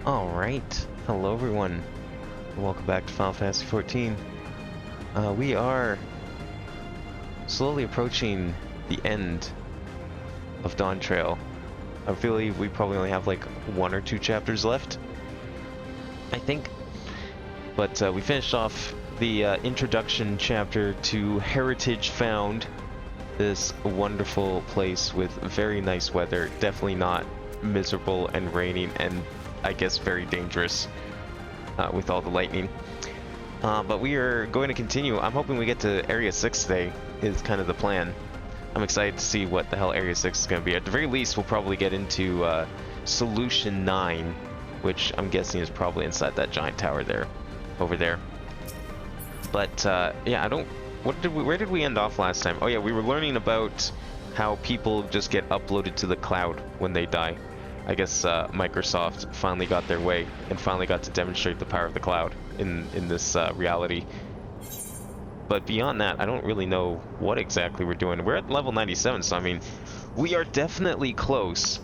Alright, hello everyone. Welcome back to Final Fantasy XIV. We are slowly approaching the end of Dawntrail. I believe we probably only have like 1 or 2 chapters left, I think. But we finished off the introduction chapter to Heritage Found, this wonderful place with very nice weather, definitely not miserable and raining, and I guess very dangerous with all the lightning. But we are going to continue. I'm hoping we get to Area 6 today, is kind of the plan. I'm excited to see what the hell Area 6 is going to be. At the very least, we'll probably get into Solution 9, which I'm guessing is probably inside that giant tower there, over there. But yeah, where did we end off last time? Oh yeah, we were learning about how people just get uploaded to the cloud when they die. I guess Microsoft finally got their way and finally got to demonstrate the power of the cloud in this reality. But beyond that, I don't really know what exactly we're doing. We're at level 97, so I mean, we are definitely close.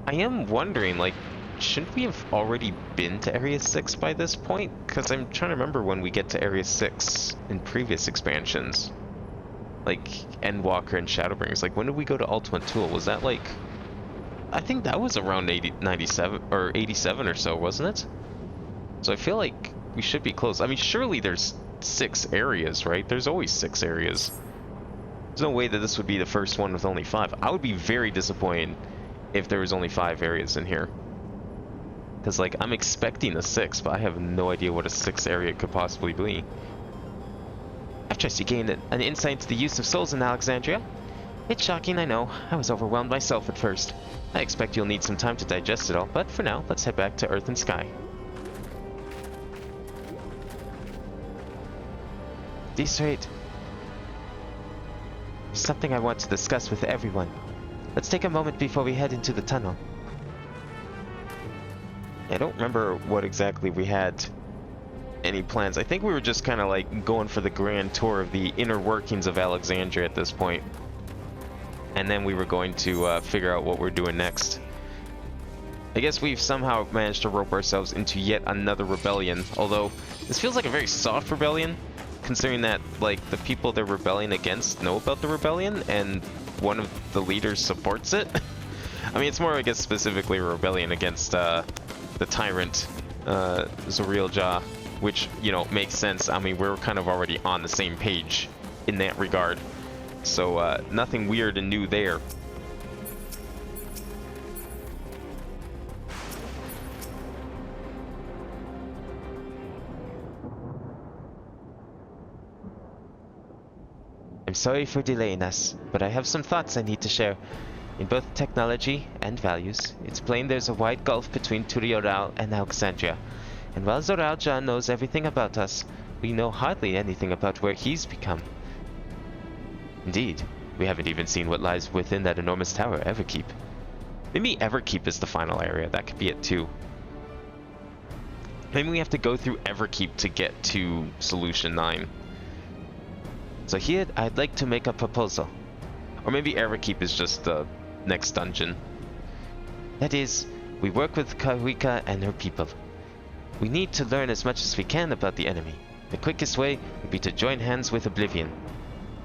I am wondering, like, shouldn't we have already been to Area 6 by this point? Because I'm trying to remember when we get to Area 6 in previous expansions. Like, Endwalker and Shadowbringers. Like, when did we go to Ultimate Tool? Was that like... I think that was around 97 or 87 or so, wasn't it? So I feel like we should be close. I mean, surely there's 6 areas, right? There's always 6 areas. There's no way that this would be the first one with only 5. I would be very disappointed if there was only 5 areas in here. Because, like, I'm expecting a 6, but I have no idea what a 6th area could possibly be. I've just gained an insight into the use of souls in Alexandria. It's shocking, I know. I was overwhelmed myself at first. I expect you'll need some time to digest it all, but for now, let's head back to Earth and Sky. This rate, there's something I want to discuss with everyone. Let's take a moment before we head into the tunnel. I don't remember what exactly we had any plans. I think we were just kind of like going for the grand tour of the inner workings of Alexandria at this point. And then we were going to figure out what we're doing next. I guess we've somehow managed to rope ourselves into yet another rebellion, although this feels like a very soft rebellion, considering that, like, the people they're rebelling against know about the rebellion, and one of the leaders supports it. I mean, it's more, I guess, specifically a rebellion against the tyrant, Zoriel, which, you know, makes sense. I mean, we're kind of already on the same page in that regard. So, nothing weird and new there. I'm sorry for delaying us, but I have some thoughts I need to share. In both technology and values, it's plain there's a wide gulf between Turioral and Alexandria. And while Zoralja knows everything about us, we know hardly anything about where he's become. Indeed, we haven't even seen what lies within that enormous tower, Everkeep. Maybe Everkeep is the final area. That could be it too. Maybe we have to go through Everkeep to get to Solution 9. So here, I'd like to make a proposal. Or maybe Everkeep is just the next dungeon. That is, we work with Karika and her people. We need to learn as much as we can about the enemy. The quickest way would be to join hands with Oblivion.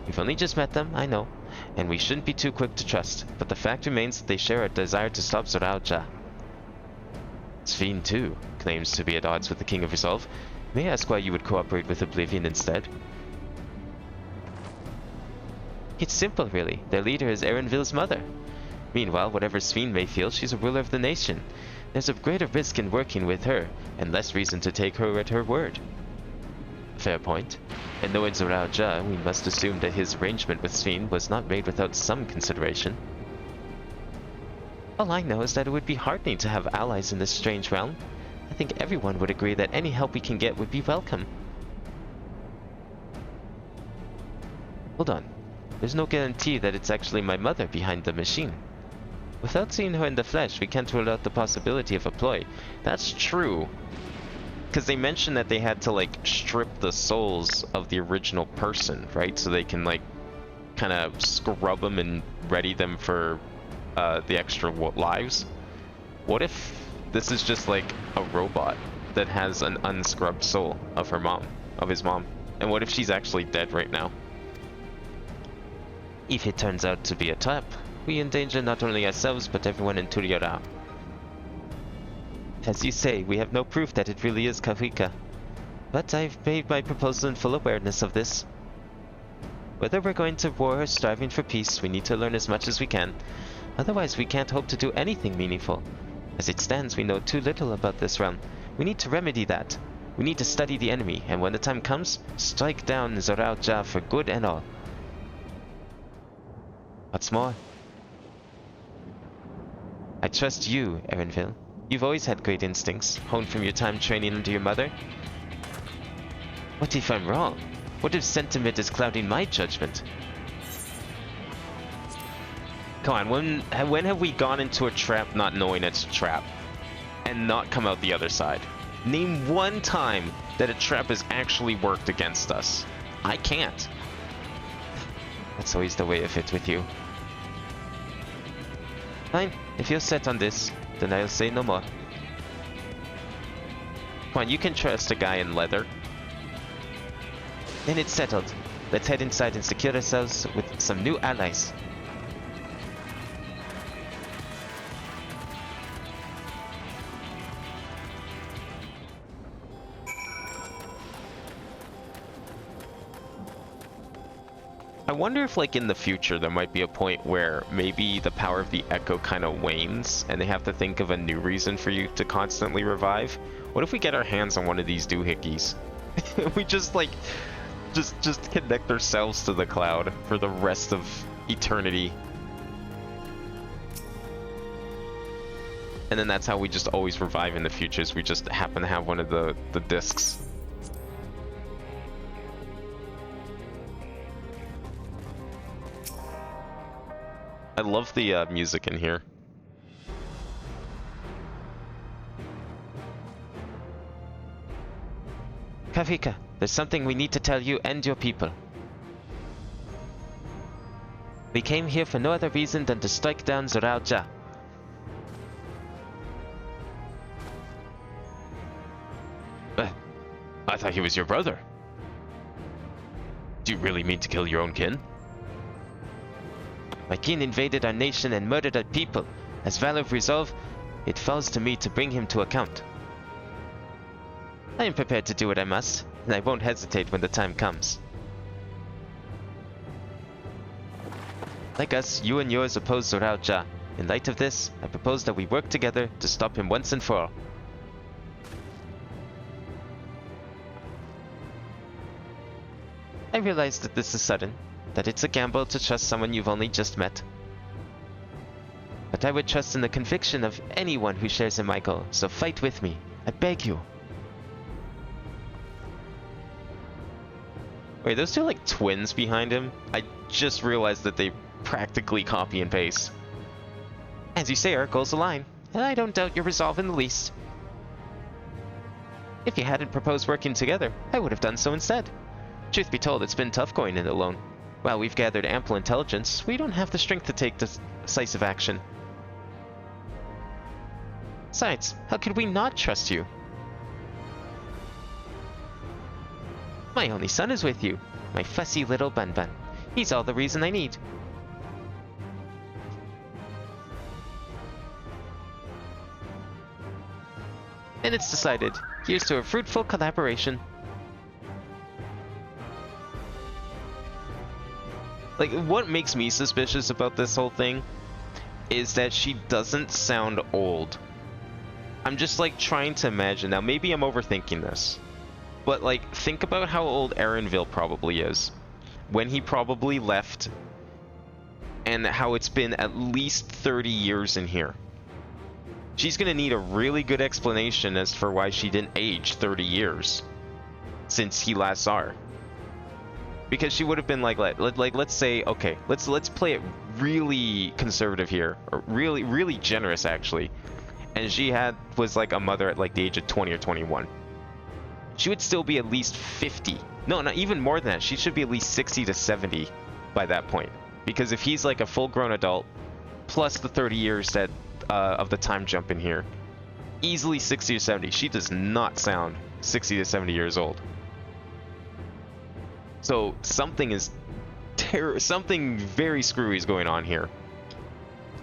We've only just met them, I know, and we shouldn't be too quick to trust, but the fact remains that they share a desire to stop Zoralja. XIV, too, claims to be at odds with the King of Resolve. May I ask why you would cooperate with Oblivion instead? It's simple, really. Their leader is Erenville's mother. Meanwhile, whatever XIV may feel, she's a ruler of the nation. There's a greater risk in working with her, and less reason to take her at her word. Fair point. And knowing Zoralja, we must assume that his arrangement with XIV was not made without some consideration. All I know is that it would be heartening to have allies in this strange realm. I think everyone would agree that any help we can get would be welcome. Hold on. There's no guarantee that it's actually my mother behind the machine. Without seeing her in the flesh, we can't rule out the possibility of a ploy. That's true. Because they mentioned that they had to, like, strip the souls of the original person, right? So they can, like, kind of scrub them and ready them for the extra lives. What if this is just like a robot that has an unscrubbed soul of her mom, of his mom. And what if she's actually dead right now? If it turns out to be a trap, we endanger not only ourselves but everyone in Turiara. As you say, we have no proof that it really is Kafrika. But I've made my proposal in full awareness of this. Whether we're going to war or striving for peace, we need to learn as much as we can. Otherwise, we can't hope to do anything meaningful. As it stands, we know too little about this realm. We need to remedy that. We need to study the enemy, and when the time comes, strike down Zorao Ja for good and all. What's more, I trust you, Erenville. You've always had great instincts, honed from your time training under your mother. What if I'm wrong? What if sentiment is clouding my judgment? Come on, when have we gone into a trap not knowing it's a trap? And not come out the other side? Name one time that a trap has actually worked against us. I can't. That's always the way of it with you. Fine, if you're set on this, then I'll say no more. Come on, you can trust a guy in leather. Then it's settled. Let's head inside and secure ourselves with some new allies. I wonder if, like, in the future there might be a point where maybe the power of the echo kind of wanes and they have to think of a new reason for you to constantly revive. What if we get our hands on one of these doohickeys? We just, like, just connect ourselves to the cloud for the rest of eternity. And then that's how we just always revive in the futures. We just happen to have one of the discs. I love the music in here. Kafrika, there's something we need to tell you and your people. We came here for no other reason than to strike down Zorao Ja. I thought he was your brother. Do you really mean to kill your own kin? My kin invaded our nation and murdered our people. As valor of resolve, it falls to me to bring him to account. I am prepared to do what I must, and I won't hesitate when the time comes. Like us, you and yours oppose Zorao Ja. In light of this, I propose that we work together to stop him once and for all. I realize that this is sudden, that it's a gamble to trust someone you've only just met. But I would trust in the conviction of anyone who shares in my goal, so fight with me. I beg you. Wait, those two are like twins behind him? I just realized that they practically copy and paste. As you say, our goals align, and I don't doubt your resolve in the least. If you hadn't proposed working together, I would have done so instead. Truth be told, it's been tough going in alone. While we've gathered ample intelligence, we don't have the strength to take decisive action. Besides, how could we not trust you? My only son is with you, my fussy little Bun-Bun. He's all the reason I need. And it's decided. Here's to a fruitful collaboration. Like, what makes me suspicious about this whole thing is that she doesn't sound old. I'm just, like, trying to imagine. Now, maybe I'm overthinking this. But, like, think about how old Erenville probably is. When he probably left. And how it's been at least 30 years in here. She's gonna need a really good explanation as for why she didn't age 30 years. Since he last saw her. Because she would have been like let's say, okay, let's play it really conservative here, or really generous actually, and she was like a mother at like the age of 20 or 21. She would still be at least 50. No, not even more than that. She should be at least 60 to 70 by that point, because if he's like a full-grown adult, plus the 30 years that of the time jump in here, easily 60 or 70. She does not sound 60 to 70 years old. So something is something very screwy is going on here.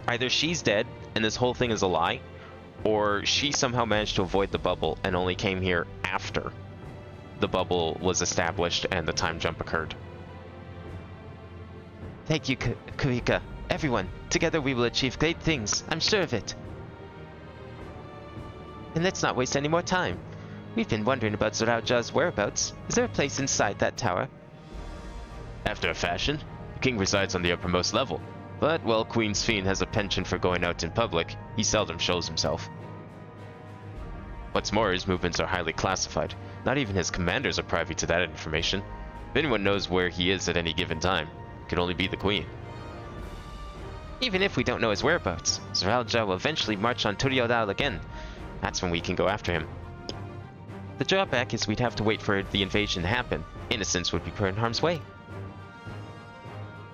Either she's dead and this whole thing is a lie, or she somehow managed to avoid the bubble and only came here after the bubble was established and the time jump occurred. Thank you, Kurika. Everyone, together we will achieve great things. I'm sure of it. And let's not waste any more time. We've been wondering about Zorauja's whereabouts. Is there a place inside that tower? After a fashion, the king resides on the uppermost level. But while Queen's Fiend has a penchant for going out in public, he seldom shows himself. What's more, his movements are highly classified. Not even his commanders are privy to that information. If anyone knows where he is at any given time, it can only be the Queen. Even if we don't know his whereabouts, Zorauja will eventually march on Turioral again. That's when we can go after him. The drawback is we'd have to wait for the invasion to happen. Innocents would be put in harm's way.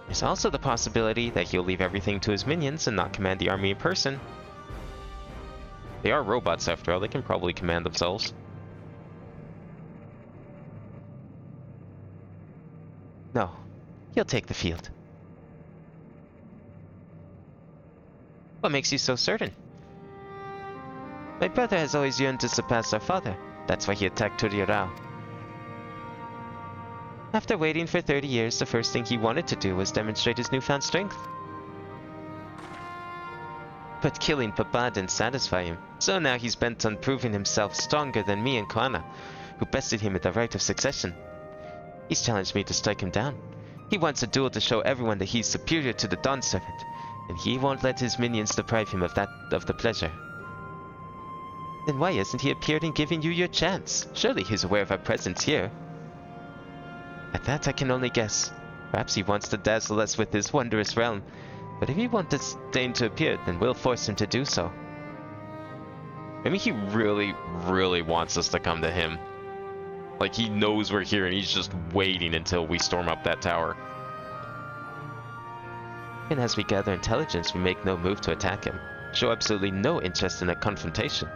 There's also the possibility that he'll leave everything to his minions and not command the army in person. They are robots after all, they can probably command themselves. No, he'll take the field. What makes you so certain? My brother has always yearned to surpass our father. That's why he attacked Turioral. After waiting for 30 years, the first thing he wanted to do was demonstrate his newfound strength. But killing Papa didn't satisfy him, so now he's bent on proving himself stronger than me and Kwana, who bested him with the right of succession. He's challenged me to strike him down. He wants a duel to show everyone that he's superior to the Dawn Servant, and he won't let his minions deprive him of the pleasure. Then why hasn't he appeared and given you your chance? Surely he's aware of our presence here. At that I can only guess. Perhaps he wants to dazzle us with his wondrous realm, but if he won't disdain to appear, then we'll force him to do so. I mean, he really, really wants us to come to him. Like, he knows we're here and he's just waiting until we storm up that tower. And as we gather intelligence, we make no move to attack him. Show absolutely no interest in a confrontation.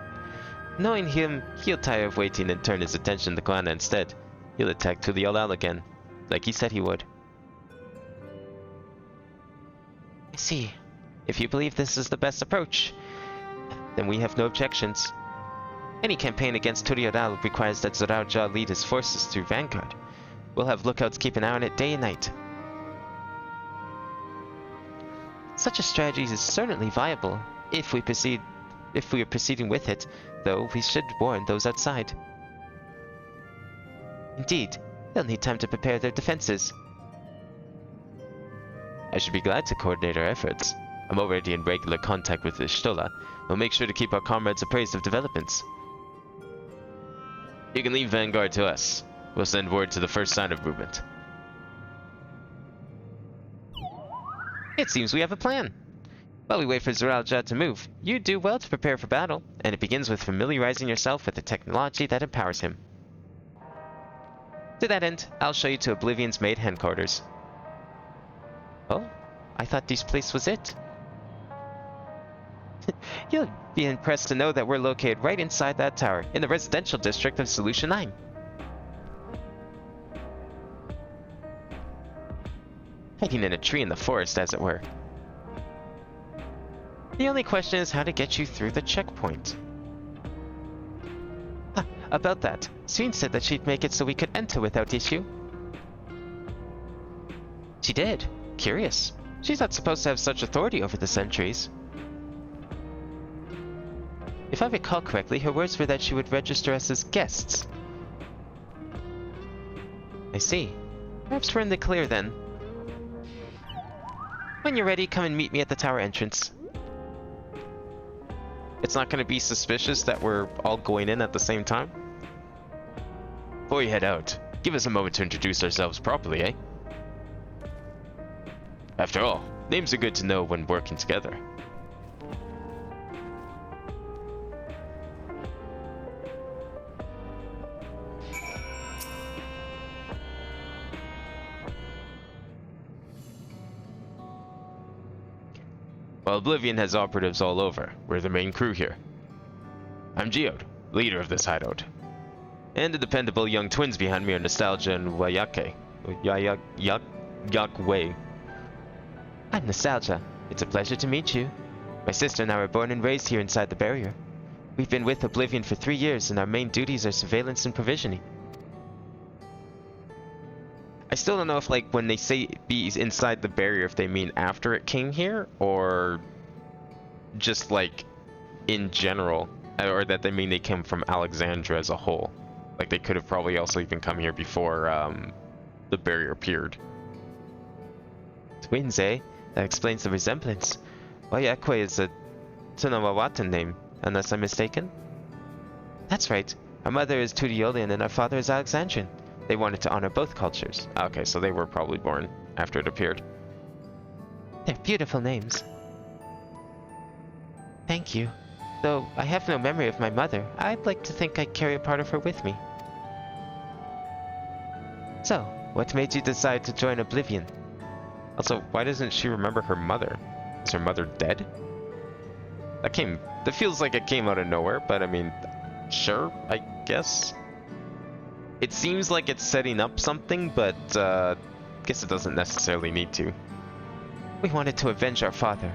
Knowing him, he'll tire of waiting and turn his attention to Kwana instead. He'll attack Turioral again, like he said he would. I see. If you believe this is the best approach, then we have no objections. Any campaign against Turioral requires that Zorauja lead his forces through Vanguard. We'll have lookouts keep an eye on it day and night. Such a strategy is certainly viable if we are proceeding with it, though we should warn those outside. Indeed, they'll need time to prepare their defenses. I should be glad to coordinate our efforts. I'm already in regular contact with the Stola. We'll make sure to keep our comrades appraised of developments. You can leave Vanguard to us. We'll send word to the first sign of movement. It seems we have a plan. While we wait for Zorauja to move, you do well to prepare for battle, and it begins with familiarizing yourself with the technology that empowers him. To that end, I'll show you to Oblivion's main headquarters. Oh, I thought this place was it. You'll be impressed to know that we're located right inside that tower, in the residential district of Solution 9. Hiding in a tree in the forest, as it were. The only question is how to get you through the checkpoint. Ah, about that, Sween said that she'd make it so we could enter without issue. She did. Curious. She's not supposed to have such authority over the sentries. If I recall correctly, her words were that she would register us as guests. I see. Perhaps we're in the clear then. When you're ready, come and meet me at the tower entrance. It's not going to be suspicious that we're all going in at the same time? Before you head out, give us a moment to introduce ourselves properly, eh? After all, names are good to know when working together. While Oblivion has operatives all over, we're the main crew here. I'm Geode, leader of this hideout. And the dependable young twins behind me are Nostalgia and Wayake. Yak-Way. I'm Nostalgia. It's a pleasure to meet you. My sister and I were born and raised here inside the barrier. We've been with Oblivion for 3 years, and our main duties are surveillance and provisioning. I still don't know if, like, when they say be inside the barrier, if they mean after it came here, or just, like, in general, or that they mean they came from Alexandria as a whole. Like, they could have probably also even come here before, the barrier appeared. Twins, eh? That explains the resemblance. Oyakwe is a Tunawawatan name, unless I'm mistaken? That's right. Our mother is Tudiolian and our father is Alexandrian. They wanted to honor both cultures. Okay, so they were probably born after it appeared. They're beautiful names. Thank you. Though I have no memory of my mother, I'd like to think I carry a part of her with me. So, what made you decide to join Oblivion? Also, why doesn't she remember her mother? Is her mother dead? That feels like it came out of nowhere, but I mean, sure, I guess. It seems like it's setting up something, but guess it doesn't necessarily need to. We wanted to avenge our father.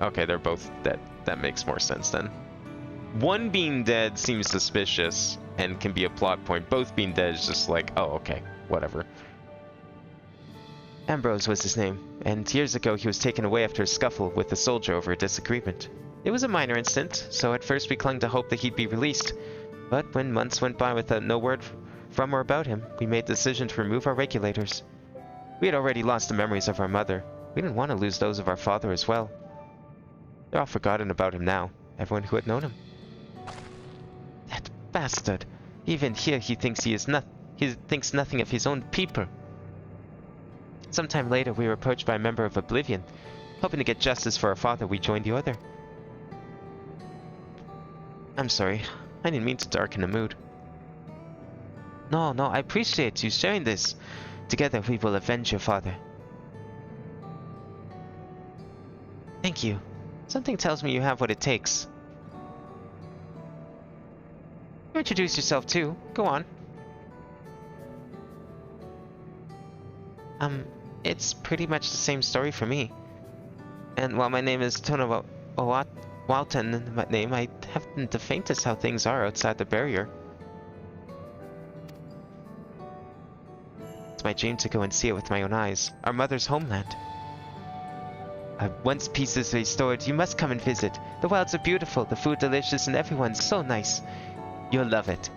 Okay, they're both dead. That makes more sense then. One being dead seems suspicious and can be a plot point. Both being dead is just like, oh, okay, whatever. Ambrose was his name, and years ago he was taken away after a scuffle with a soldier over a disagreement. It was a minor incident, so at first we clung to hope that he'd be released. But when months went by without no word from or about him, we made the decision to remove our regulators. We had already lost the memories of our mother. We didn't want to lose those of our father as well. They're all forgotten about him now, everyone who had known him. That bastard! Even here he thinks he thinks nothing of his own people. Sometime later we were approached by a member of Oblivion. Hoping to get justice for our father, we joined the Order. I'm sorry, I didn't mean to darken the mood. No, I appreciate you sharing this. Together we will avenge your father. Thank you. Something tells me you have what it takes. Introduce yourself too. Go on. It's pretty much the same story for me. And while my name is Tona Walton, my name, I haven't the faintest how things are outside the barrier. It's my dream to go and see it with my own eyes. Our mother's homeland. Once peace is restored, you must come and visit. The wilds are beautiful, the food delicious, and everyone's so nice. You'll love it.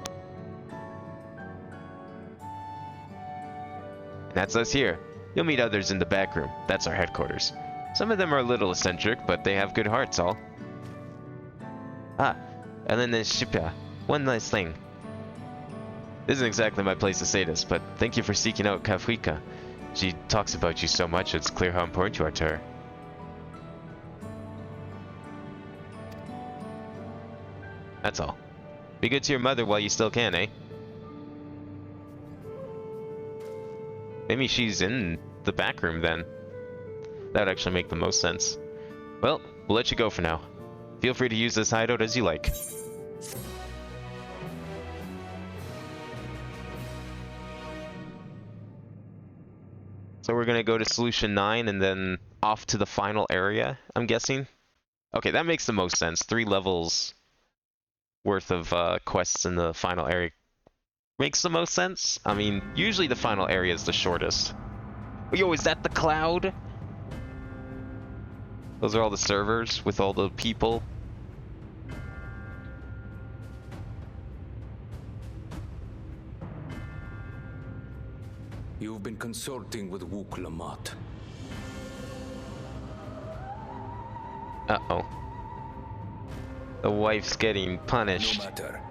And that's us here. You'll meet others in the back room. That's our headquarters. Some of them are a little eccentric, but they have good hearts, all. And then there's Shipya. One last thing. This isn't exactly my place to say this, but thank you for seeking out Kafrika. She talks about you so much, it's clear how important you are to her. That's all. Be good to your mother while you still can, eh? Maybe she's in the back room then. That would actually make the most sense. Well, we'll let you go for now. Feel free to use this hideout as you like. So we're gonna go to Solution 9 and then off to the final area, I'm guessing? Okay, that makes the most sense. 3 levels worth of quests in the final area makes the most sense. I mean, usually the final area is the shortest. Yo, is that the cloud? Those are all the servers with all the people. You've been consulting with Wook Lamont. Uh-oh. The wife's getting punished. No matter.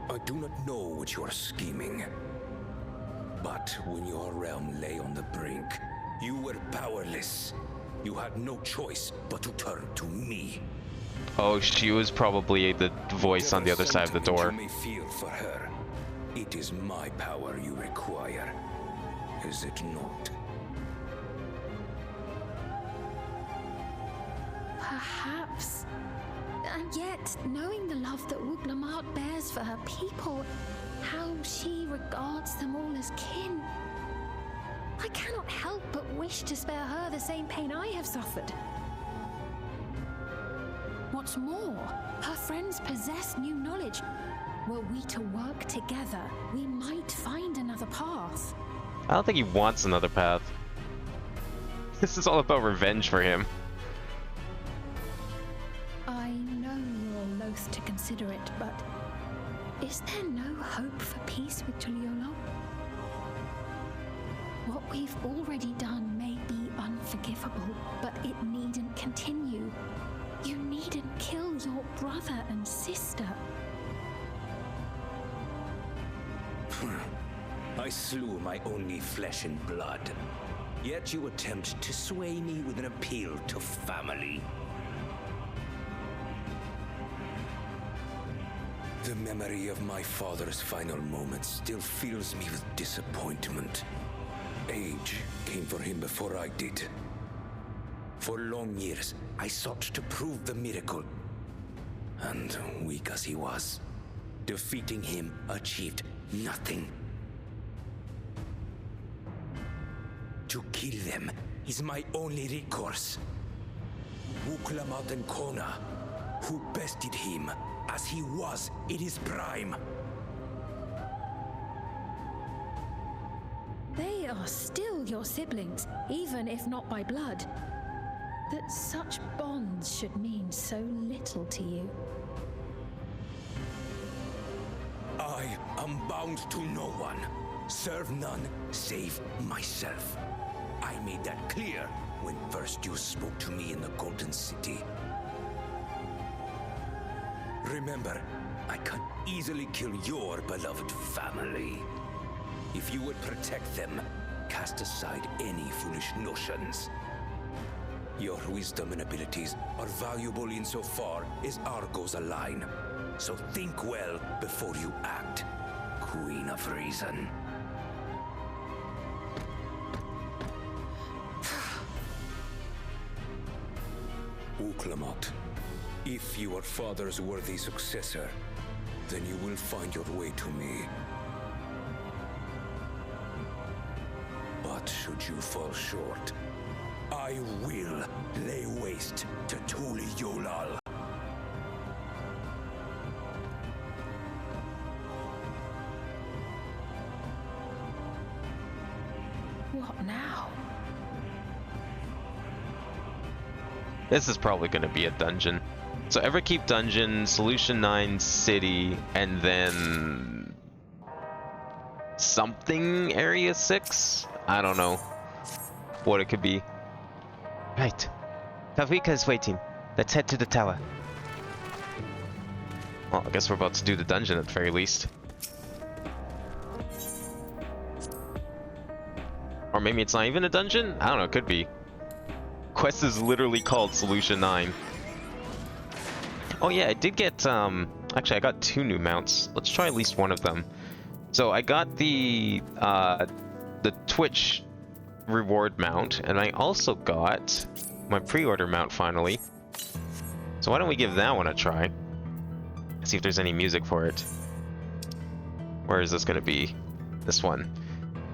I do not know what you're scheming. But when your realm lay on the brink, you were powerless. You had no choice but to turn to me. Oh, she was probably the voice on the other side of the door. You may feel for her. It is my power you require, is it not? Perhaps. And yet, knowing the love that Wuglamart bears for her people, how she regards them all as kin, I cannot help but wish to spare her the same pain I have suffered. What's more, her friends possess new knowledge. Were we to work together, we might find another path. I don't think he wants another path. This is all about revenge for him. I know you're loath to consider it, but is there no hope for peace with Tuliolo? What we've already done may be unforgivable, but it needn't continue. You needn't kill your brother and sister. I slew my only flesh and blood. Yet you attempt to sway me with an appeal to family. The memory of my father's final moments still fills me with disappointment. Age came for him before I did. For long years, I sought to prove the miracle. And weak as he was, defeating him achieved nothing. To kill them is my only recourse. Wuklamat and Kona, who bested him as he was in his prime. They are still your siblings, even if not by blood. That such bonds should mean so little to you. I am bound to no one. Serve none save myself. I made that clear when first you spoke to me in the Golden City. Remember, I can easily kill your beloved family. If you would protect them, cast aside any foolish notions. Your wisdom and abilities are valuable insofar as our goals align. So think well before you act, Queen of Reason. Wuklamat, if you are father's worthy successor, then you will find your way to me. But should you fall short, I will lay waste to Tuli Yolal. What now? This is probably going to be a dungeon. So Everkeep Dungeon, Solution 9 City, and then something Area 6? I don't know what it could be. Right. Kavika is waiting. Let's head to the tower. Well, I guess we're about to do the dungeon at the very least. Or maybe it's not even a dungeon? I don't know, it could be. Quest is literally called Solution 9. Oh yeah, I did get, actually I got 2 new mounts. Let's try at least one of them. So I got the Twitch reward mount, and I also got my pre-order mount finally. So why don't we give that one a try? See if there's any music for it. Where is this gonna be? This one.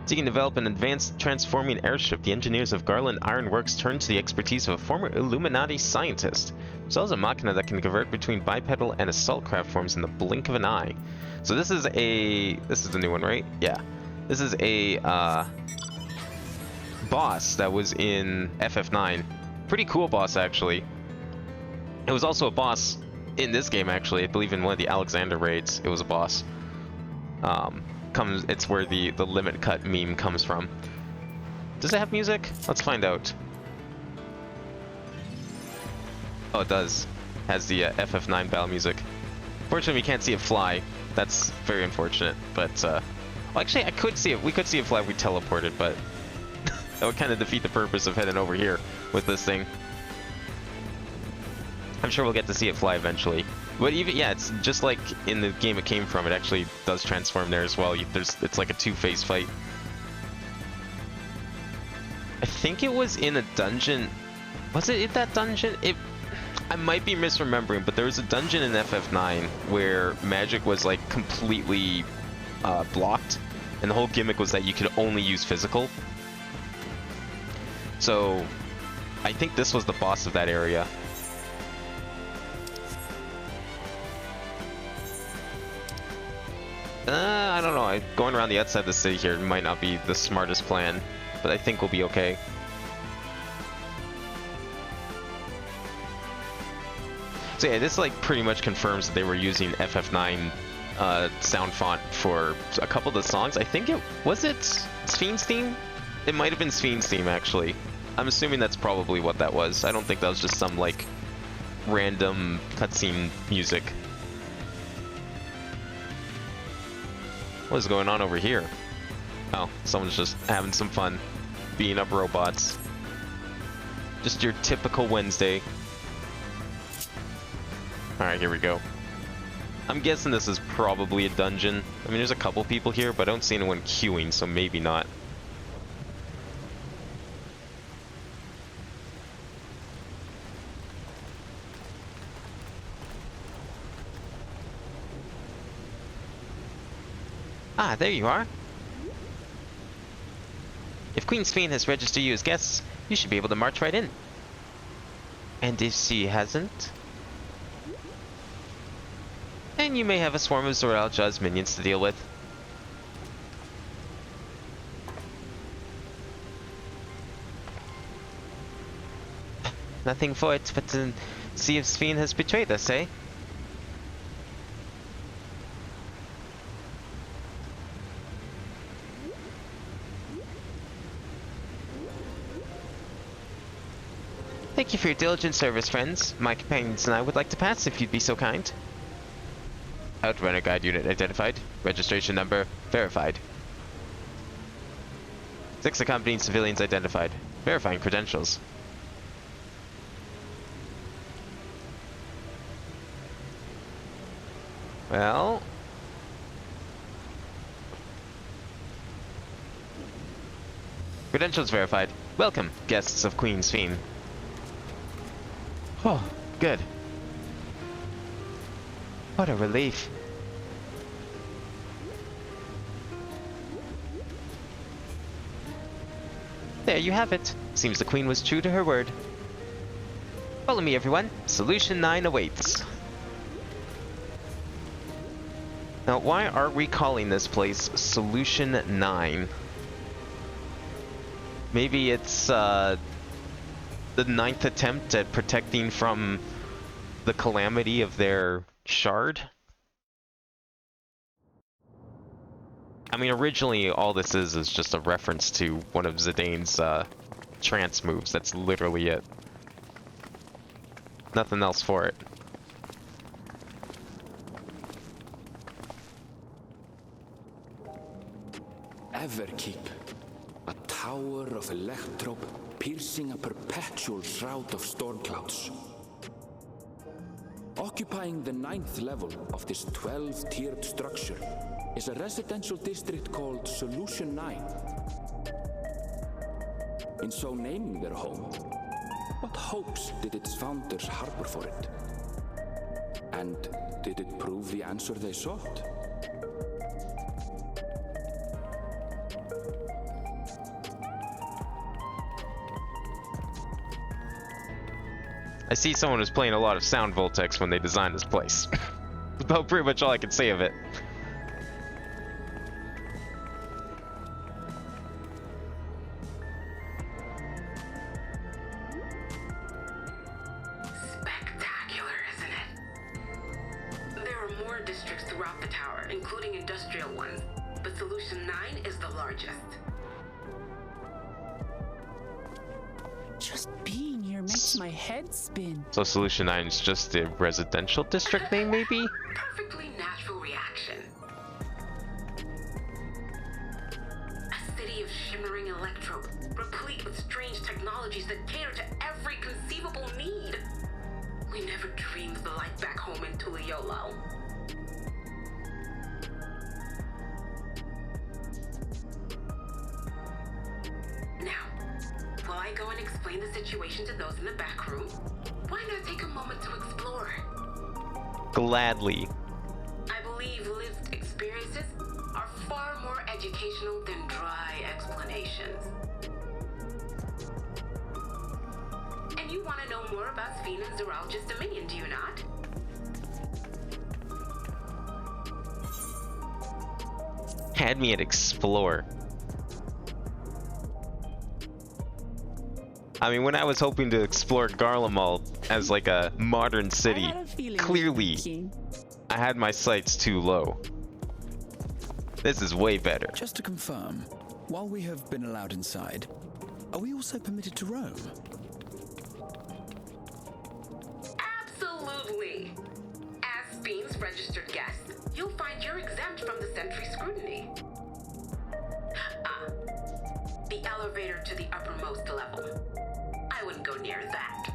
Seeking to develop an advanced transforming airship, the engineers of Garland Ironworks turned to the expertise of a former Illuminati scientist, as well as a machina that can convert between bipedal and assault craft forms in the blink of an eye. So this is the new one, right? Yeah. This is a boss that was in FF9. Pretty cool boss, actually. It was also a boss in this game, actually. I believe in one of the Alexander raids, it was a boss. It's where the limit cut meme comes from. Does it have music? Let's find out. Oh, it does. Has the FF9 battle music. Fortunately, we can't see it fly. That's very unfortunate. But well, actually, I could see it. We could see it fly if we teleported, but that would kind of defeat the purpose of heading over here with this thing. I'm sure we'll get to see it fly eventually. But even, yeah, it's just like in the game it came from, it actually does transform there as well. It's like a two-phase fight. I think it was in a dungeon. Was it in that dungeon? I might be misremembering, but there was a dungeon in FF9 where magic was like completely blocked, and the whole gimmick was that you could only use physical. So I think this was the boss of that area. I don't know. Going around the outside of the city here might not be the smartest plan, but I think we'll be okay. So yeah, this like pretty much confirms that they were using FF9 sound font for a couple of the songs. I think it Spheen's theme? It might have been Spheen's theme actually. I'm assuming that's probably what that was. I don't think that was just some like random cutscene music. What is going on over here? Oh, someone's just having some fun beating up robots. Just your typical Wednesday. Alright, here we go. I'm guessing this is probably a dungeon. I mean, there's a couple people here, but I don't see anyone queuing, so maybe not. Ah, there you are. If Queen Sphene has registered you as guests, you should be able to march right in. And if she hasn't, then you may have a swarm of Zoralja's minions to deal with. Nothing for it but to see if Sphene has betrayed us, eh? Thank you for your diligent service, friends. My companions and I would like to pass if you'd be so kind. Outrunner guide unit identified. Registration number verified. 6 accompanying civilians identified. Verifying credentials. Well... Credentials verified. Welcome, guests of Queen Sphene. Oh, good. What a relief. There you have it. Seems the Queen was true to her word. Follow me, everyone. Solution 9 awaits. Now, why are we calling this place Solution 9? Maybe it's, the 9th attempt at protecting from the calamity of their shard? I mean, originally all this is just a reference to one of Zidane's trance moves. That's literally it. Nothing else for it. Everkeep, a tower of electrope piercing a perpetual shroud of storm clouds. Occupying the 9th level of this 12-tiered structure is a residential district called Solution 9. In so naming their home, what hopes did its founders harbor for it? And did it prove the answer they sought? I see someone was playing a lot of Sound Voltex when they designed this place. That's about pretty much all I can say of it. Spectacular, isn't it? There are more districts throughout the tower, including industrial ones, but Solution 9 is the largest. Just being here makes my head spin. So Solution 9 is just a residential district name, maybe? Perfectly natural reaction. A city of shimmering electrope, replete with strange technologies that cater to every conceivable need. We never dreamed of the life back home in Tuliolo. Now, will I go and explain the situation to those in the back room? Why not take a moment to explore? Gladly. I believe lived experiences are far more educational than dry explanations. And you want to know more about Sphenon's Zoologist Dominion, do you not? Had me at explore. I mean, when I was hoping to explore Garlemald as like a modern city, I had a feeling clearly King. I had my sights too low. This is way better. Just to confirm, while we have been allowed inside, are we also permitted to roam? Absolutely. As Sphene's registered guest, you'll find you're exempt from the sentry scrutiny. The elevator to the uppermost level. I wouldn't go near that.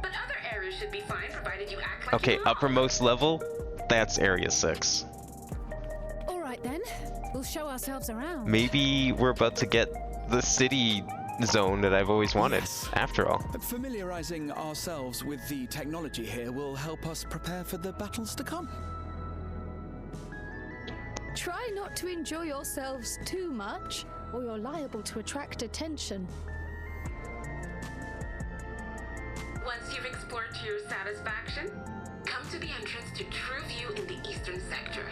But other areas should be fine, provided you act like Okay, you belong. uppermost level? That's Area 6. All right then, we'll show ourselves around. Maybe we're about to get the city zone that I've always wanted, Yes. after all. Familiarizing ourselves with the technology here will help us prepare for the battles to come. Try not to enjoy yourselves too much, or you're liable to attract attention. Once you've explored to your satisfaction, come to the entrance to True View in the eastern sector.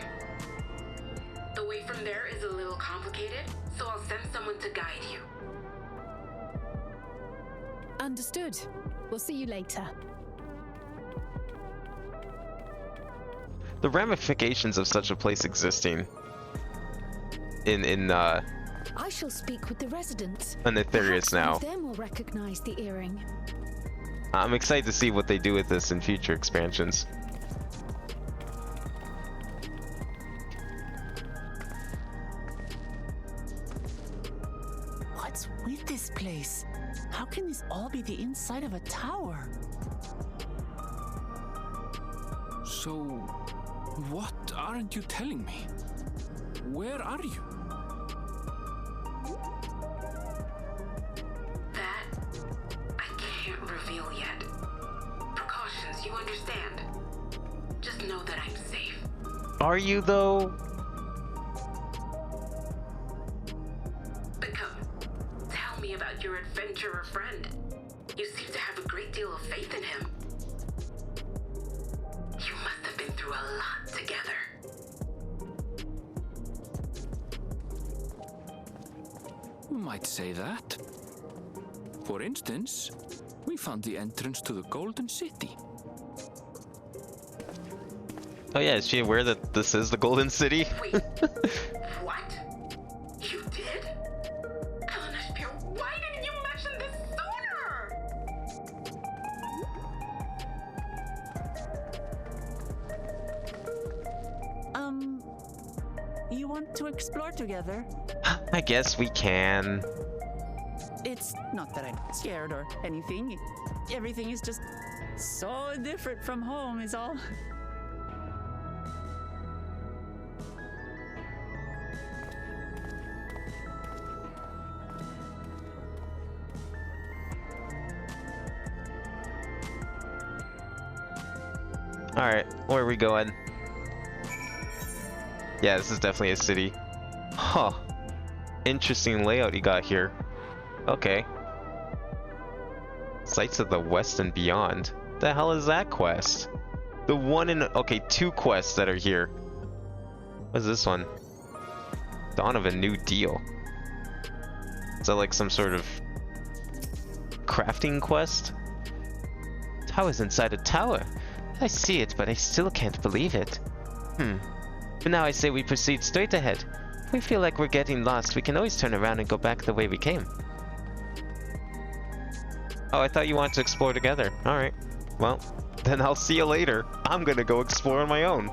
The way from there is a little complicated, so I'll send someone to guide you. Understood. We'll see you later. The ramifications of such a place existing in I shall speak with the residents. Aetherius Perhaps now. one of them will recognize the earring. I'm excited to see what they do with this in future expansions. What's with this place? How can this all be the inside of a tower? So, what aren't you telling me? Where are you? That I can't reveal yet. Precautions, you understand. Just know that I'm safe. Are you though? But come, tell me about your adventurer friend. You seem to have a great deal of faith in him. You must have been through a lot together. You might say that. For instance, we found the entrance to the Golden City. Oh yeah, is she aware that this is the Golden City? Wait, what? You did? Eleanor, why didn't you mention this sooner? You want to explore together? I guess we can. It's not that I'm scared or anything. Everything is just so different from home, is all. Alright, where are we going? Yeah, this is definitely a city. Huh. Interesting layout you got here. Okay. Sights of the West and Beyond. The hell is that quest? The one in... Okay, two quests that are here. What's this one? Dawn of a New Deal. Is that like some sort of crafting quest? Tower's inside a tower. I see it, but I still can't believe it. But now I say we proceed straight ahead. If we feel like we're getting lost, we can always turn around and go back the way we came. Oh, I thought you wanted to explore together. Alright. Well, then I'll see you later. I'm gonna go explore on my own.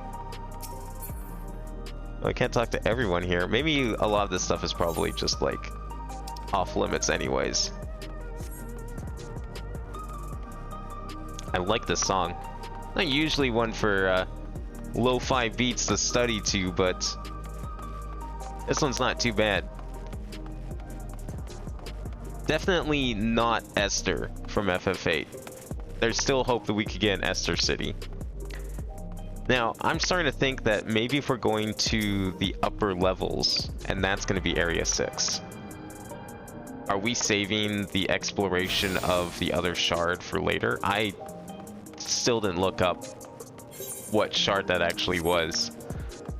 Oh, I can't talk to everyone here. Maybe a lot of this stuff is probably just, like, off limits anyways. I like this song. Not usually one for, lo-fi beats to study to, but this one's not too bad. Definitely not Esther from FF8. there's still hope that we could get an Esther City. Now, I'm starting to think that maybe if we're going to the upper levels, and that's going to be Area 6, are we saving the exploration of the other shard for later? I still didn't look up what shard that actually was,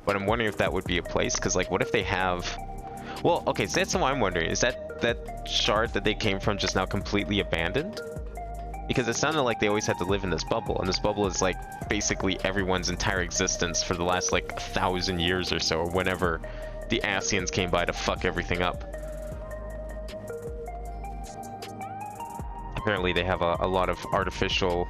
but I'm wondering if that would be a place, because like, what if they have... Well, okay, so that's what I'm wondering. Is that shard that they came from just now completely abandoned? Because it sounded like they always had to live in this bubble, and this bubble is like basically everyone's entire existence for the last like 1,000 years or so, or whenever the Asians came by to fuck everything up. Apparently they have a lot of artificial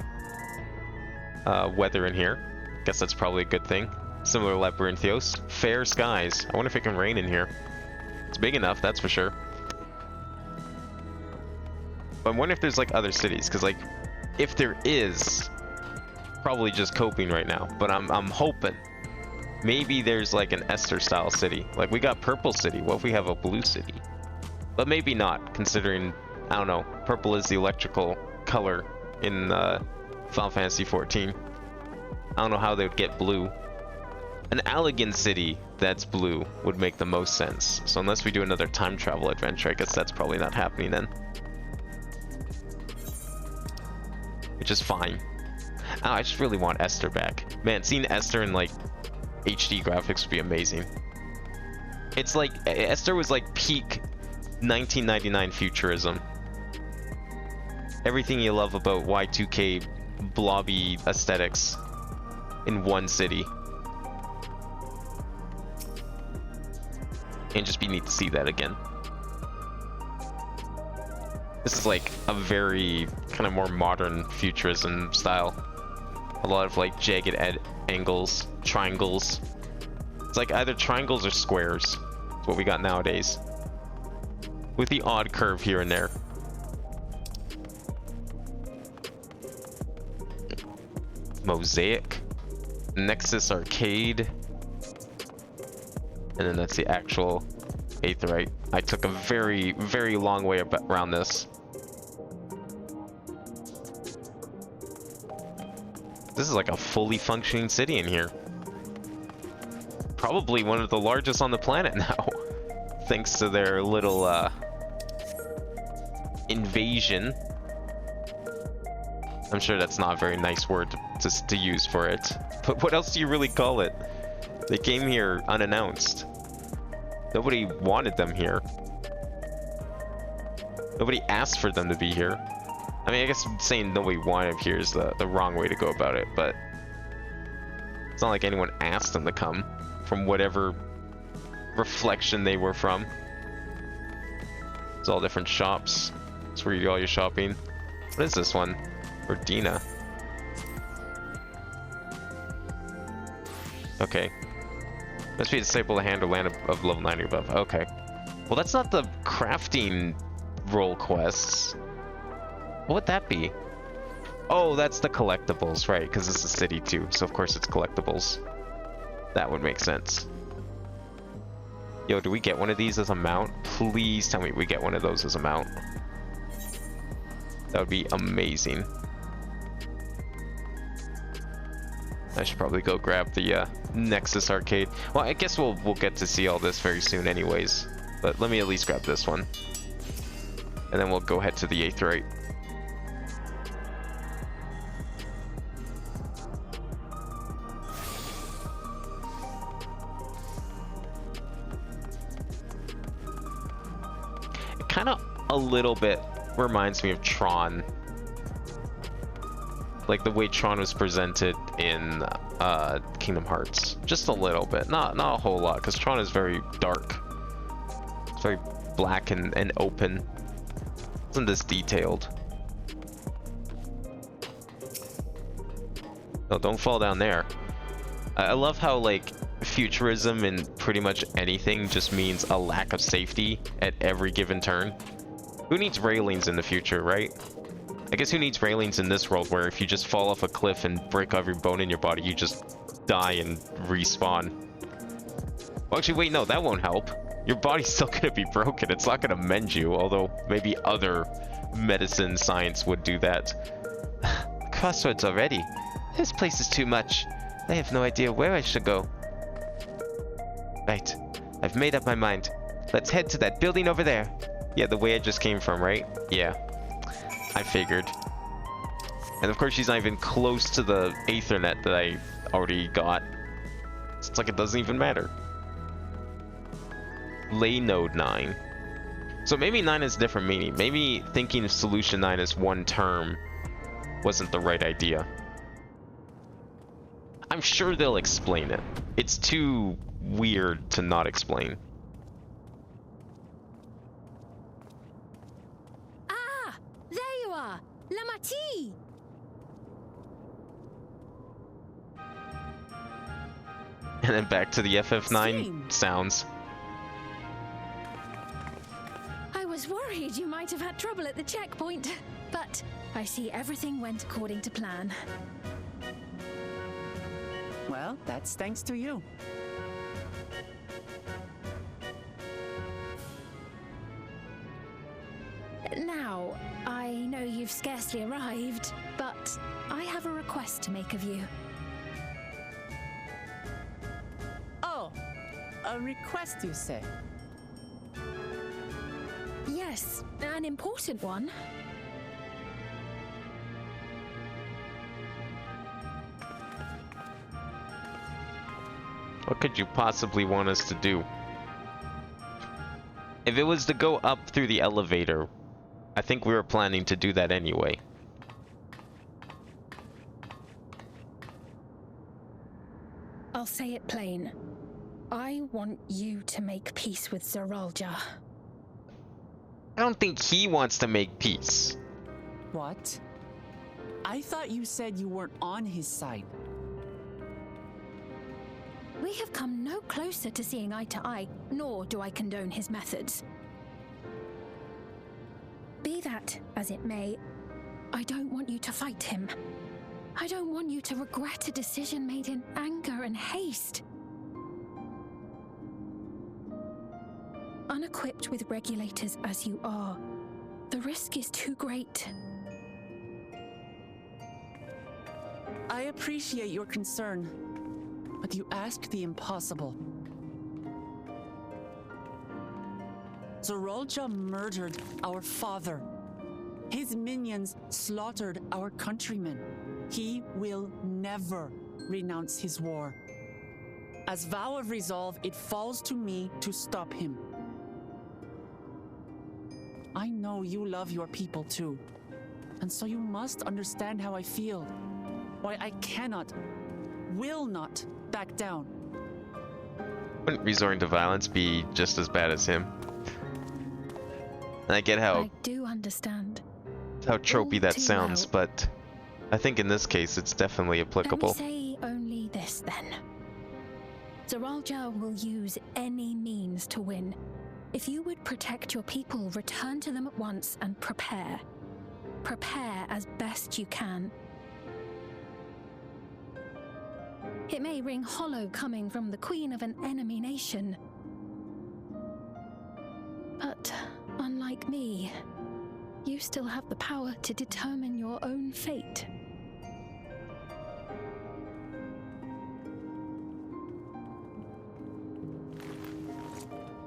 weather in here. Guess that's probably a good thing. Similar to Labyrinthios. Fair skies. I wonder if it can rain in here. It's big enough, that's for sure. But I'm wondering if there's like other cities, because like, if there is, probably just coping right now. But I'm hoping maybe there's like an Esther style city. Like we got Purple City. What if we have a Blue City? But maybe not, considering, I don't know, purple is the electrical color in Final Fantasy 14. I don't know how they would get blue. An Allegan City that's blue would make the most sense. So unless we do another time travel adventure, I guess that's probably not happening then. Which is fine. Oh, I just really want Esther back. Man, seeing Esther in like HD graphics would be amazing. It's like, Esther was like peak 1999 futurism. Everything you love about Y2K blobby aesthetics in one city. And just be neat to see that again. This is like a very kind of more modern futurism style. A lot of like jagged angles, triangles. It's like either triangles or squares. It's what we got nowadays. With the odd curve here and there. Mosaic. Nexus Arcade. And then that's the actual Aetheryte. I took a very, very long way around this. This is like a fully functioning city in here. Probably one of the largest on the planet now. Thanks to their little invasion. I'm sure that's not a very nice word to use for it. But what else do you really call it? They came here unannounced. Nobody wanted them here. Nobody asked for them to be here. I mean, I guess saying nobody wanted here is the wrong way to go about it, but it's not like anyone asked them to come from whatever reflection they were from. It's all different shops. That's where you do all your shopping. What is this one? Ordina. Okay. Must be disable the hand or land of level 9 or above. Okay. Well, that's not the crafting role quests. What would that be? Oh, that's the collectibles, right? Because it's a city too, so of course it's collectibles. That would make sense. Yo, do we get one of these as a mount? Please tell me we get one of those as a mount. That would be amazing. I should probably go grab the Nexus Arcade. Well, I guess we'll get to see all this very soon anyways. But let me at least grab this one. And then we'll go head to the Aetheryte. It kind of a little bit reminds me of Tron. Like the way Tron was presented in Kingdom Hearts. Just a little bit. Not a whole lot, because Tron is very dark. It's very black and open. It isn't this detailed. No, don't fall down there. I love how like futurism in pretty much anything just means a lack of safety at every given turn. Who needs railings in the future, right? I guess who needs railings in this world where if you just fall off a cliff and break every bone in your body, you just die and respawn? Well, actually, wait, no, that won't help. Your body's still gonna be broken. It's not gonna mend you, although maybe other medicine science would do that. crossroads already. This place is too much. I have no idea where I should go. Right. I've made up my mind. Let's head to that building over there. Yeah, the way I just came from, right? Yeah. I figured. And of course she's not even close to the Aethernet that I already got. It's like it doesn't even matter. Lay node 9. So maybe 9 has a different meaning. Maybe thinking of solution 9 as one term wasn't the right idea. I'm sure they'll explain it. It's too weird to not explain. Ah! There you are! Lamati! And then back to the FF9 Same. sounds. I was worried you might have had trouble at the checkpoint, but I see everything went according to plan. Well, that's thanks to you. Now, I know you've scarcely arrived, but I have a request to make of you. Oh, a request, you say? Yes, an important one. What could you possibly want us to do? If it was to go up through the elevator, I think we were planning to do that anyway. I'll say it plain. I want you to make peace with Zoralja. I don't think he wants to make peace. What? I thought you said you weren't on his side. We have come no closer to seeing eye to eye, nor do I condone his methods. Be that as it may, I don't want you to fight him. I don't want you to regret a decision made in anger and haste. Unequipped with regulators as you are, the risk is too great. I appreciate your concern, but you ask the impossible. Zoralja murdered our father. His minions slaughtered our countrymen. He will never renounce his war. As vow of resolve, it falls to me to stop him. I know you love your people too, and so you must understand how I feel. Why I cannot, will not back down. Wouldn't resorting to violence be just as bad as him? And I get I do understand. how tropey All that too sounds, well. but I think in this case it's definitely Let me applicable. say only this then. Zoralja will use any means to win. If you would protect your people, return to them at once and prepare. Prepare as best you can. It may ring hollow coming from the queen of an enemy nation. But unlike me, you still have the power to determine your own fate.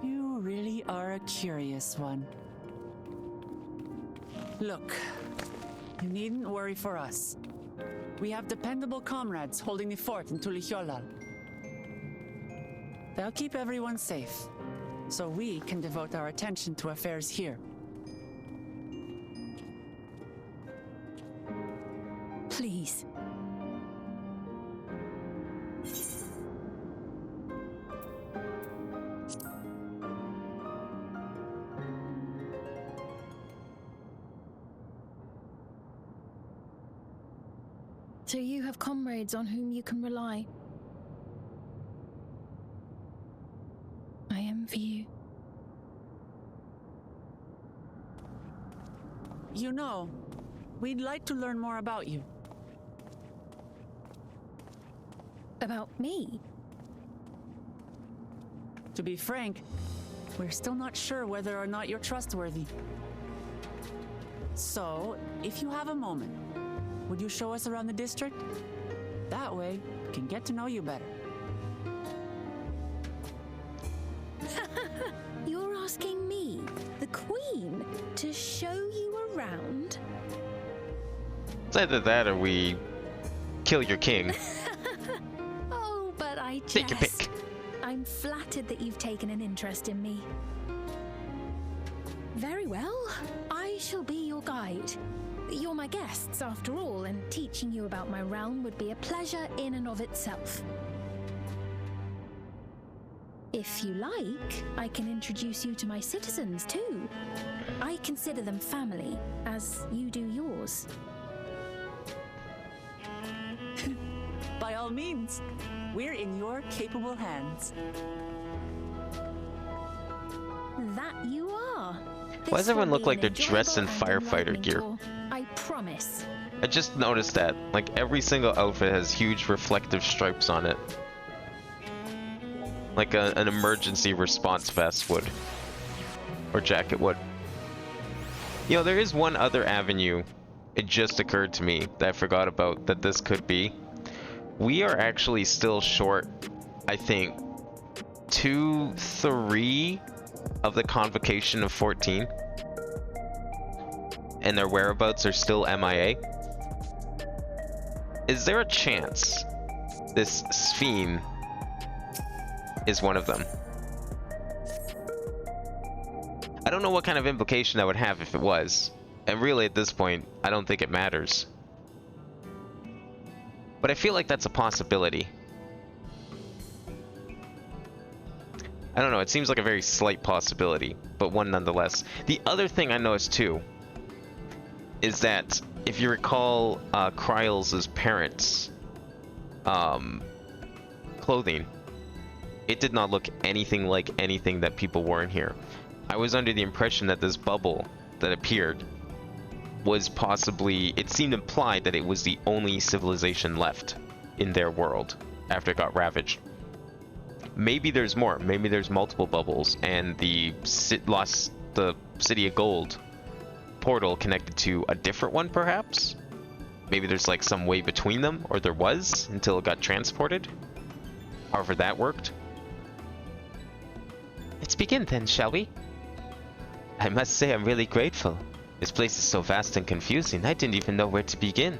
You really are a curious one. Look, you needn't worry for us. We have dependable comrades holding the fort in Tulihyolal. They'll keep everyone safe, so we can devote our attention to affairs here. Please. So you have comrades on whom you can rely. I envy you. You know, we'd like to learn more about you. About me? To be frank, we're still not sure whether or not you're trustworthy. So, if you have a moment, would you show us around the district? That way, we can get to know you better. You're asking me, the Queen, to show you around? It's either that or we kill your king. Oh, but I jest. Take your pick. I'm flattered that you've taken an interest in me. Very well. I shall be your guide. You're my guests, after all, and teaching you about my realm would be a pleasure in and of itself. If you like, I can introduce you to my citizens, too. I consider them family, as you do yours. By all means, we're in your capable hands. That you are. Why does This everyone will look be like an they're dressed in enjoyable and firefighter enlightening gear? tour. I promise. I just noticed that. Like, every single outfit has huge reflective stripes on it. Like an emergency response vest would. Or jacket would. You know, there is one other avenue, it just occurred to me, that I forgot about that this could be. We are actually still short, I think, 2-3 of the convocation of 14. And their whereabouts are still MIA. Is there a chance this Sphene is one of them? I don't know what kind of implication that would have if it was. And really, at this point, I don't think it matters. But I feel like that's a possibility. I don't know, it seems like a very slight possibility, but one nonetheless. The other thing I noticed too is that if you recall Kryles' parents' clothing, it did not look anything like anything that people wore in here. I was under the impression that this bubble that appeared was possibly, it seemed implied that it was the only civilization left in their world after it got ravaged. Maybe there's more. Maybe there's multiple bubbles, and the City of Gold portal connected to a different one, perhaps? Maybe there's like some way between them, or there was, until it got transported. However that worked. Let's begin then, shall we? I must say I'm really grateful. This place is so vast and confusing, I didn't even know where to begin.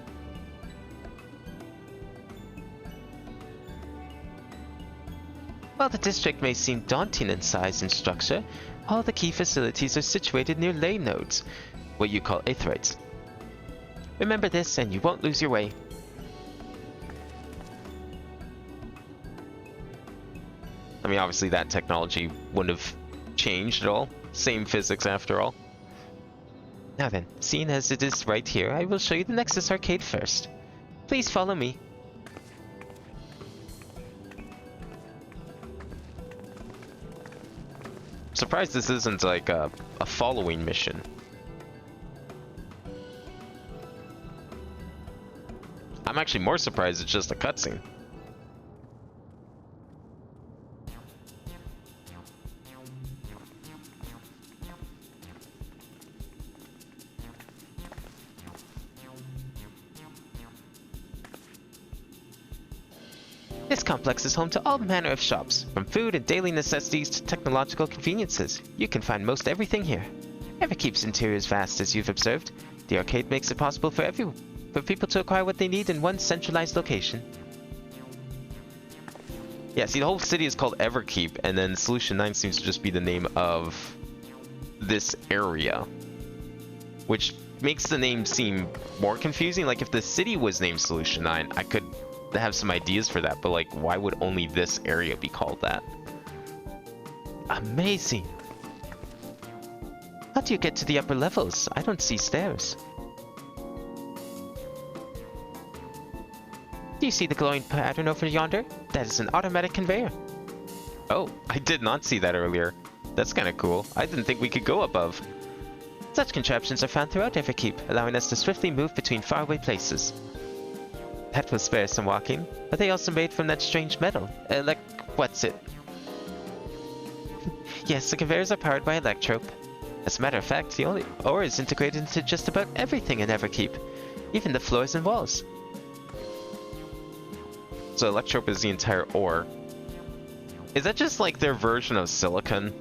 While the district may seem daunting in size and structure, all the key facilities are situated near ley nodes, what you call aetherytes. Remember this and you won't lose your way. I mean, obviously that technology wouldn't have changed at all. Same physics after all. Now then, seeing as it is right here, I will show you the Nexus Arcade first. Please follow me. Surprised this isn't like a following mission. I'm actually more surprised it's just a cutscene. This complex is home to all manner of shops, from food and daily necessities to technological conveniences. You can find most everything here. Everkeep's interior is vast, as you've observed. The arcade makes it possible for people to acquire what they need in one centralized location. Yeah, see, the whole city is called Everkeep, and then Solution 9 seems to just be the name of this area, which makes the name seem more confusing. Like, if the city was named Solution 9, I could have some ideas for that, but like, why would only this area be called that? Amazing! How do you get to the upper levels? I don't see stairs. Do you see the glowing pattern over yonder? That is an automatic conveyor. Oh, I did not see that earlier. That's kind of cool. I didn't think we could go above. Such contraptions are found throughout Everkeep, allowing us to swiftly move between faraway places. That will spare some walking. Are they also made from that strange metal? What's it? Yes, the conveyors are powered by electrope. As a matter of fact, the only ore is integrated into just about everything in Everkeep. even the floors and walls. So electrope is the entire ore. Is that just like their version of silicon?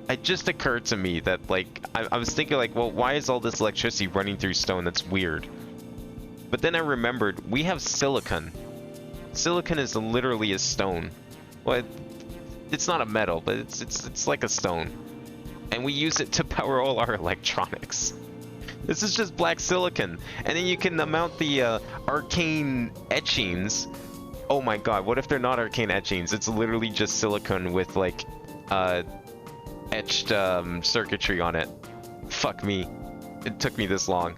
It just occurred to me that, like, I was thinking, like, well, why is all this electricity running through stone? That's weird. But then I remembered, we have silicon. Silicon is literally a stone. Well, it's not a metal, but it's like a stone. And we use it to power all our electronics. This is just black silicon. And then you can mount the arcane etchings. Oh my god, what if they're not arcane etchings? It's literally just silicon with, like, etched circuitry on it. Fuck me. It took me this long.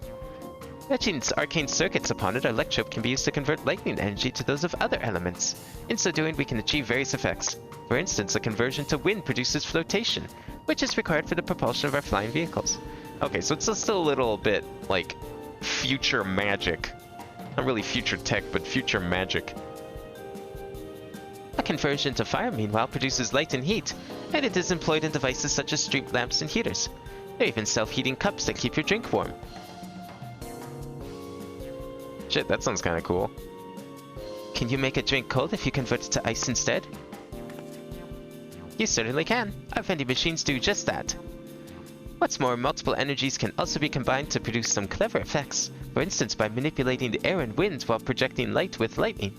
Etching arcane circuits upon it, electrope can be used to convert lightning energy to those of other elements. In so doing, we can achieve various effects. For instance, a conversion to wind produces flotation, which is required for the propulsion of our flying vehicles. Okay, so it's still a little bit, like, future magic. Not really future tech, but future magic. A conversion to fire, meanwhile, produces light and heat, and it is employed in devices such as street lamps and heaters. There are even self-heating cups that keep your drink warm. Shit, that sounds kind of cool. Can you make a drink cold if you convert it to ice instead? You certainly can. Our vending machines do just that. What's more, multiple energies can also be combined to produce some clever effects. For instance, by manipulating the air and wind while projecting light with lightning,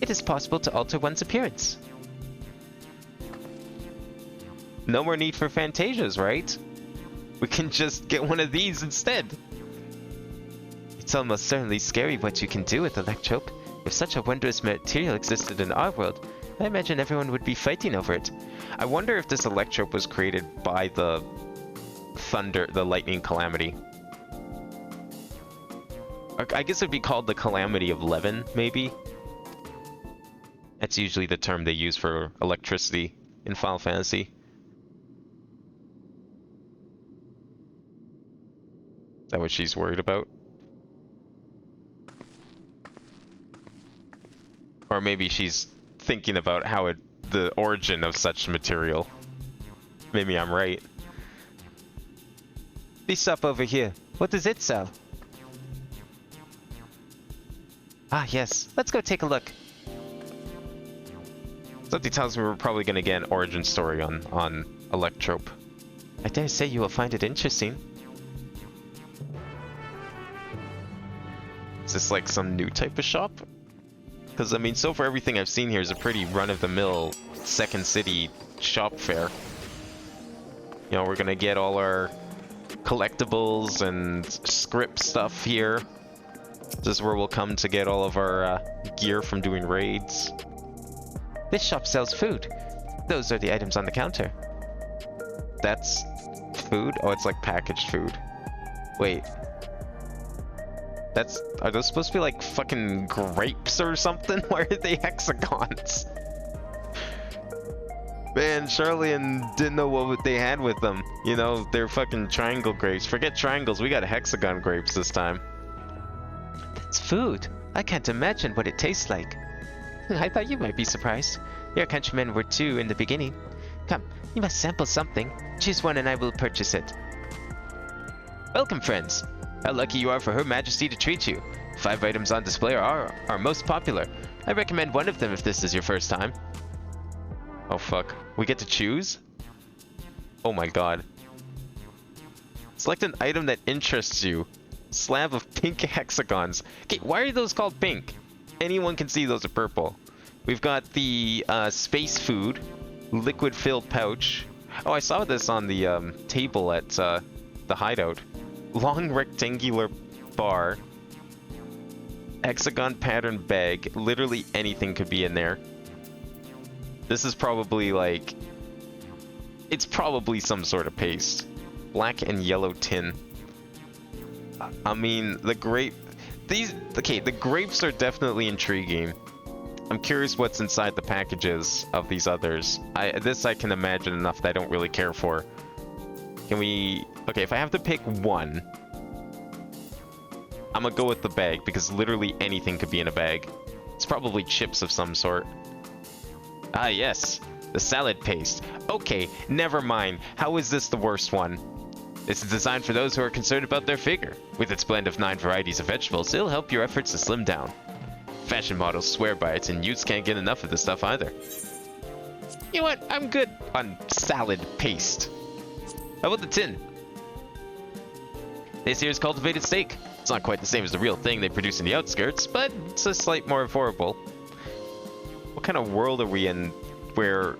it is possible to alter one's appearance. No more need for Fantasias, right? We can just get one of these instead. It's almost certainly scary what you can do with electrope. If such a wondrous material existed in our world, I imagine everyone would be fighting over it. I wonder if this electrope was created by the lightning calamity. I guess it'd be called the Calamity of Levin, maybe? That's usually the term they use for electricity in Final Fantasy. Is that what she's worried about? Or maybe she's thinking about how the origin of such material. Maybe I'm right. This shop over here, what does it sell? Ah, yes. Let's go take a look. Something tells me we're probably going to get an origin story on electrope. I dare say you will find it interesting. Is this like some new type of shop? Because, I mean, so far everything I've seen here is a pretty run-of-the-mill Second City shop fair. You know, we're gonna get all our collectibles and script stuff here. This is where we'll come to get all of our gear from doing raids. This shop sells food. Those are the items on the counter. That's food? Oh, it's like packaged food. Wait. Are those supposed to be like fucking grapes or something? Why are they hexagons? Man, Charlian didn't know what they had with them. You know, they're fucking triangle grapes. Forget triangles, we got hexagon grapes this time. It's food. I can't imagine what it tastes like. I thought you might be surprised. Your countrymen were too in the beginning. Come, you must sample something. Choose one and I will purchase it. Welcome, friends. How lucky you are for Her Majesty to treat you. 5 items on display are our most popular. I recommend one of them if this is your first time. Oh fuck. We get to choose? Oh my god. Select an item that interests you. Slab of pink hexagons. Okay, why are those called pink? Anyone can see those are purple. We've got the space food. Liquid-filled pouch. Oh, I saw this on the table at the hideout. Long rectangular bar, hexagon pattern bag. Literally anything could be in there. This is probably like, it's probably some sort of paste. Black and yellow tin. I mean, the grapes are definitely intriguing. I'm curious what's inside the packages of these others. This I can imagine enough that I don't really care for. Can we... Okay, if I have to pick one, I'm gonna go with the bag, because literally anything could be in a bag. It's probably chips of some sort. Ah, yes. The salad paste. Okay, never mind. How is this the worst one? This is designed for those who are concerned about their figure. With its blend of 9 varieties of vegetables, it'll help your efforts to slim down. Fashion models swear by it, and youths can't get enough of the stuff either. You know what? I'm good on salad paste. How about the tin? This here is cultivated steak. It's not quite the same as the real thing they produce in the outskirts, but it's a slight more affordable. What kind of world are we in where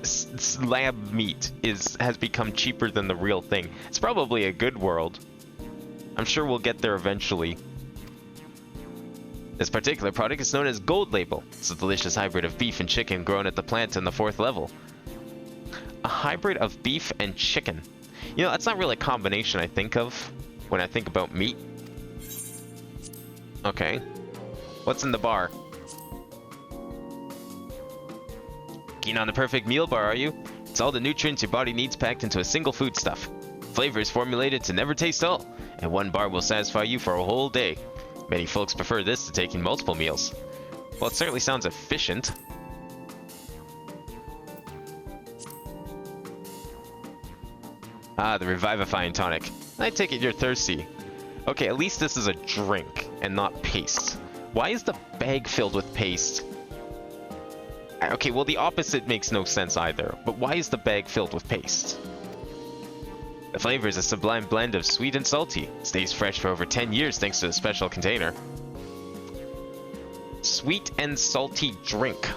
slab meat has become cheaper than the real thing? It's probably a good world. I'm sure we'll get there eventually. This particular product is known as Gold Label. It's a delicious hybrid of beef and chicken grown at the plant in the 4th level. A hybrid of beef and chicken. You know, that's not really a combination I think of when I think about meat. Okay. What's in the bar? Keen on the perfect meal bar, are you? It's all the nutrients your body needs packed into a single foodstuff. Flavor is formulated to never taste dull, and one bar will satisfy you for a whole day. Many folks prefer this to taking multiple meals. Well, it certainly sounds efficient. Ah, the Revivifying Tonic. I take it you're thirsty. Okay, at least this is a drink and not paste. Why is the bag filled with paste? Okay, well the opposite makes no sense either, but why is the bag filled with paste? The flavor is a sublime blend of sweet and salty. Stays fresh for over 10 years thanks to the special container. Sweet and salty drink.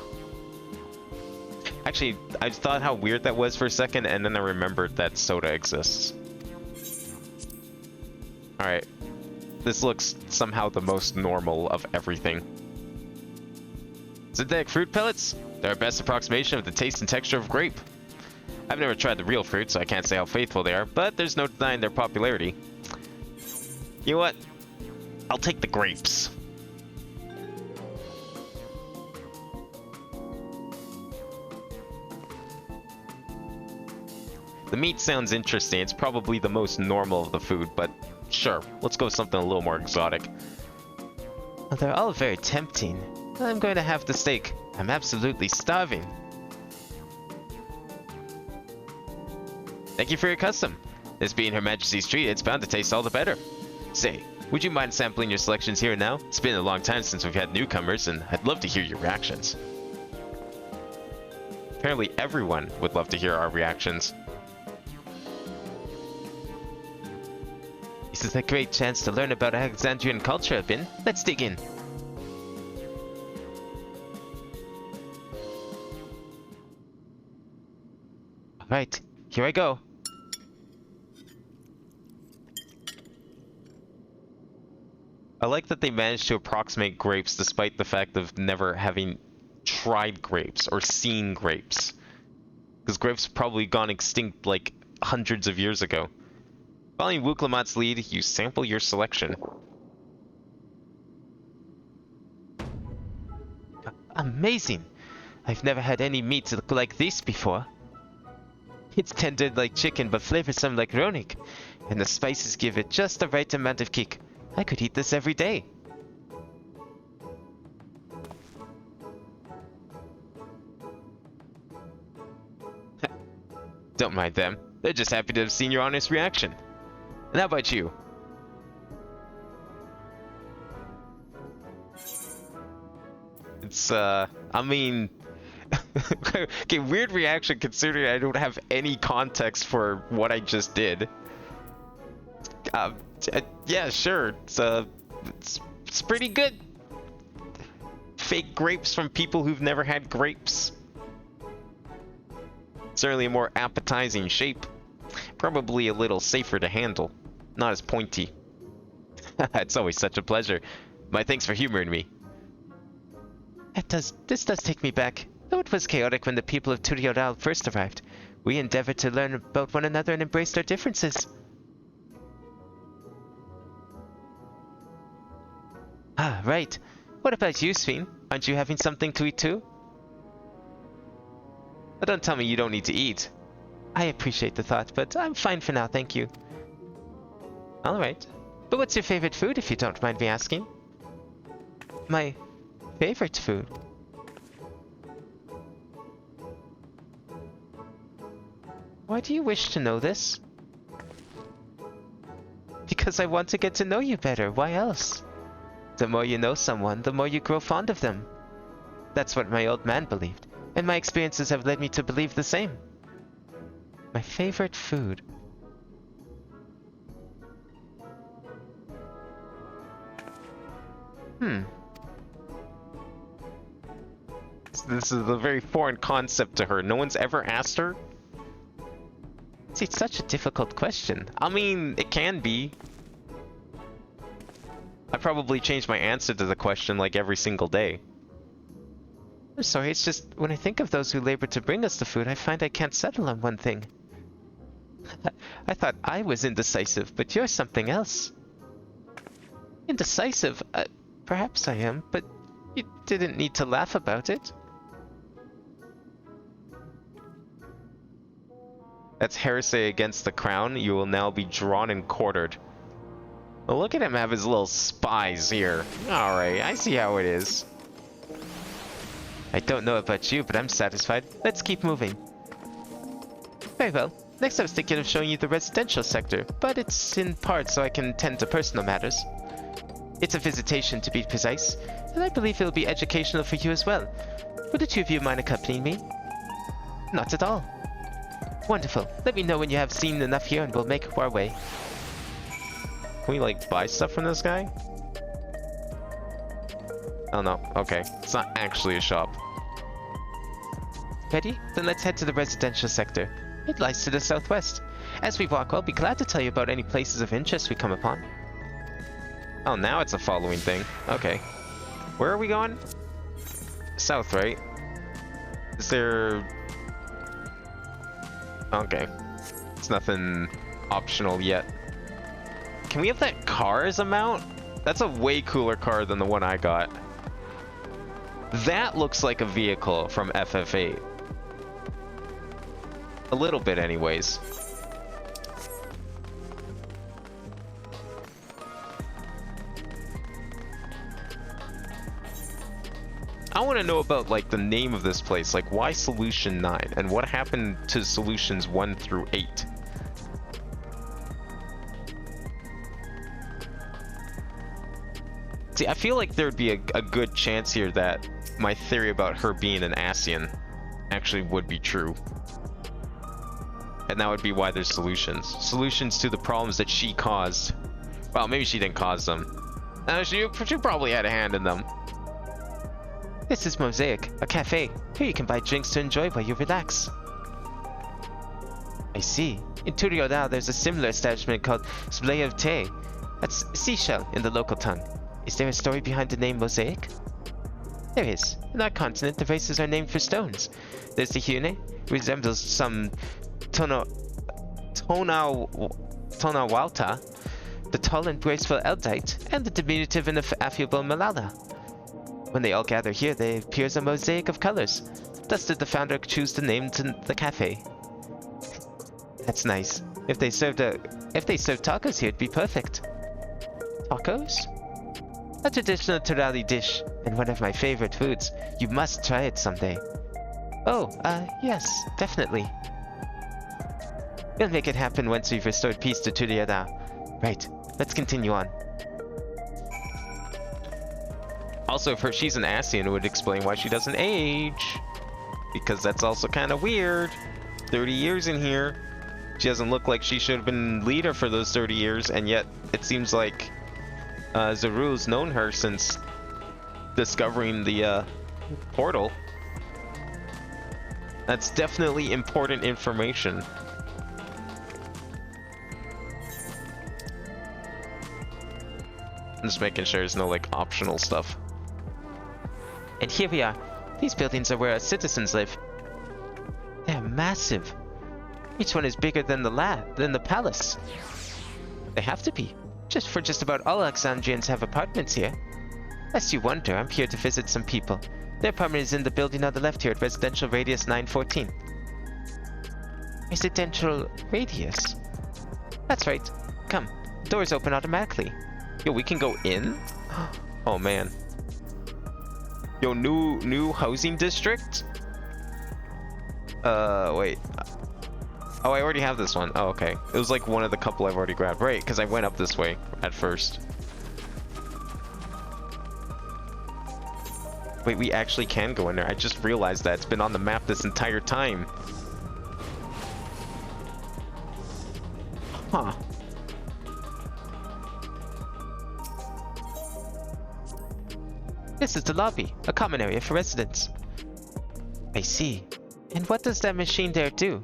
Actually, I thought how weird that was for a second, and then I remembered that soda exists. Alright. This looks somehow the most normal of everything. Synthetic fruit pellets? They're our best approximation of the taste and texture of grape. I've never tried the real fruit, so I can't say how faithful they are, but there's no denying their popularity. You know what? I'll take the grapes. The meat sounds interesting. It's probably the most normal of the food, but sure, let's go with something a little more exotic. Well, they're all very tempting. I'm going to have the steak. I'm absolutely starving. Thank you for your custom. This being Her Majesty's treat, it's bound to taste all the better. Say, would you mind sampling your selections here and now? It's been a long time since we've had newcomers, and I'd love to hear your reactions. Apparently everyone would love to hear our reactions. This is a great chance to learn about Alexandrian culture, Bin. Let's dig in. Alright, here I go. I like that they managed to approximate grapes despite the fact of never having tried grapes or seen grapes. Because grapes have probably gone extinct like hundreds of years ago. Following Wuklamat's lead, you sample your selection. Amazing! I've never had any meat like this before. It's tender like chicken but flavorsome like Ronik, and the spices give it just the right amount of kick. I could eat this every day. Don't mind them. They're just happy to have seen your honest reaction. And how about you? It's, I mean... okay, weird reaction considering I don't have any context for what I just did. Yeah, sure. It's pretty good. Fake grapes from people who've never had grapes. Certainly a more appetizing shape. Probably a little safer to handle. Not as pointy. It's always such a pleasure. My thanks for humoring me. This does take me back. Though it was chaotic when the people of Turioral first arrived, we endeavored to learn about one another and embraced our differences. Ah, right. What about you, Sven? Aren't you having something to eat too? Oh, don't tell me you don't need to eat. I appreciate the thought, but I'm fine for now, thank you. Alright. But what's your favorite food, if you don't mind me asking? My favorite food? Why do you wish to know this? because I want to get to know you better. Why else? The more you know someone, the more you grow fond of them. That's what my old man believed, and my experiences have led me to believe the same. My favorite food. This is a very foreign concept to her. No one's ever asked her. See, it's such a difficult question. I mean, it can be. I probably change my answer to the question like every single day. I'm sorry, it's just when I think of those who labor to bring us the food, I find I can't settle on one thing. I thought I was indecisive, but you're something else. Indecisive? Perhaps I am, but you didn't need to laugh about it. That's heresy against the crown. You will now be drawn and quartered. Well, look at him have his little spies here. Alright, I see how it is. I don't know about you, but I'm satisfied. Let's keep moving. Very well. Next I was thinking of showing you the residential sector, but it's in part so I can tend to personal matters. It's a visitation, to be precise, and I believe it'll be educational for you as well. Would the two of you mind accompanying me? Not at all. Wonderful. Let me know when you have seen enough here and we'll make our way. Can we, like, buy stuff from this guy? Oh no, okay. It's not actually a shop. Ready? Then let's head to the residential sector. It lies to the southwest. As we walk, I'll be glad to tell you about any places of interest we come upon. Oh, now it's a following thing. Okay. Where are we going? South, right? Is there... Okay. It's nothing optional yet. Can we have that car as a mount? That's a way cooler car than the one I got. That looks like a vehicle from FF8. A little bit anyways. I want to know about, like, the name of this place. Like, why Solution 9? And what happened to Solutions 1 through 8? See, I feel like there'd be a good chance here that my theory about her being an Ascian actually would be true. And that would be why there's solutions. Solutions to the problems that she caused. Well, maybe she didn't cause them. She probably had a hand in them. This is Mosaic, a cafe. Here you can buy drinks to enjoy while you relax. I see. In Turiodao, there's a similar establishment called Splay of Te. That's seashell in the local tongue. Is there a story behind the name Mosaic? There is. In our continent, the races are named for stones. There's the Hune, resembles some Tonawalta, the tall and graceful Eldite, and the diminutive and affable Malala. When they all gather here, they appear as a mosaic of colors. Thus did the founder choose the name to the cafe. That's nice. If they served tacos here, it'd be perfect. Tacos? A traditional Turali dish, and one of my favorite foods. You must try it someday. Oh, yes, definitely. We'll make it happen once we've restored peace to Turiada. Right, let's continue on. Also, if she's an Ascian, it would explain why she doesn't age. Because that's also kind of weird. 30 years in here. She doesn't look like she should have been leader for those 30 years, and yet it seems like Zaru's known her since discovering the portal. That's definitely important information. I'm just making sure there's no, like, optional stuff. And here we are. These buildings are where our citizens live. They're massive. Each one is bigger than the palace. They have to be. Just about all Alexandrians have apartments here. Lest you wonder, I'm here to visit some people. Their apartment is in the building on the left here at Residential Radius 914. Residential Radius? That's right. Come. Doors open automatically. Yo, we can go in? Oh man. Yo, new housing district? Wait. Oh, I already have this one. Oh, okay. It was like one of the couple I've already grabbed. Right, because I went up this way at first. Wait, we actually can go in there. I just realized that. It's been on the map this entire time. Huh. This is the lobby, a common area for residents. I see. And what does that machine there do?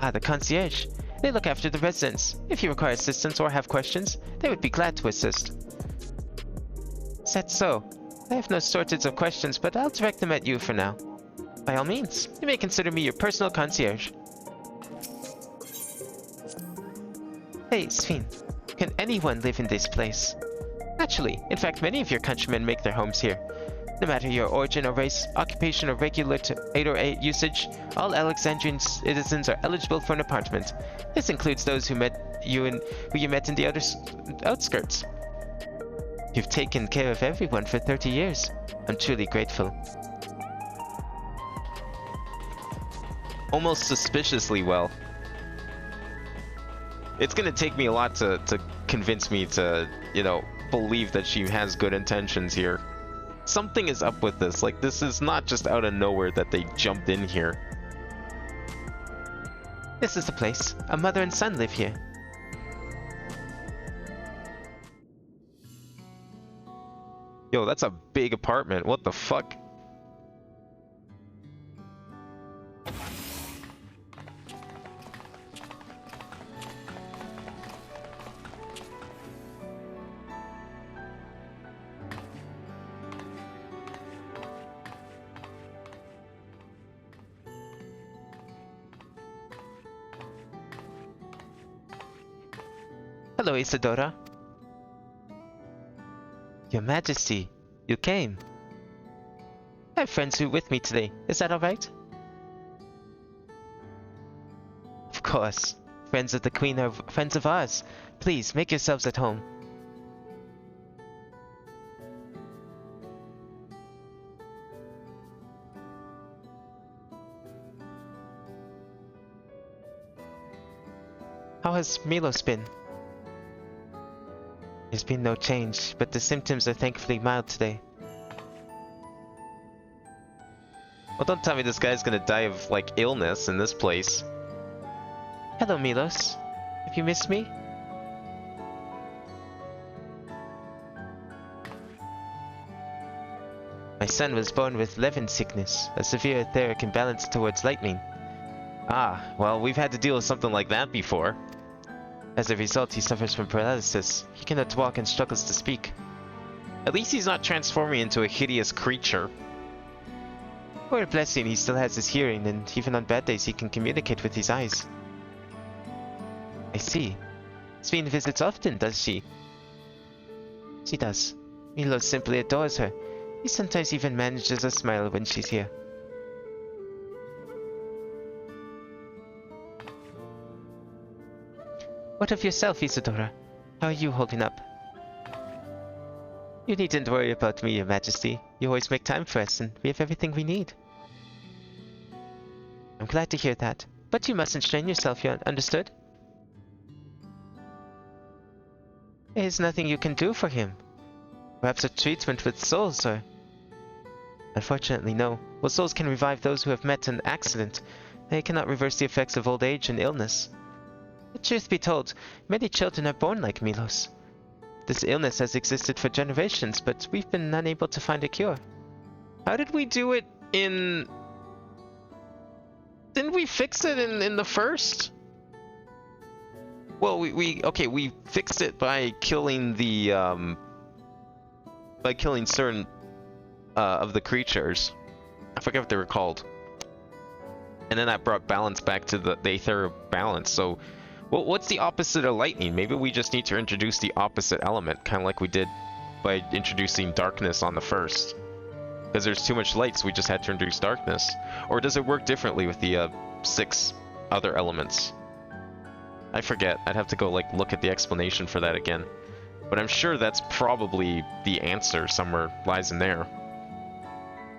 Ah, the concierge. They look after the residents. If you require assistance or have questions, they would be glad to assist. Is that so? I have no shortage of questions, but I'll direct them at you for now. By all means, you may consider me your personal concierge. Hey, Sven. Can anyone live in this place? Naturally. In fact, many of your countrymen make their homes here. No matter your origin or race, occupation or regulator usage, all Alexandrian citizens are eligible for an apartment. This includes those who you met in the outskirts. You've taken care of everyone for 30 years. I'm truly grateful. Almost suspiciously well. It's gonna take me a lot to convince me to, you know, believe that she has good intentions here. Something is up with this. Like, this is not just out of nowhere that they jumped in here. This is the place. A mother and son live here. Yo, that's a big apartment. What the fuck? Hello, Isadora. Your Majesty, you came. I have friends who are with me today. Is that alright? Of course. Friends of the Queen are friends of ours. Please, make yourselves at home. How has Milos been? There's been no change, but the symptoms are thankfully mild today. Well, don't tell me this guy's gonna die of, like, illness in this place. Hello, Milos. Have you missed me? My son was born with Levin sickness, a severe etheric imbalance towards lightning. Ah, well, we've had to deal with something like that before. As a result, he suffers from paralysis. He cannot walk and struggles to speak. At least he's not transforming into a hideous creature. For a blessing, he still has his hearing, and even on bad days he can communicate with his eyes. I see. Sven visits often, does she? She does. Milos simply adores her. He sometimes even manages a smile when she's here. What of yourself, Isadora? How are you holding up? You needn't worry about me, Your Majesty. You always make time for us, and we have everything we need. I'm glad to hear that. But you mustn't strain yourself, you understood? There's nothing you can do for him. Perhaps a treatment with souls, or... Unfortunately, no. While souls can revive those who have met an accident, they cannot reverse the effects of old age and illness. The truth be told, many children are born like Milos. This illness has existed for generations, but we've been unable to find a cure. How did we do it in... Didn't we fix it in the first? Well, we fixed it by killing the, by killing certain, of the creatures. I forget what they were called. And then that brought balance back to the aether balance, so... Well, what's the opposite of lightning? Maybe we just need to introduce the opposite element, kind of like we did by introducing darkness on the first. Because there's too much light, so we just had to introduce darkness. Or does it work differently with the 6 other elements? I forget. I'd have to go like look at the explanation for that again. But I'm sure that's probably the answer somewhere lies in there.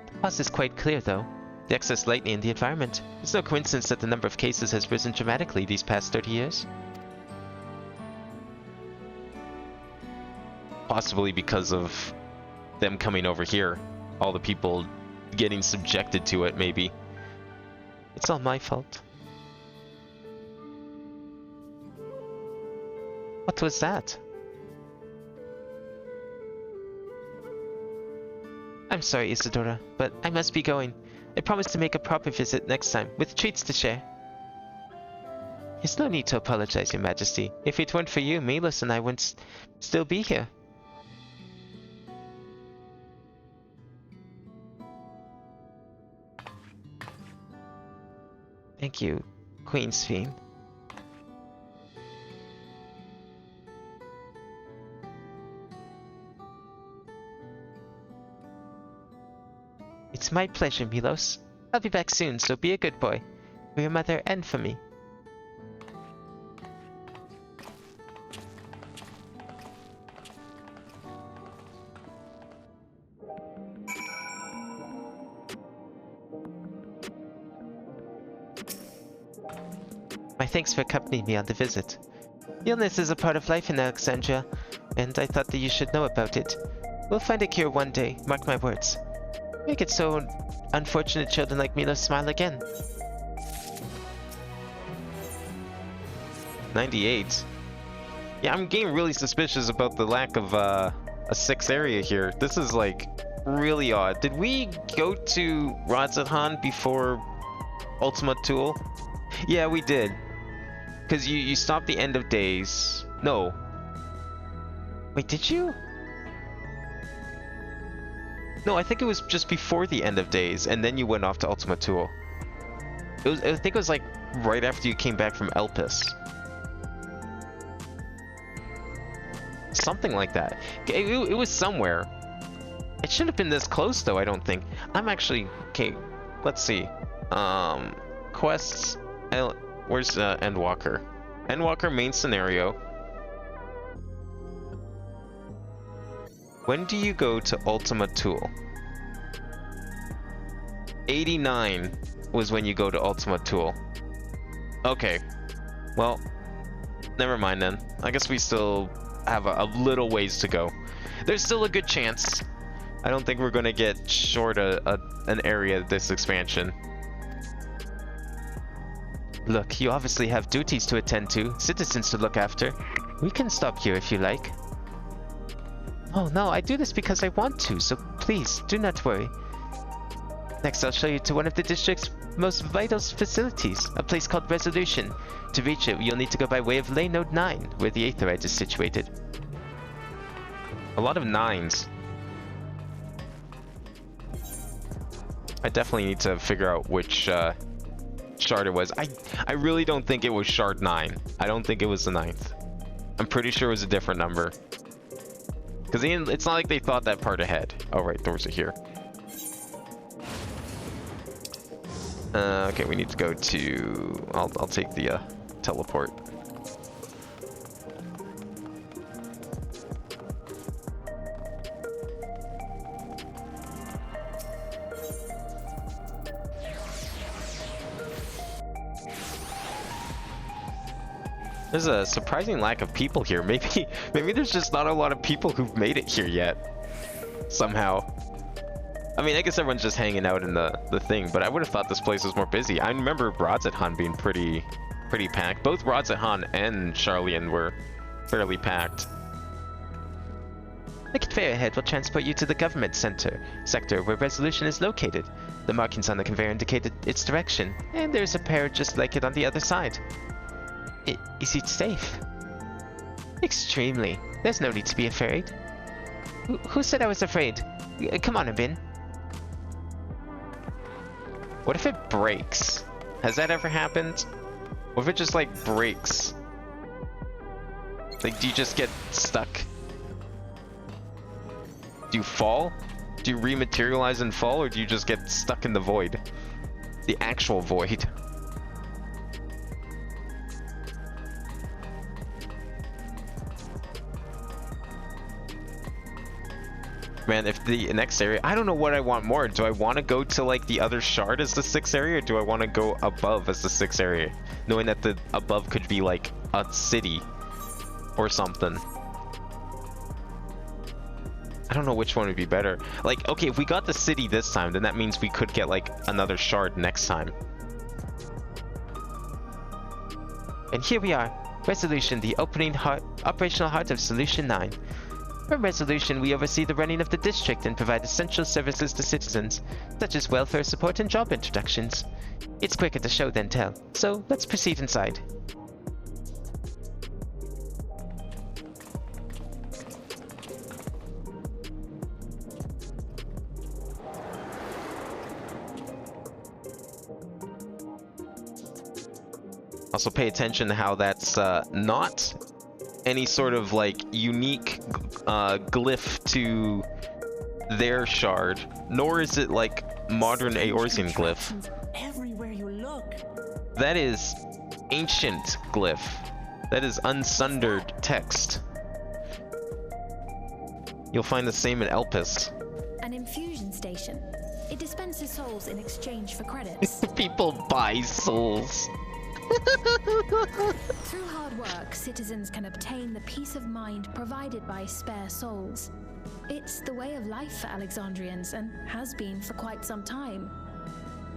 The cause is quite clear, though. the excess lightning in the environment. It's no coincidence that the number of cases has risen dramatically these past 30 years. Possibly because of them coming over here. All the people getting subjected to it, maybe. It's all my fault. What was that? I'm sorry, Isadora, but I must be going. I promise to make a proper visit next time, with treats to share. There's no need to apologize, Your Majesty. If it weren't for you, Milos and I wouldn't still be here. Thank you, Queen's Fiend. It's my pleasure, Milos. I'll be back soon, so be a good boy. For your mother and for me. My thanks for accompanying me on the visit. Illness is a part of life in Alexandria, and I thought that you should know about it. We'll find a cure one day, mark my words. Make it so unfortunate children like Milos smile again. 98. Yeah, I'm getting really suspicious about the lack of a 6th area here. This is like really odd. Did we go to Radzahan before Ultima Thule? Yeah, we did. Because you stopped the end of days. No. Wait, did you? No, I think it was just before the end of days, and then you went off to Ultima Thule. I think it was like right after you came back from Elpis. Something like that. It was somewhere. It shouldn't have been this close, though, I don't think. I'm actually... Okay, let's see. Quests... Where's Endwalker? Endwalker main scenario. When do you go to Ultima Thule? 89 was when you go to Ultima Thule. Okay. Well, never mind then. I guess we still have a little ways to go. There's still a good chance. I don't think we're going to get short an area this expansion. Look, you obviously have duties to attend to, citizens to look after. We can stop here if you like. Oh no, I do this because I want to, so please, do not worry. Next, I'll show you to one of the district's most vital facilities, a place called Resolution. To reach it, you'll need to go by way of Lane Node 9, where the Aetherite is situated. A lot of 9s. I definitely need to figure out which shard it was. I really don't think it was shard 9. I don't think it was the 9th. I'm pretty sure it was a different number. Because it's not like they thought that part ahead. Oh, right, doors are here. Okay, we need to go to... I'll take the teleport. There's a surprising lack of people here. Maybe there's just not a lot of people who've made it here yet. Somehow. I mean, I guess everyone's just hanging out in the thing, but I would have thought this place was more busy. I remember Radzahan being pretty packed. Both Radzahan and Sharlayan were fairly packed. The conveyor ahead will transport you to the government sector where Resolution is located. The markings on the conveyor indicated its direction, and there's a pair just like it on the other side. Is it safe? Extremely. There's no need to be afraid. Who said I was afraid? Come on, Abin. What if it breaks? Has that ever happened? What if it just, like, breaks? Like, do you just get stuck? Do you fall? Do you rematerialize and fall, or do you just get stuck in the void? The actual void. man, if the next area, I don't know what I want more. Do I want to go to like the other shard as the 6th area, or do I want to go above as the 6th area, knowing that the above could be like a city or something? I don't know which one would be better. Like, okay, if we got the city this time, then that means we could get like another shard next time. And here we are, Resolution, the operational heart of Solution 9. From Resolution, we oversee the running of the district and provide essential services to citizens, such as welfare support and job introductions. It's quicker to show than tell, so let's proceed inside. Also pay attention to how that's not any sort of like unique glyph to their shard, nor is it like modern Eorzean glyph. Everywhere you look. That is ancient glyph. That is unsundered text. You'll find the same in Elpis. An infusion station. It dispenses souls in exchange for credits. People buy souls. Through hard work, citizens can obtain the peace of mind provided by spare souls. It's the way of life for Alexandrians and has been for quite some time.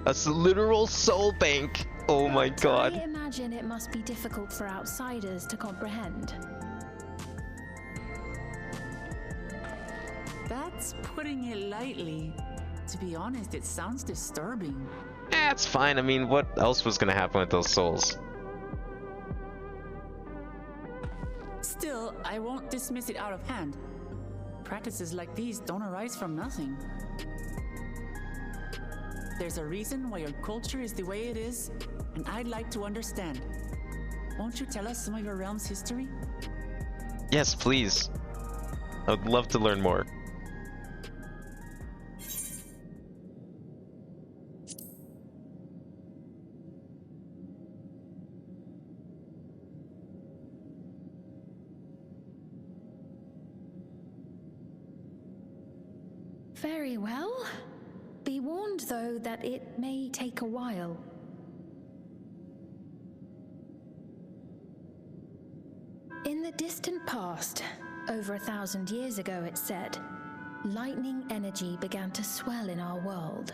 A literal soul bank. Oh my god. I imagine it must be difficult for outsiders to comprehend. That's putting it lightly. To be honest, it sounds disturbing. It's fine. I mean, what else was gonna happen with those souls? Still, I won't dismiss it out of hand. Practices like these don't arise from nothing. There's a reason why your culture is the way it is, and I'd like to understand. Won't you tell us some of your realm's history? Yes, please. I'd love to learn more. Very well. Be warned, though, that it may take a while. In the distant past, over 1,000 years ago, it's said, lightning energy began to swell in our world.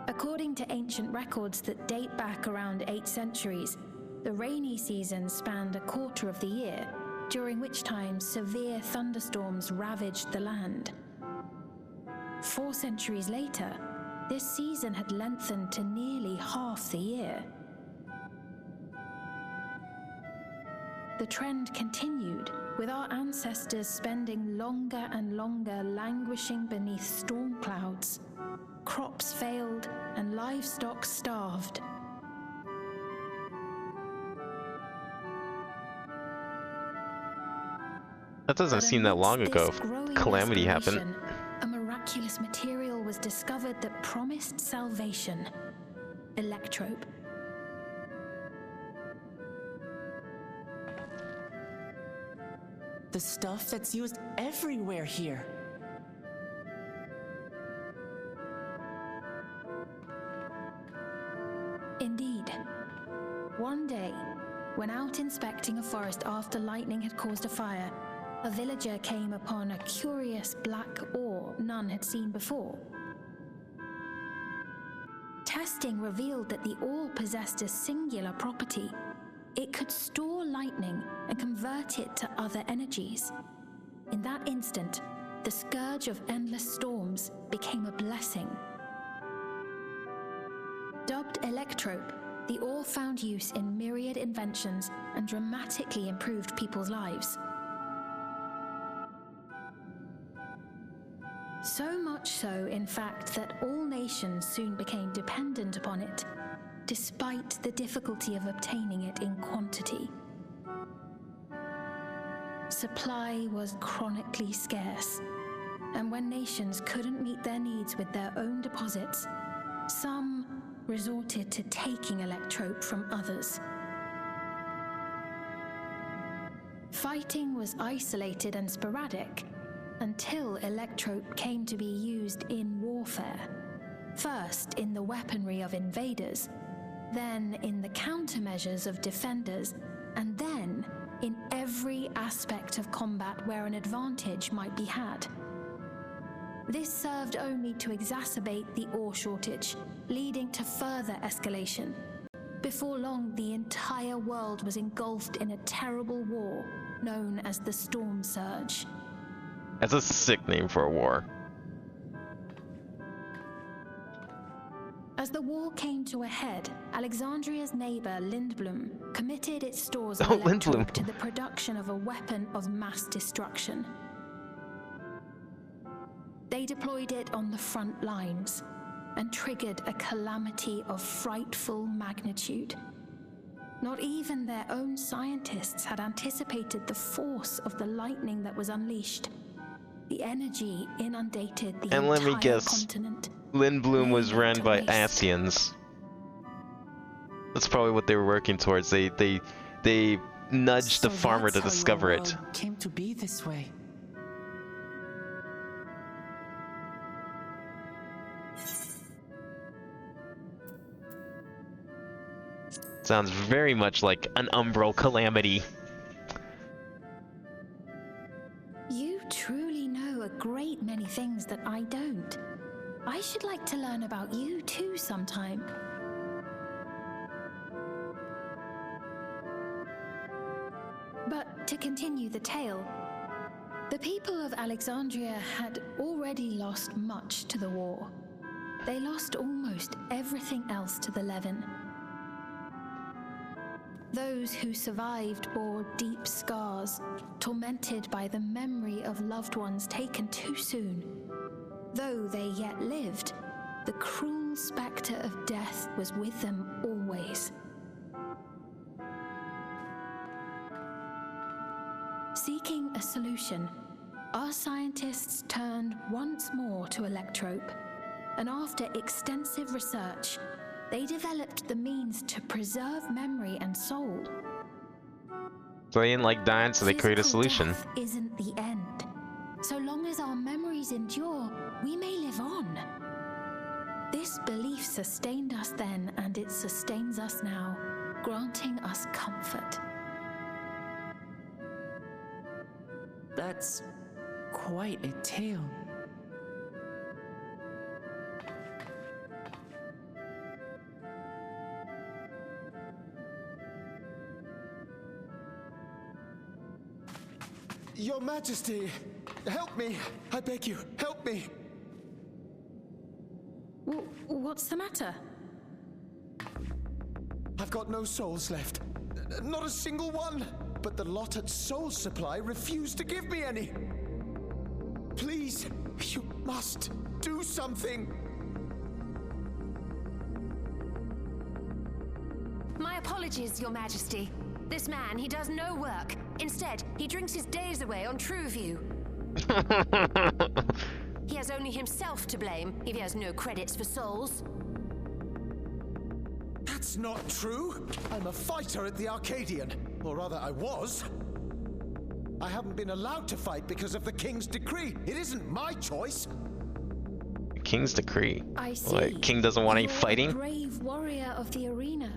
According to ancient records that date back around 8 centuries, the rainy season spanned a quarter of the year, during which time severe thunderstorms ravaged the land. 4 centuries later, this season had lengthened to nearly half the year. The trend continued, with our ancestors spending longer and longer languishing beneath storm clouds. Crops failed and livestock starved. That doesn't seem that long ago. Calamity happened. A miraculous material was discovered that promised salvation. Electrope. The stuff that's used everywhere here. Indeed. One day, when out inspecting a forest after lightning had caused a fire, a villager came upon a curious black ore none had seen before. Testing revealed that the ore possessed a singular property. It could store lightning and convert it to other energies. In that instant, the scourge of endless storms became a blessing. Dubbed Electrope, the ore found use in myriad inventions and dramatically improved people's lives. So much so, in fact, that all nations soon became dependent upon it, despite the difficulty of obtaining it in quantity. Supply was chronically scarce, and when nations couldn't meet their needs with their own deposits, some resorted to taking Electrope from others. Fighting was isolated and sporadic, until Electrope came to be used in warfare. First in the weaponry of invaders, then in the countermeasures of defenders, and then in every aspect of combat where an advantage might be had. This served only to exacerbate the ore shortage, leading to further escalation. Before long, the entire world was engulfed in a terrible war known as the Storm Surge. That's a sick name for a war. As the war came to a head, Alexandria's neighbor Lindblum committed its stores of Lindblum. Electrope to the production of a weapon of mass destruction. They deployed it on the front lines and triggered a calamity of frightful magnitude. Not even their own scientists had anticipated the force of the lightning that was unleashed. The energy inundated the And let me entire guess, continent. Lindblum was laying ran to by waste. Asians. That's probably what they were working towards. They nudged the So farmer to that's how your discover it. world came to be this way. Sounds very much like an umbral calamity. You truly know a great many things that I don't. I should like to learn about you too sometime. But to continue the tale, the people of Alexandria had already lost much to the war. They lost almost everything else to the Levin. Those who survived bore deep scars, tormented by the memory of loved ones taken too soon. Though they yet lived, the cruel spectre of death was with them always. Seeking a solution, our scientists turned once more to Electrope, and after extensive research, they developed the means to preserve memory and soul. So they didn't like dying, so they created a Physical solution. death isn't the end. So long as our memories endure, we may live on. This belief sustained us then, and it sustains us now, granting us comfort. That's quite a tale. Your Majesty, help me. I beg you, help me. What's the matter? I've got no souls left. Not a single one. But the lot at Soul Supply refused to give me any. Please, you must do something. My apologies, Your Majesty. This man, he does no work. Instead, he drinks his days away on Trueview. He has only himself to blame if he has no credits for souls. That's not true. I'm a fighter at the Arcadian. Or rather, I was. I haven't been allowed to fight because of the King's decree. It isn't my choice. King's decree. I see. Like, King doesn't want any You're a fighting? brave warrior of the arena.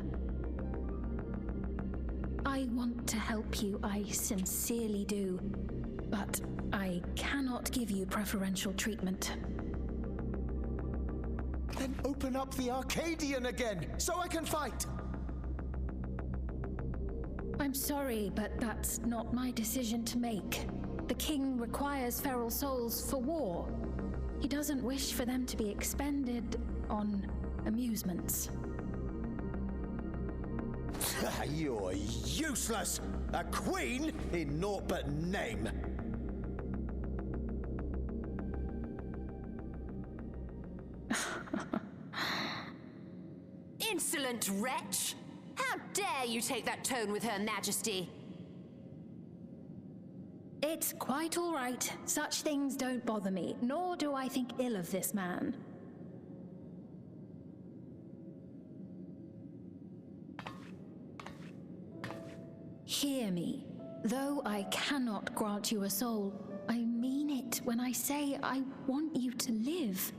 I want to help you, I sincerely do. But I cannot give you preferential treatment. Then open up the Arcadian again, so I can fight. I'm sorry, but that's not my decision to make. The king requires feral souls for war. He doesn't wish for them to be expended on amusements. You're useless. A queen in naught but name. Insolent wretch! How dare you take that tone with Her Majesty? It's quite all right. Such things don't bother me, nor do I think ill of this man. Hear me. Though I cannot grant you a soul, I mean it it when I say I want you to live.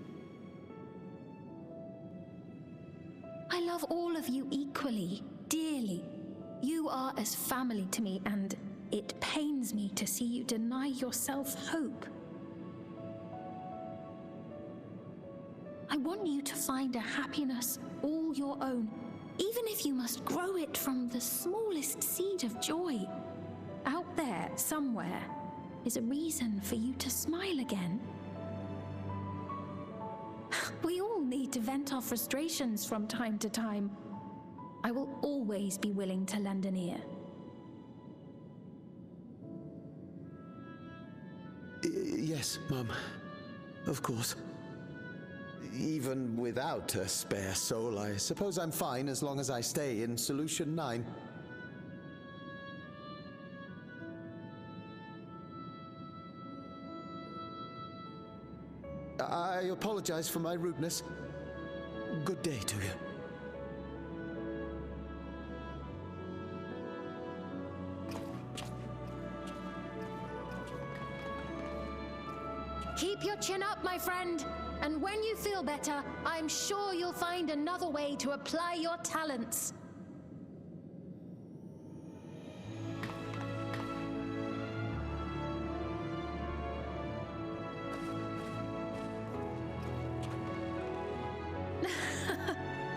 I love all of you equally, dearly. You are as family to me, and it pains me to see you deny yourself hope. I want you to find a happiness all your own, even if you must grow it from the smallest seed of joy. Out there, somewhere, is a reason for you to smile again. We all need to vent our frustrations from time to time. I will always be willing to lend an ear. Yes, Mum. Of course. Even without a spare soul, I suppose I'm fine as long as I stay in Solution 9. I apologize for my rudeness. Good day to you. Keep your chin up, my friend. And when you feel better, I'm sure you'll find another way to apply your talents.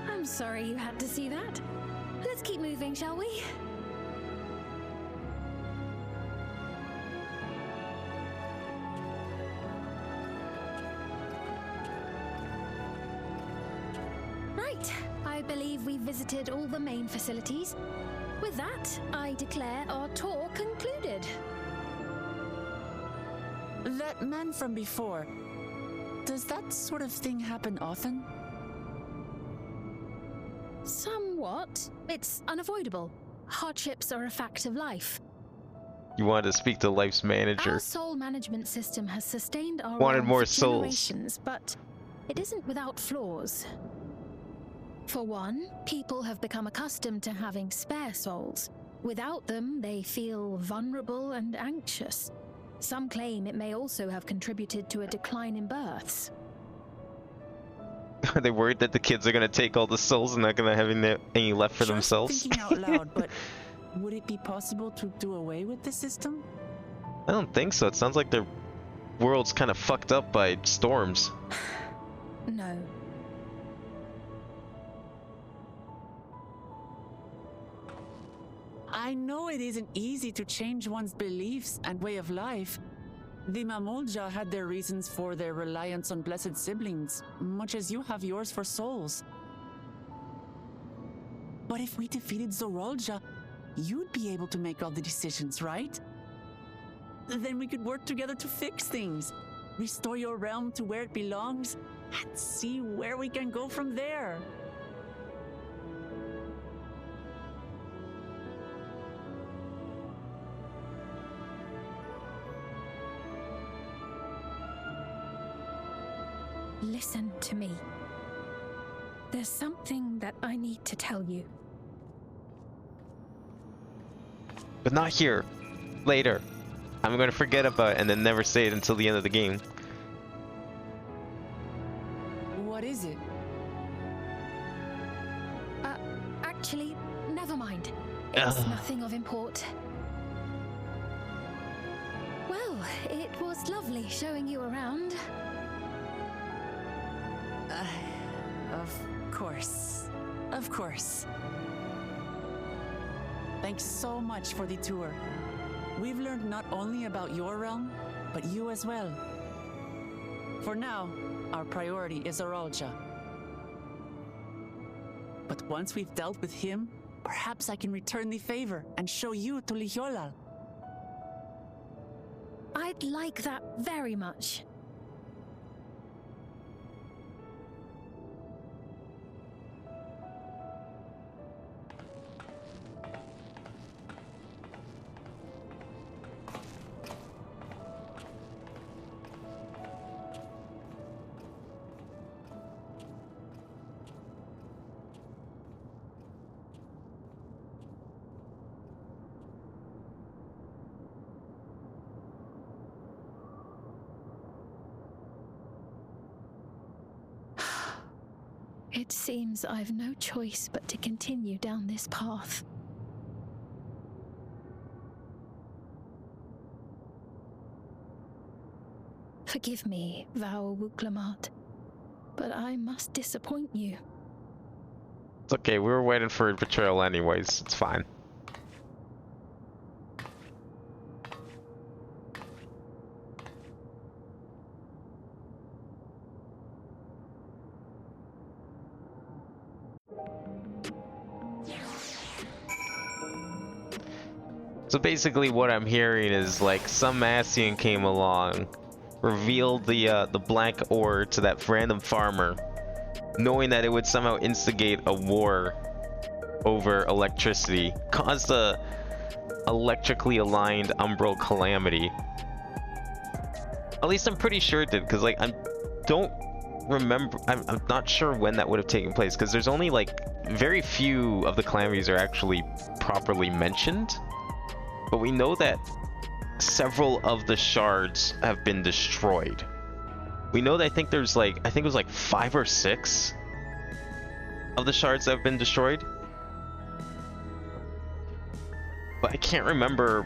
I'm sorry you had to see that. Let's keep moving, shall we? Right, I believe we've visited all the main facilities. With that, I declare our tour concluded. That man from before, does that sort of thing happen often? Somewhat. It's unavoidable. Hardships are a fact of life. You wanted to speak to Life's manager. Our soul management system has sustained our Wanted realm more for souls. generations, but it isn't without flaws. For one, people have become accustomed to having spare souls. Without them, they feel vulnerable and anxious. Some claim it may also have contributed to a decline in births. Are they worried that the kids are gonna take all the souls and not gonna have any left for Just themselves? thinking out loud, but would it be possible to do away with the system? I don't think so. It sounds like their world's kind of fucked up by storms. No. I know it isn't easy to change one's beliefs and way of life. The Mamulja had their reasons for their reliance on blessed siblings, much as you have yours for souls. But if we defeated Zorolja, you'd be able to make all the decisions, right? Then we could work together to fix things, restore your realm to where it belongs, and see where we can go from there. Listen to me. There's something that I need to tell you. But not here. Later. I'm gonna forget about it and then never say it until the end of the game. What is it? Actually, never mind. It's nothing of import. Well, it was lovely showing you around. Of course. Of course. Thanks so much for the tour. We've learned not only about your realm, but you as well. For now, our priority is Zorolja. But once we've dealt with him, perhaps I can return the favor and show you to Lihiolal. I'd like that very much. It seems I've no choice but to continue down this path. Forgive me, Vow Wuglamat, but I must disappoint you. It's okay, we were waiting for betrayal anyways, it's fine. So basically what I'm hearing is like some Ascian came along, revealed the blank ore to that random farmer, knowing that it would somehow instigate a war over electricity, caused a electrically aligned umbral calamity. At least I'm pretty sure it did, because like I don't remember, I'm not sure when that would have taken place, because there's only like very few of the calamities are actually properly mentioned, but we know that several of the shards have been destroyed. We know that I think it was like 5 or 6 of the shards that have been destroyed, but I can't remember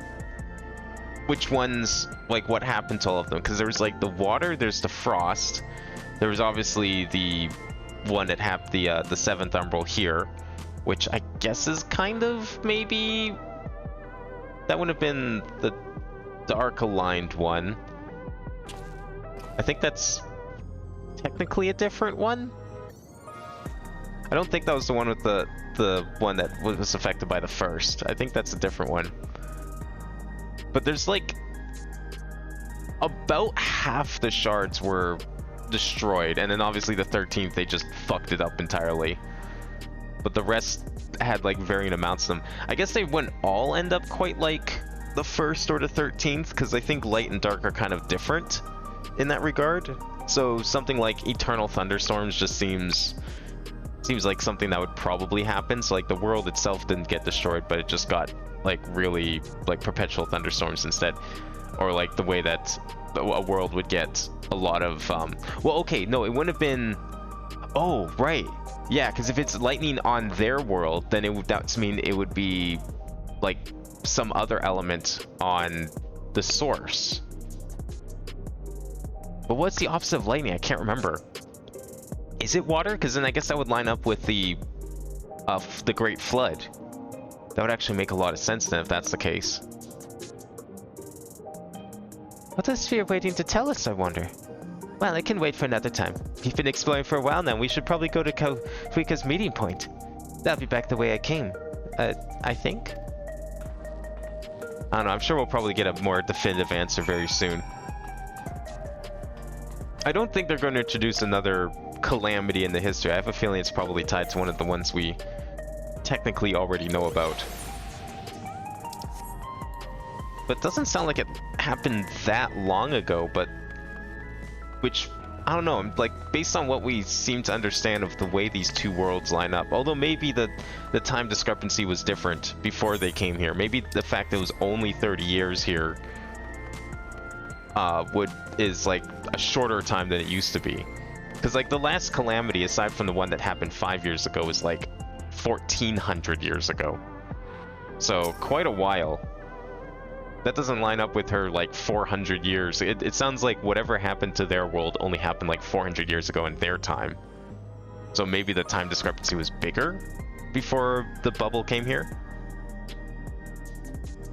which ones, like what happened to all of them, because there was like the water, there's the frost, there was obviously the one that had the 7th umbral here, which I guess is kind of maybe that would have been the dark aligned one. I think that's technically a different one. I don't think that was the one with the one that was affected by the first. I think that's a different one. But there's like about half the shards were destroyed, and then obviously the 13th they just fucked it up entirely. But the rest had like varying amounts of them. I guess they wouldn't all end up quite like the first or the 13th, because I think light and dark are kind of different in that regard. So something like eternal thunderstorms just seems like something that would probably happen. So like the world itself didn't get destroyed, but it just got like really like perpetual thunderstorms instead, or like the way that a world would get a lot of well, okay, no, it wouldn't have been, oh right, yeah, because if it's lightning on their world, then that mean it would be like some other element on the source. But what's the opposite of lightning? I can't remember. Is it water? Because then I guess that would line up with the Great Flood. That would actually make a lot of sense then if that's the case. What is Sphere waiting to tell us, I wonder? Well, I can wait for another time. You've been exploring for a while now. We should probably go to Kauika's meeting point. That'll be back the way I came. I think? I don't know. I'm sure we'll probably get a more definitive answer very soon. I don't think they're going to introduce another calamity in the history. I have a feeling it's probably tied to one of the ones we technically already know about. But it doesn't sound like it happened that long ago, but which, I don't know, like based on what we seem to understand of the way these two worlds line up, although maybe the time discrepancy was different before they came here. Maybe the fact that it was only 30 years here is like a shorter time than it used to be. Because like the last calamity, aside from the one that happened 5 years ago, was like 1400 years ago. So quite a while. That doesn't line up with her like 400 years. It sounds like whatever happened to their world only happened like 400 years ago in their time. So maybe the time discrepancy was bigger before the bubble came here.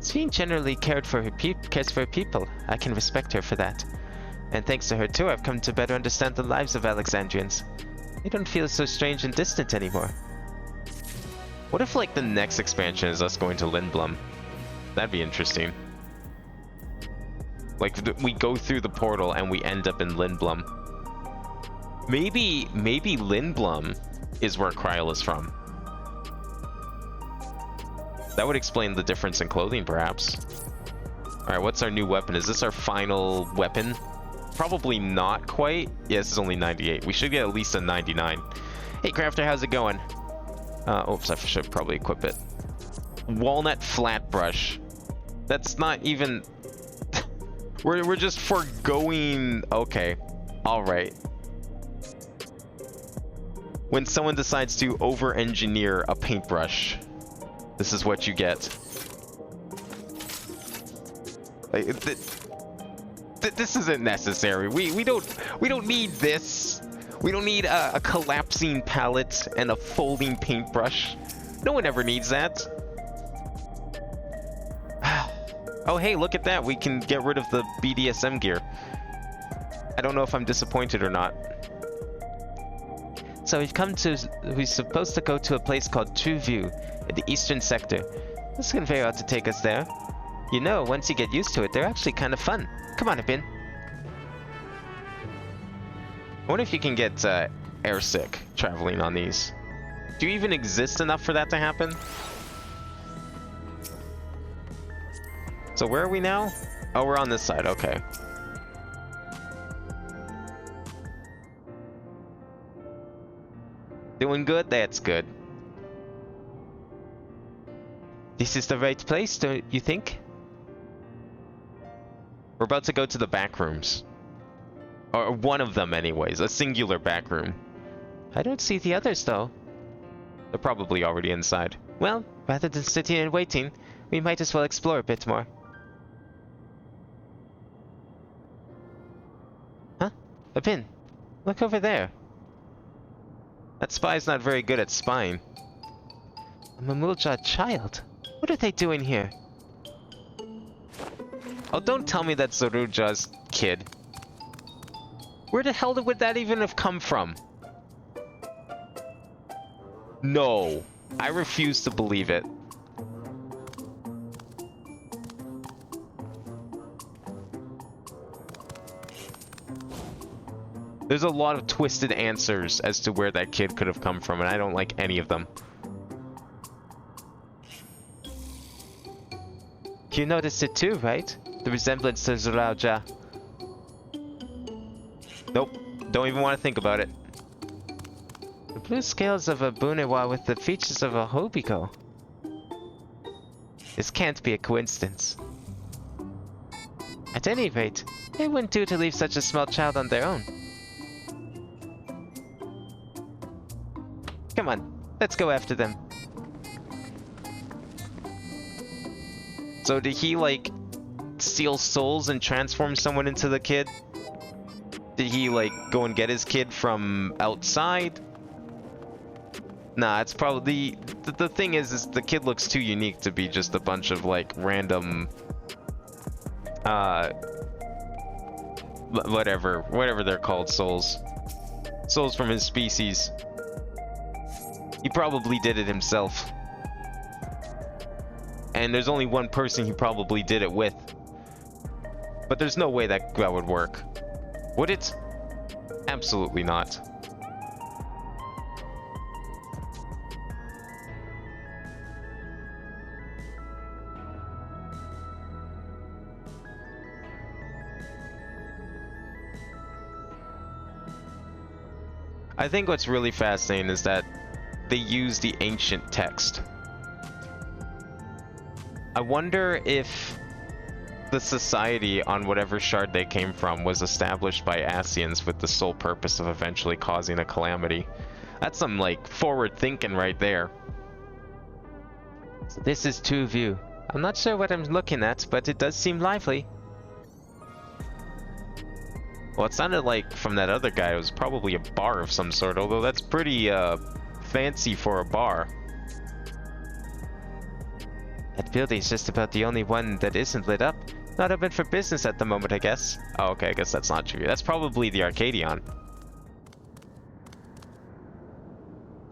Sphene generally cares for her people. I can respect her for that. And thanks to her too, I've come to better understand the lives of Alexandrians. They don't feel so strange and distant anymore. What if like the next expansion is us going to Lindblum? That'd be interesting. Like we go through the portal and we end up in Lindblum. Maybe Lindblum is where Kryl is from. That would explain the difference in clothing, perhaps. Alright, what's our new weapon? Is this our final weapon? Probably not quite. Yeah, this is only 98. We should get at least a 99. Hey, Crafter, how's it going? Oops, I should probably equip it. Walnut flat brush. That's not even... we're just foregoing... Okay. Alright. When someone decides to over-engineer a paintbrush, this is what you get. Like, this isn't necessary. We don't need this. We don't need a collapsing palette and a folding paintbrush. No one ever needs that. Oh hey, look at that. We can get rid of the BDSM gear. I don't know if I'm disappointed or not. So we're supposed to go to a place called True View in the eastern sector. This conveyor ought to take us there. You know, once you get used to it, they're actually kind of fun. Come on, Abin. I wonder if you can get airsick traveling on these. Do you even exist enough for that to happen? So where are we now? Oh, we're on this side, okay. Doing good? That's good. This is the right place, don't you think? We're about to go to the back rooms. Or one of them anyways, a singular back room. I don't see the others though. They're probably already inside. Well, rather than sitting and waiting, we might as well explore a bit more. Huh? Abin, look over there. That spy's not very good at spying. A Mamulja child? What are they doing here? Oh, don't tell me that's Zoruja's kid. Where the hell would that even have come from? No. I refuse to believe it. There's a lot of twisted answers as to where that kid could have come from, and I don't like any of them. You noticed it too, right? The resemblance to Zoruja. Nope. Don't even want to think about it. The blue scales of a Bunewa with the features of a Hobiko. This can't be a coincidence. At any rate, it wouldn't do to leave such a small child on their own. Come on, let's go after them. So did he, like, steal souls and transform someone into the kid? Did he, like, go and get his kid from outside? Nah, it's probably... The thing is the kid looks too unique to be just a bunch of, like, random... Whatever they're called, souls. Souls from his species. He probably did it himself. And there's only one person he probably did it with. But there's no way that would work. Would it? Absolutely not. I think what's really fascinating is that they use the ancient text. I wonder if the society on whatever shard they came from was established by Asians with the sole purpose of eventually causing a calamity. That's some, like, forward thinking right there. This is True View. I'm not sure what I'm looking at, but it does seem lively. Well, it sounded like from that other guy it was probably a bar of some sort, although that's pretty fancy for a bar. That building's just about the only one that isn't lit up. Not open for business at the moment, I guess. Oh, okay, I guess that's not true. That's probably the Arcadion.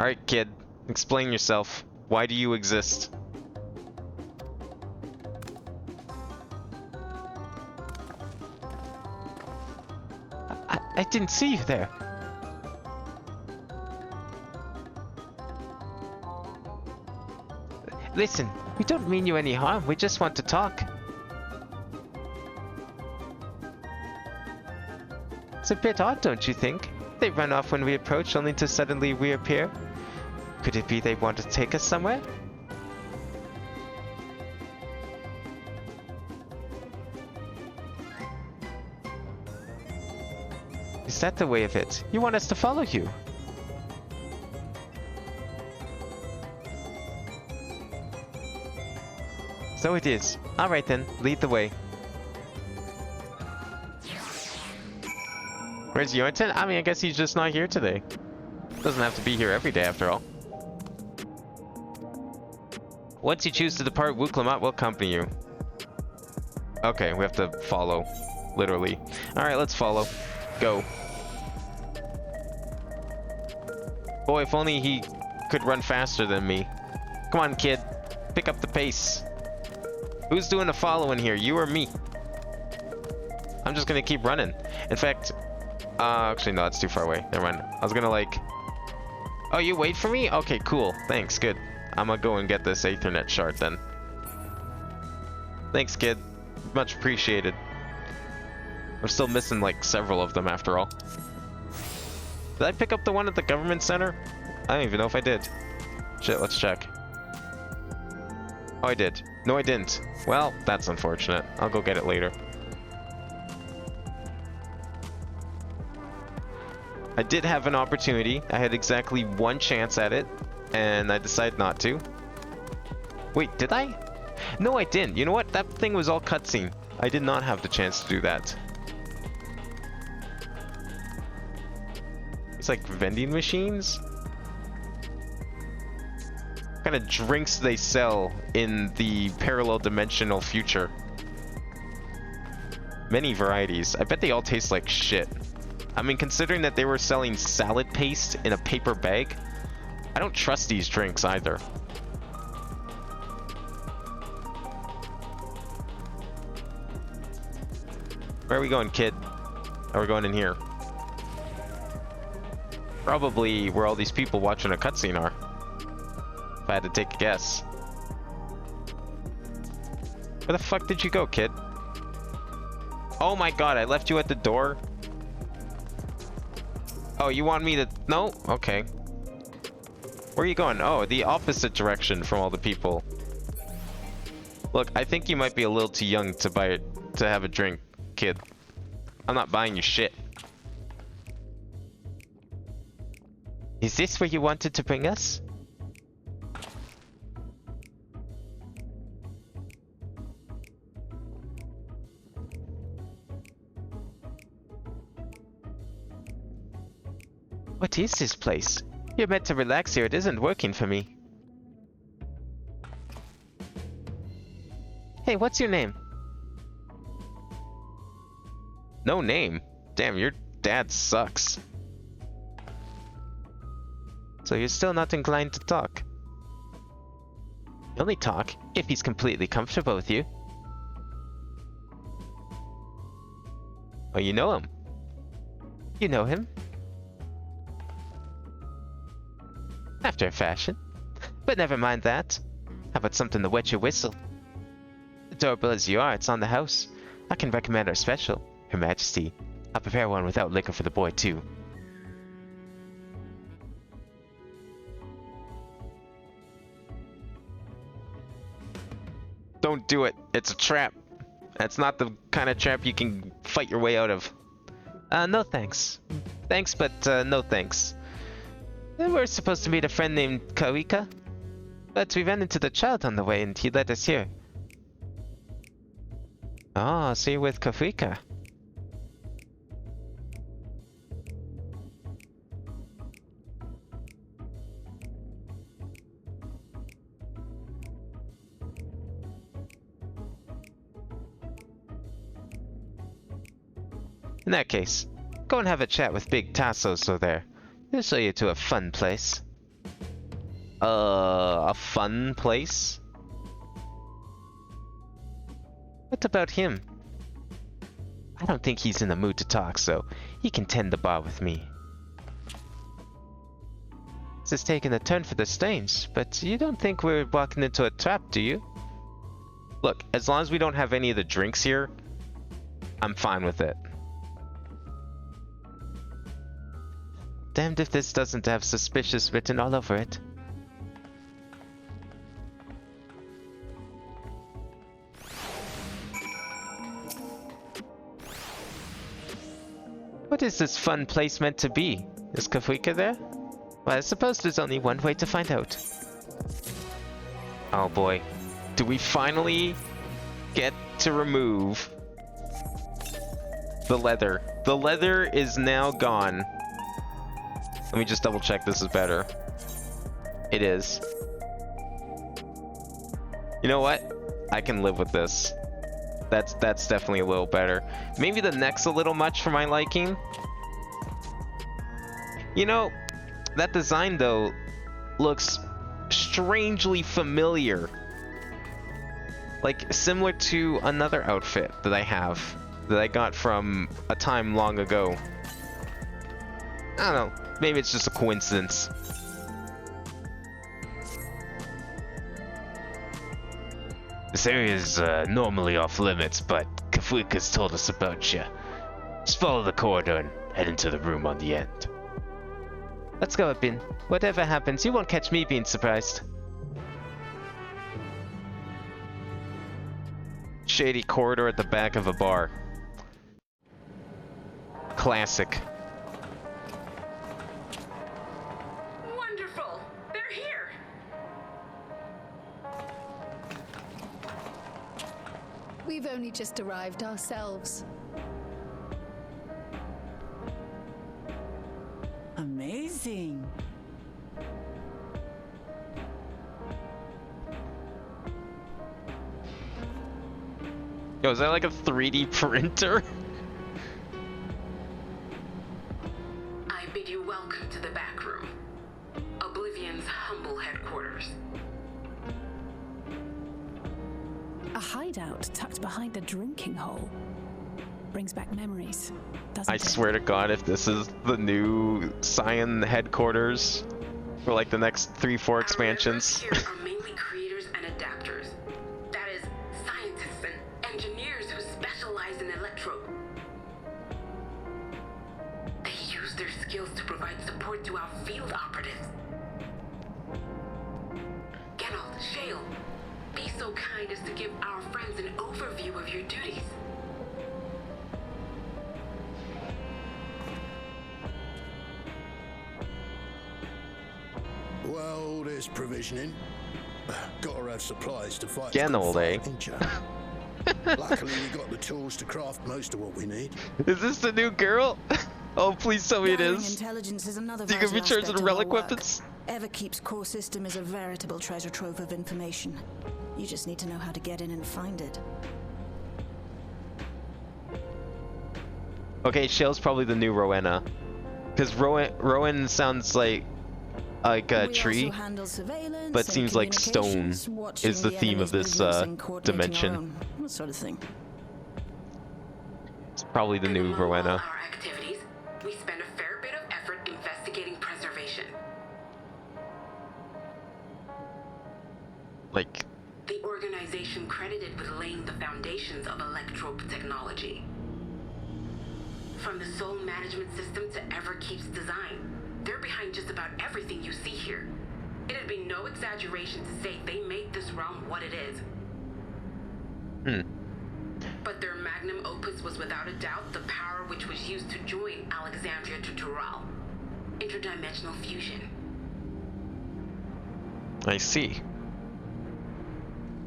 Alright, kid. Explain yourself. Why do you exist? I didn't see you there. Listen, we don't mean you any harm. We just want to talk. It's a bit odd, don't you think? They run off when we approach, only to suddenly reappear. Could it be they want to take us somewhere? Is that the way of it? You want us to follow you? So it is. Alright then, lead the way. Where's Yorton? I mean, I guess he's just not here today. Doesn't have to be here every day after all. Once you choose to depart, Wu Clement will accompany you. Okay, we have to follow. Literally. Alright, let's follow. Go. Boy, if only he could run faster than me. Come on, kid. Pick up the pace. Who's doing the following here? You or me? I'm just gonna keep running. In fact, actually, no, that's too far away. Never mind. I was gonna like... Oh, you wait for me? Okay, cool. Thanks, good. I'm gonna go and get this Ethernet shard then. Thanks, kid. Much appreciated. I'm still missing like several of them after all. Did I pick up the one at the government center? I don't even know if I did. Shit, let's check. Oh, I did. No, I didn't. Well, that's unfortunate. I'll go get it later. I did have an opportunity. I had exactly one chance at it, and I decided not to. Wait, did I? No, I didn't. You know what? That thing was all cutscene. I did not have the chance to do that. It's like vending machines? What kind of drinks do they sell in the parallel dimensional future? Many varieties. I bet they all taste like shit. I mean, considering that they were selling salad paste in a paper bag, I don't trust these drinks either. Where are we going, kid? Are we going in here? Probably where all these people watching a cutscene are. If I had to take a guess. Where the fuck did you go, kid? Oh my god, I left you at the door? Oh, you want me to... No? Okay. Where are you going? Oh, the opposite direction from all the people. Look, I think you might be a little too young to buy it, to have a drink, kid. I'm not buying you shit. Is this where you wanted to bring us? What is this place? You're meant to relax here. It isn't working for me. Hey, what's your name? No name? Damn, your dad sucks. So you're still not inclined to talk? You only talk if he's completely comfortable with you. Oh, you know him? You know him? After a fashion. But never mind that. How about something to wet your whistle? Adorable as you are, it's on the house. I can recommend our special, Her Majesty. I'll prepare one without liquor for the boy, too. Don't do it. It's a trap. That's not the kind of trap you can fight your way out of. No thanks. Thanks, but no thanks. We're supposed to meet a friend named Kawika, but we ran into the child on the way and he led us here. Oh, so you're with Kawika. In that case, go and have a chat with Big Tassoso there. He'll show you to a fun place. A fun place? What about him? I don't think he's in the mood to talk, so he can tend the bar with me. This is taking a turn for the strange, but you don't think we're walking into a trap, do you? Look, as long as we don't have any of the drinks here, I'm fine with it. Damned if this doesn't have suspicious written all over it. What is this fun place meant to be? Is Kawika there? Well, I suppose there's only one way to find out. Oh boy. do we finally get to remove the leather? The leather is now gone. Let me just double check this is better. It is. You know what? I can live with this. That's definitely a little better. Maybe the neck's a little much for my liking. You know, that design though looks strangely familiar. Like similar to another outfit that I have that I got from a time long ago. I don't know. Maybe it's just a coincidence. This area is normally off limits, but Kafwika's told us about you. Just follow the corridor and head into the room on the end. Let's go, Bin. Whatever happens, you won't catch me being surprised. Shady corridor at the back of a bar. Classic. Wonderful! They're here! We've only just arrived ourselves. Amazing. Yo, is that like a 3D printer? I bid you welcome to the back room. Oblivion's humble headquarters. A hideout tucked behind a drinking hole. Brings back memories, doesn't I it? swear to God, if this is the new Scion headquarters for like the next 3-4 expansions. Our members here are mainly creators and adapters. That is, scientists and engineers who specialize in electro. They use their skills to provide support to our field operatives. Geralt, Shale, be so kind as to give our friends an overview of your duties. Well, there's provisioning. Gotta have supplies to fight. Getting old, eh? Luckily, we got the tools to craft most of what we need. Is this the new girl? Oh, please tell me it Gathering is. Intelligence is another You gonna be vital charging aspect of relic our work. weapons? Everkeep's core system is a veritable treasure trove of information. You just need to know how to get in and find it. Okay, Shale's probably the new Rowena. Because Rowan sounds like a We tree, also handle surveillance but and seems like stone communications, watching is the theme of enemy's this movements and coordinating our dimension. own, that sort of thing. It's probably the And new among all Rowena. our activities, we spend a fair bit of effort investigating preservation. Like, The organization credited with laying the foundations of electrope technology. From the soul management system to Everkeep's design, they're behind just about everything you see here. It'd be no exaggeration to say they made this realm what it is. But their magnum opus was without a doubt the power which was used to join Alexandria to Tural. Interdimensional fusion. I see.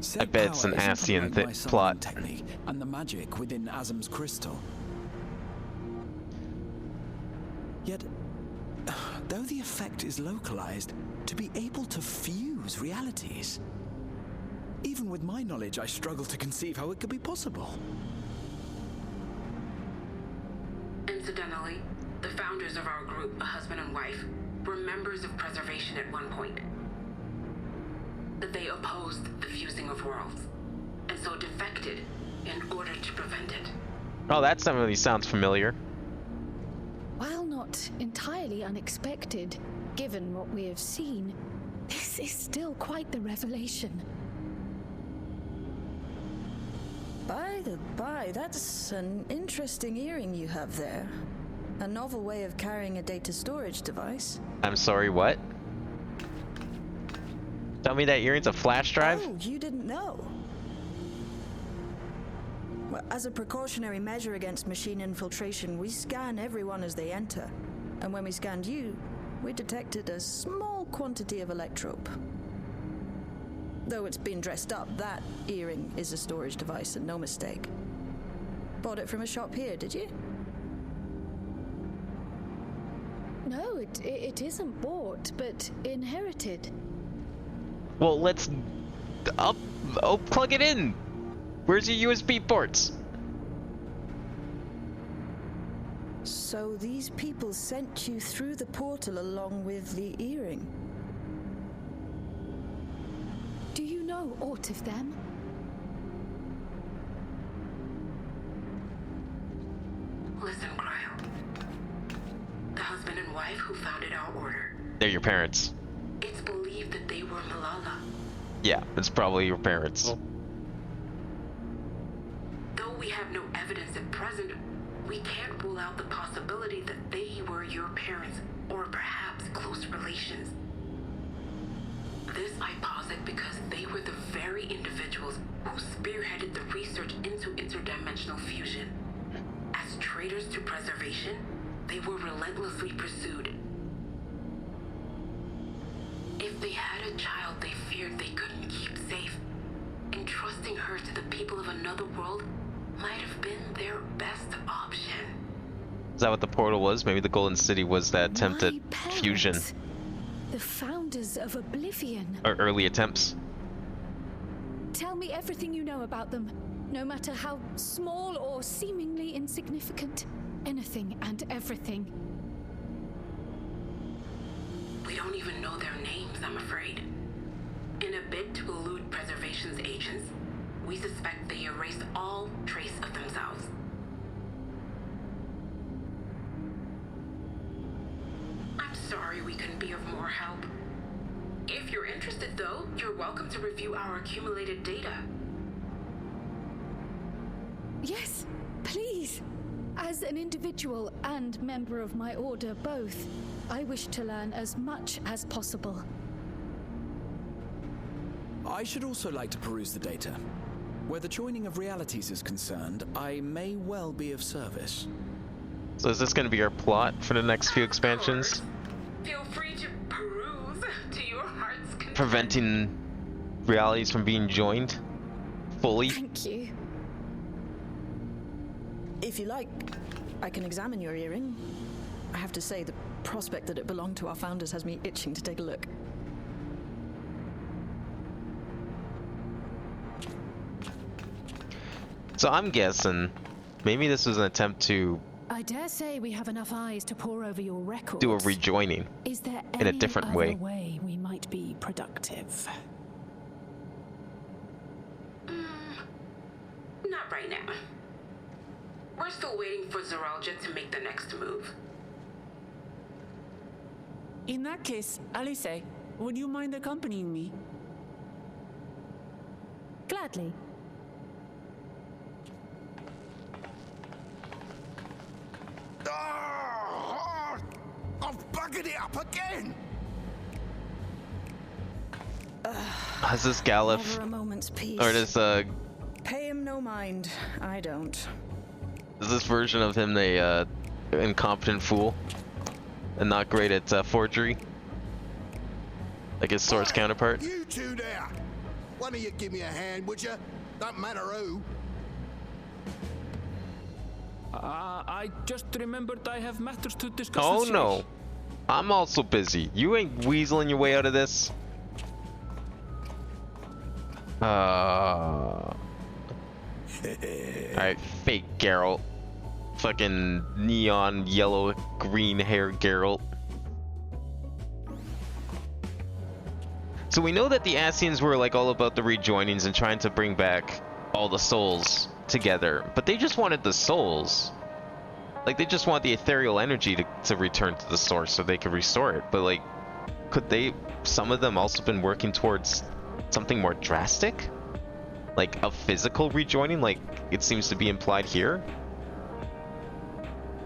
Said I bet it's an power isn't Ascian controlled by plot. summoning technique and the magic within Azam's crystal. Yet, though the effect is localized, to be able to fuse realities. Even with my knowledge, I struggle to conceive how it could be possible. Incidentally, the founders of our group, a husband and wife, were members of preservation at one point. They opposed the fusing of worlds, and so defected in order to prevent it. Oh, that definitely sounds familiar. While not entirely unexpected, given what we have seen, this is still quite the revelation. By the by, that's an interesting earring you have there. A novel way of carrying a data storage device. I'm sorry, what? Tell me that earring's a flash drive? Oh, you didn't know? Well, as a precautionary measure against machine infiltration, we scan everyone as they enter. And when we scanned you, we detected a small quantity of electrope. Though it's been dressed up, that earring is a storage device and no mistake. Bought it from a shop here, did you? No, it isn't bought, but inherited. Well, let's plug it in. Where's your USB ports? So these people sent you through the portal along with the earring? Do you know aught of them? Listen, Cryo. The husband and wife who founded our order. They're your parents. It's believed that they were Malala. Yeah, it's probably your parents. Though we have no evidence at present, we can't rule out the possibility that they were your parents, or perhaps close relations. This I posit because they were the very individuals who spearheaded the research into interdimensional fusion. As traitors to preservation, they were relentlessly pursued. If they had a child they feared they couldn't keep safe, entrusting her to the people of another world might have been their best option. Is that what the portal was? Maybe the Golden City was that attempt at fusion. The founders of Oblivion. Or early attempts. Tell me everything you know about them, no matter how small or seemingly insignificant. Anything and everything. We don't even know their names, I'm afraid. In a bid to elude preservation's agents, we suspect they erased all trace of themselves. I'm sorry we couldn't be of more help. If you're interested, though, you're welcome to review our accumulated data. Yes, please. As an individual and member of my order both, I wish to learn as much as possible. I should also like to peruse the data. Where the joining of realities is concerned, I may well be of service. So is this going to be our plot for the next few expansions? Feel free to peruse to your heart's content. Preventing realities from being joined fully? Thank you. If you like, I can examine your earring. I have to say, the prospect that it belonged to our founders has me itching to take a look. So I'm guessing maybe this was an attempt to I dare say we have enough eyes to pore over your records. do a rejoining Is there in a any different other way. we might be productive? Not right now. We're still waiting for Zoralja to make the next move. In that case, Alice, would you mind accompanying me? Gladly. Ah! I've buggered it up again! Is this Galif? Never a moment's peace. Or does Pay him no mind. I don't. is this version of him the incompetent fool and not great at forgery? Like his source counterpart? You two there! One of you give me a hand, would you? Don't matter who. I just remembered I have matters to discuss. Oh with no. Shay. I'm also busy. You ain't weaseling your way out of this. Alright, fake Geralt. Fucking neon yellow green hair Geralt. So we know that the Ascians were like all about the rejoinings and trying to bring back all the souls together, but they just wanted the souls. Like they just want the ethereal energy to return to the source so they could restore it. But like, could some of them also been working towards something more drastic? Like a physical rejoining, like it seems to be implied here?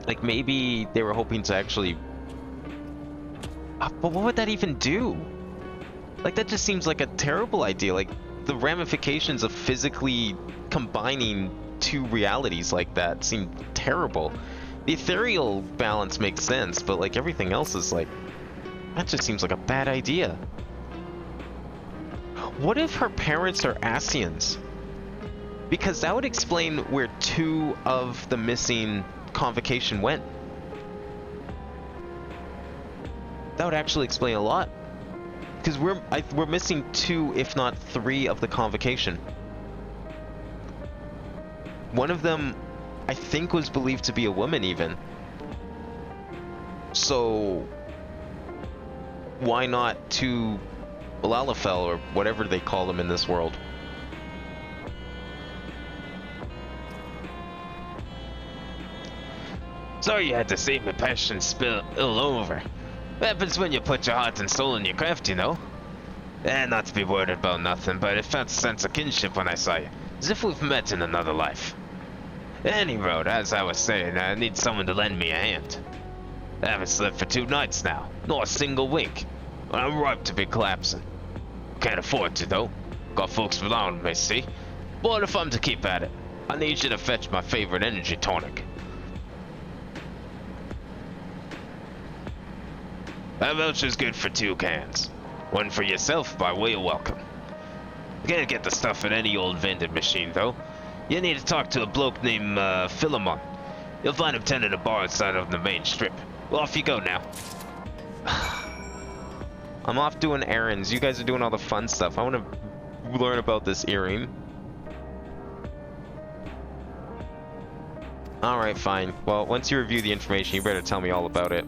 Like maybe they were hoping to actually... but what would that even do? Like that just seems like a terrible idea. Like the ramifications of physically combining two realities like that seem terrible. The ethereal balance makes sense, but like everything else is like... that just seems like a bad idea. What if her parents are Asians? Because that would explain where 2 of the missing convocation went. That would actually explain a lot. Because we're missing 2, if not 3, of the convocation. One of them, I think, was believed to be a woman even. So why not 2 Lalafell, or whatever they call them in this world? Sorry you had to see my passion spill all over. Happens when you put your heart and soul in your craft, you know. Not to be worried about nothing, but it felt a sense of kinship when I saw you. As if we've met in another life. Any road, as I was saying, I need someone to lend me a hand. I haven't slept for 2 nights now, nor a single wink. I'm ripe to be collapsing. Can't afford to, though. Got folks around me, see? But if I'm to keep at it, I need you to fetch my favorite energy tonic. That voucher's good for 2 cans. One for yourself by way of welcome. You can't get the stuff at any old vending machine, though. You need to talk to a bloke named Philemon. You'll find him tending a bar outside of the main strip. Well, off you go now. I'm off doing errands. You guys are doing all the fun stuff. I want to learn about this earring. Alright, fine. Well, once you review the information, you better tell me all about it.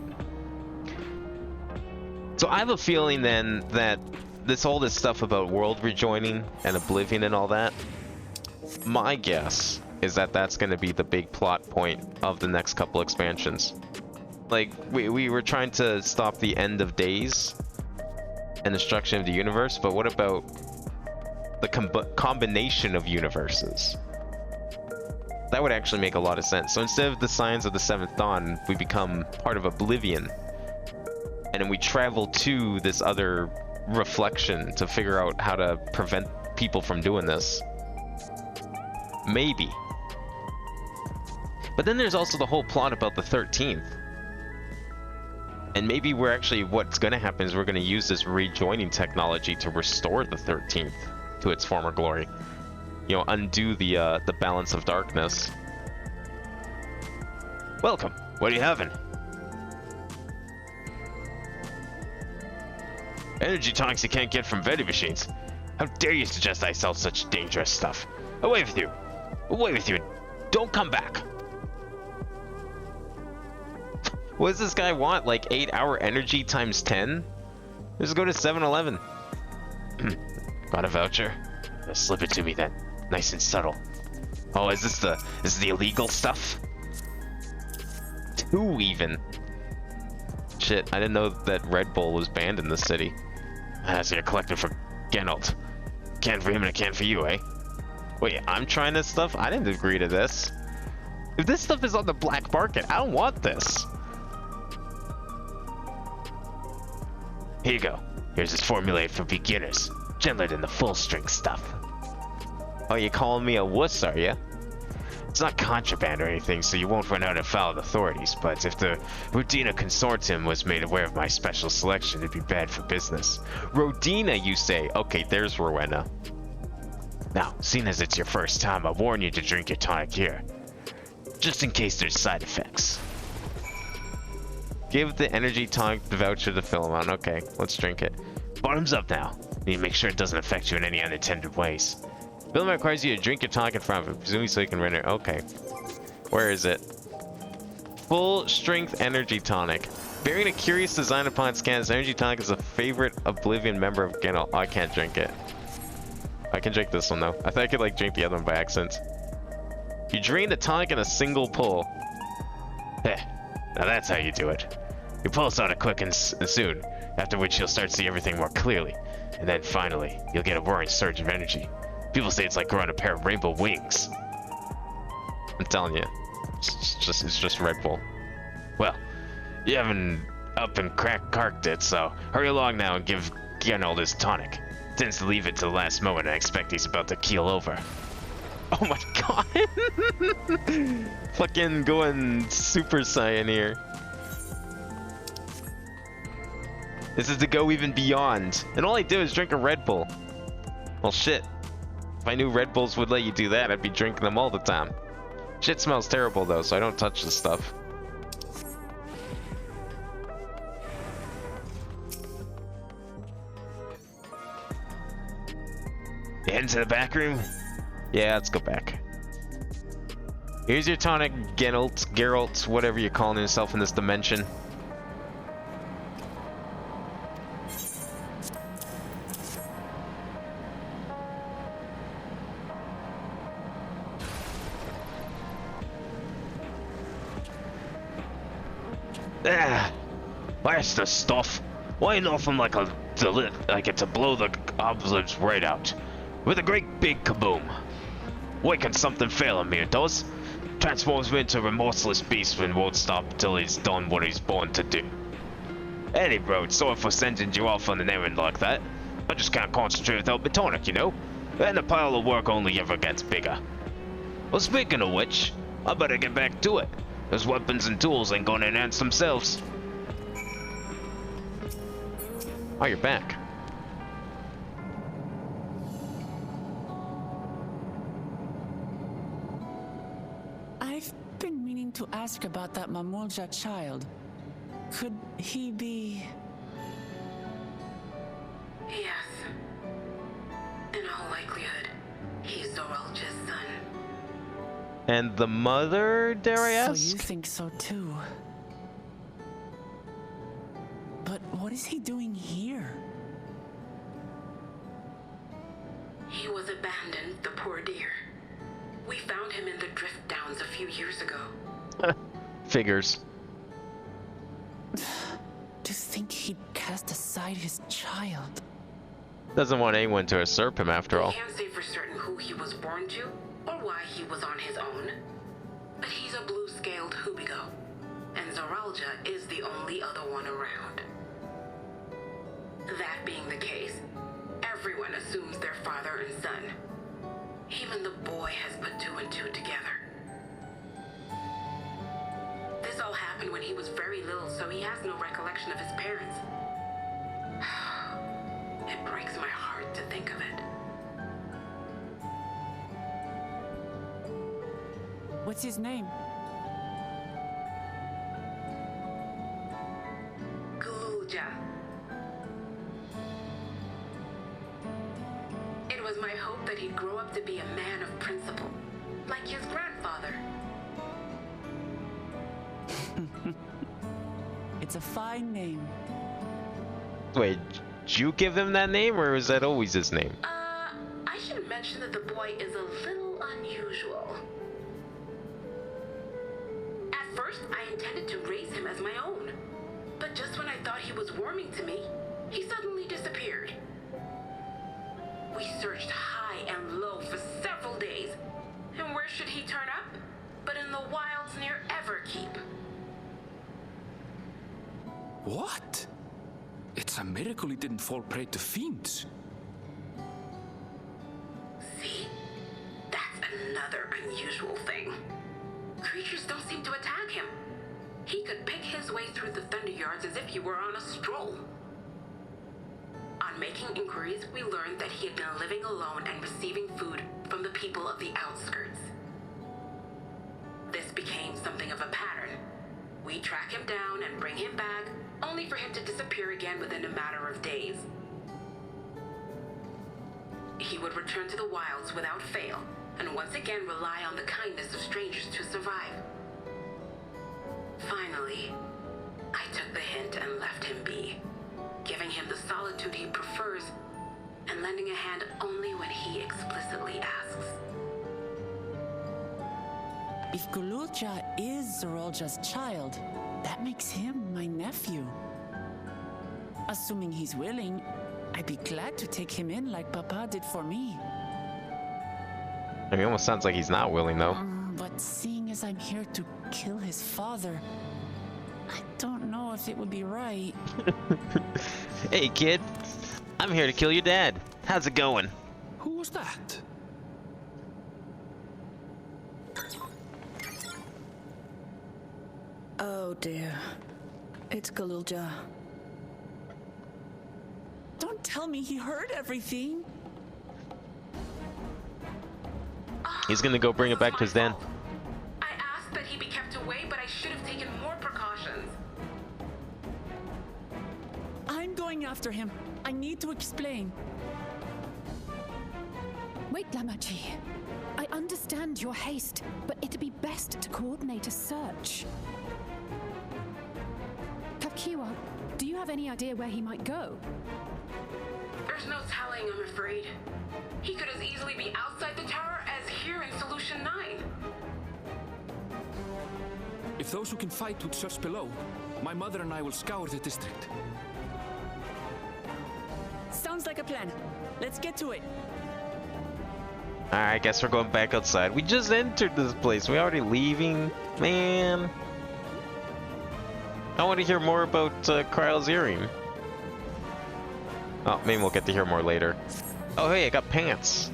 So I have a feeling then that all this stuff about world rejoining and oblivion and all that, my guess is that that's going to be the big plot point of the next couple expansions. Like, we were trying to stop the end of days and destruction of the universe, but what about the combination of universes? That would actually make a lot of sense. So instead of the signs of the 7th Dawn, we become part of Oblivion. And then we travel to this other reflection to figure out how to prevent people from doing this. Maybe. But then there's also the whole plot about the 13th. And maybe we're actually, what's going to happen is we're going to use this rejoining technology to restore the 13th to its former glory. You know, undo the balance of darkness. Welcome. What are you having? Energy tonics you can't get from vending machines. How dare you suggest I sell such dangerous stuff? Away with you. Away with you. Don't come back. What does this guy want? Like 8-hour energy times 10? Just go to 7-Eleven. Got a voucher? Slip it to me then. Nice and subtle. Oh, is this the illegal stuff? 2 even. Shit, I didn't know that Red Bull was banned in the city. So you're collecting for Geralt. Can for him and a can for you, eh? Wait, I'm trying this stuff? I didn't agree to this. If this stuff is on the black market, I don't want this. Here you go. Here's this formulated for beginners. Gentler than the full-strength stuff. Oh, you calling me a wuss, are ya? It's not contraband or anything, so you won't run out afoul of the authorities, but if the Rodina Consortium was made aware of my special selection, it'd be bad for business. Rodina, you say? Okay, there's Rowena. Now, seeing as it's your first time, I warn you to drink your tonic here. Just in case there's side effects. Give the energy tonic voucher to Philemon. Okay, let's drink it. Bottoms up now. Need to make sure it doesn't affect you in any unintended ways. Philemon requires you to drink your tonic in front of him, presumably so you can render. Okay. Where is it? Full strength energy tonic. Bearing a curious design upon its can, this energy tonic is a favorite Oblivion member of Geralt. Oh, I can't drink it. I can drink this one though. I thought I could like drink the other one by accident. You drain the tonic in a single pull. Heh. Now that's how you do it. Your pulse ought to quicken soon, after which you'll start to see everything more clearly. And then finally, you'll get a roaring surge of energy. People say it's like growing a pair of rainbow wings. I'm telling you, it's just Red Bull. Well, you haven't up and carked it, so hurry along now and give Geralt his tonic. Tends to leave it to the last moment and I expect he's about to keel over. Oh my god! Fucking going Super Saiyan here. This is to go even beyond. And all I did was drink a Red Bull. Well, shit. If I knew Red Bulls would let you do that, I'd be drinking them all the time. Shit smells terrible though, so I don't touch this stuff. You heading to the back room? Yeah, let's go back. Here's your tonic, Geralt, whatever you're calling yourself in this dimension. Ah, where's the stuff? Why nothing like it to blow the obelisk right out? With a great big kaboom. Why can something fail him here, does? Transforms me into a remorseless beast and won't stop till he's done what he's born to do. Any road, sorry for sending you off on an errand like that. I just can't concentrate without my tonic, you know? And the pile of work only ever gets bigger. Well, speaking of which, I better get back to it. Those weapons and tools ain't gonna enhance themselves. Oh, you're back. I've been meaning to ask about that Mamulja child. Could he be... Yes. In all likelihood, he's Zoralja's son. And the mother, dare I ask? So you think so too. But what is he doing here? He was abandoned, the poor dear. We found him in the Drift Downs a few years ago. Figures. To think he'd cast aside his child. Doesn't want anyone to usurp him after all. We can't say for certain who he was born to, or why he was on his own. But he's a blue-scaled Hubigo, and Zoralja is the only other one around. That being the case, everyone assumes they're father and son. Even the boy has put two and two together. This all happened when he was very little, so he has no recollection of his parents. It breaks my heart to think of it. What's his name? Gulja. It was my hope that he'd grow up to be a man of principle, like his grandfather. It's a fine name. Wait, did you give him that name, or is that always his name? I should mention that the boy is a little unusual. At first, I intended to raise him as my own. But just when I thought he was warming to me, he suddenly disappeared. We searched high and low for several days. And where should he turn up? But in the wilds near Everkeep. What? It's a miracle he didn't fall prey to fiends. See? That's another unusual thing. Creatures don't seem to attack him. He could pick his way through the Thunder Yards as if he were on a stroll. On making inquiries, we learned that he had been living alone and receiving food from the people of the outskirts. This became something of a pattern. We track him down and bring him back, only for him to disappear again within a matter of days. He would return to the wilds without fail, and once again rely on the kindness of strangers to survive. Finally, I took the hint and left him be, giving him the solitude he prefers, and lending a hand only when he explicitly asks. If Gululja is Zoralja's child, that makes him my nephew. Assuming he's willing, I'd be glad to take him in like Papa did for me. I mean, it almost sounds like he's not willing, though. But seeing as I'm here to kill his father, I don't know if it would be right. Hey, kid. I'm here to kill your dad. How's it going? Who was that? Oh dear. It's Gululja. Don't tell me he heard everything. He's gonna go bring it back to his den. I asked that he be kept away, but I should have taken more precautions. I'm going after him. I need to explain. Wait, Lamachi. I understand your haste, but it'd be best to coordinate a search. Kapkiwa, do you have any idea where he might go? There's no telling, I'm afraid. He could as easily be outside the tower as here in Solution 9. If those who can fight would search below, my mother and I will scour the district. Sounds like a plan. Let's get to it. Alright, I guess we're going back outside. We just entered this place. We already leaving? Man. I want to hear more about Kryle's earring. Oh, maybe we'll get to hear more later. Oh, hey, I got pants.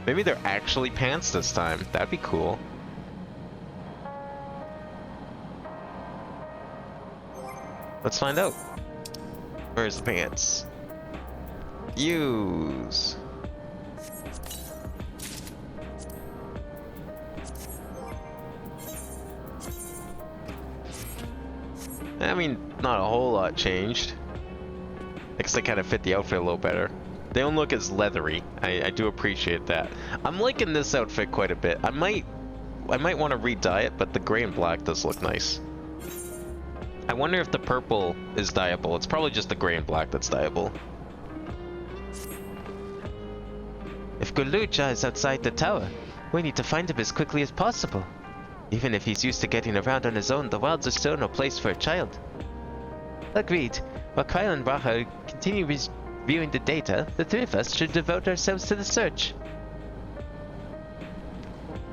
Maybe they're actually pants this time. That'd be cool. Let's find out. Where's the pants? Use. I mean, not a whole lot changed. I guess they kind of fit the outfit a little better. They don't look as leathery. I do appreciate that. I'm liking this outfit quite a bit. I might want to re-dye it, but the gray and black does look nice. I wonder if the purple is dyeable. It's probably just the gray and black that's dyeable. If Guluja is outside the tower, we need to find him as quickly as possible. Even if he's used to getting around on his own, the wilds are still no place for a child. Agreed. While Kryle and Raha continue reviewing the data, the three of us should devote ourselves to the search.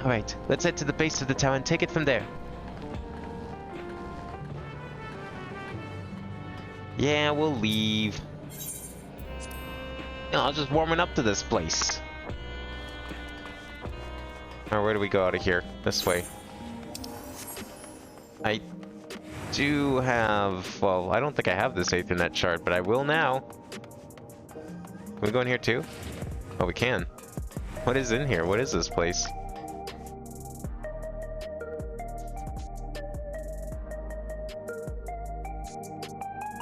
Alright, let's head to the base of the tower and take it from there. Yeah, we'll leave. No, I was just warming up to this place. Alright, where do we go out of here? This way. I do have... Well, I don't think I have this Aethernet shard, but I will now. Can we go in here too? Oh, we can. What is in here? What is this place?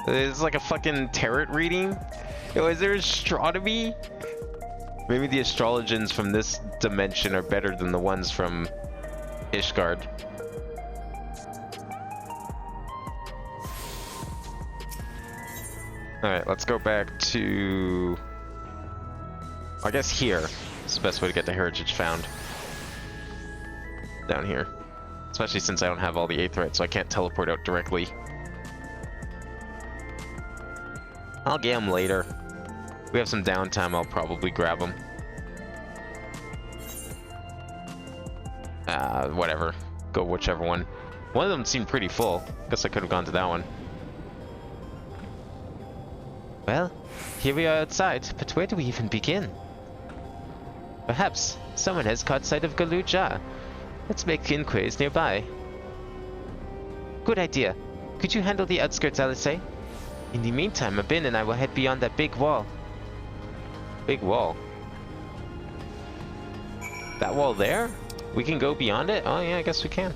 It's like a fucking tarot reading? Yo, is there astronomy? Maybe the astrologians from this dimension are better than the ones from Ishgard. Alright, let's go back to... I guess here is the best way to get the heritage found. Down here. Especially since I don't have all the Aetherite, so I can't teleport out directly. I'll get them later. We have some downtime, I'll probably grab them. Whatever. Go whichever one. One of them seemed pretty full. Guess I could have gone to that one. Well, here we are outside, but where do we even begin? Perhaps someone has caught sight of Guluja. Let's make inquiries nearby. Good idea. Could you handle the outskirts, Alice? In the meantime, Abin and I will head beyond that big wall. Big wall? That wall there? We can go beyond it? Oh yeah, I guess we can.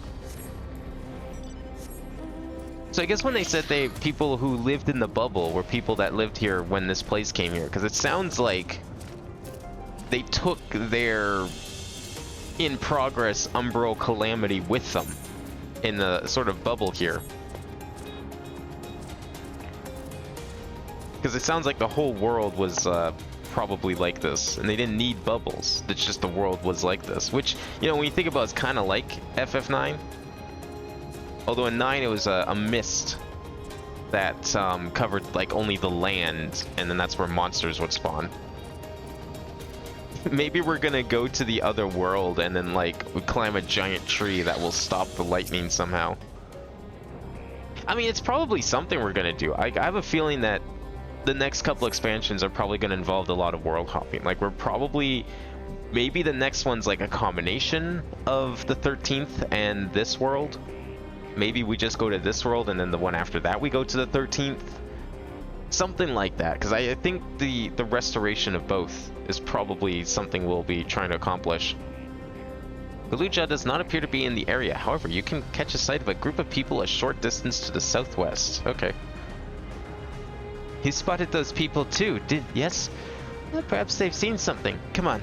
So I guess when they said people who lived in the bubble were people that lived here when this place came here, because it sounds like they took their in progress umbral calamity with them in the sort of bubble here. Because it sounds like the whole world was probably like this, and they didn't need bubbles. It's just the world was like this, which, you know, when you think about it, it's kind of like FF9. Although in 9 it was a mist that covered like only the land, and then that's where monsters would spawn. Maybe we're gonna go to the other world and then like we climb a giant tree that will stop the lightning somehow. I mean, it's probably something we're gonna do. I have a feeling that the next couple expansions are probably gonna involve a lot of world hopping. Like we're probably, maybe the next one's like a combination of the 13th and this world. Maybe we just go to this world and then the one after that we go to the 13th. Something like that, because I think the restoration of both is probably something we'll be trying to accomplish. Galuja does not appear to be in the area. However, you can catch a sight of a group of people a short distance to the southwest. Okay. He spotted those people too, yes? Well, perhaps they've seen something. Come on.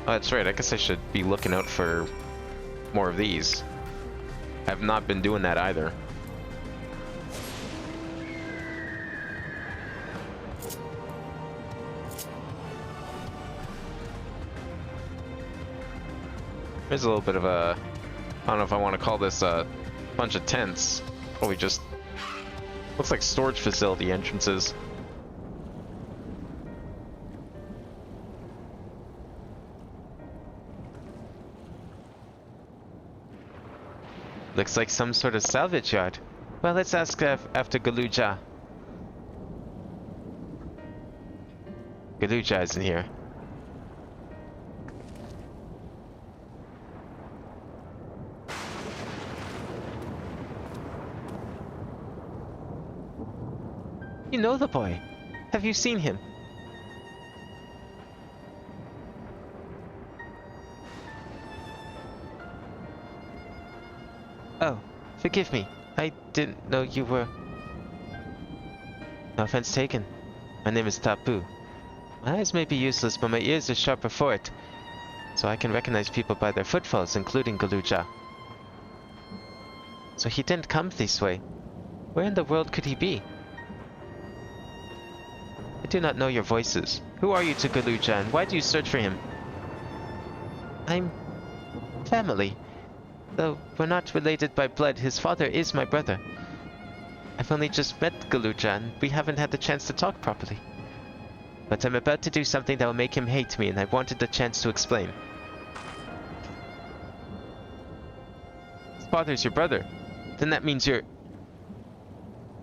Oh, that's right. I guess I should be looking out for more of these. I have not been doing that either. There's a little bit of a, I don't know if I want to call this a bunch of tents. Probably just looks like storage facility entrances. Looks like some sort of salvage yard. Well, let's ask after Galuja. Galuja isn't here. You know the boy. Have you seen him? Oh, forgive me. I didn't know you were... No offense taken. My name is Tapu. My eyes may be useless, but my ears are sharper for it. So I can recognize people by their footfalls, including Galuja. So he didn't come this way. Where in the world could he be? I do not know your voices. Who are you to Galuja, and why do you search for him? I'm... family. Though we're not related by blood, his father is my brother. I've only just met Galuja, and we haven't had the chance to talk properly. But I'm about to do something that will make him hate me, and I wanted the chance to explain. His father's your brother. Then that means you're...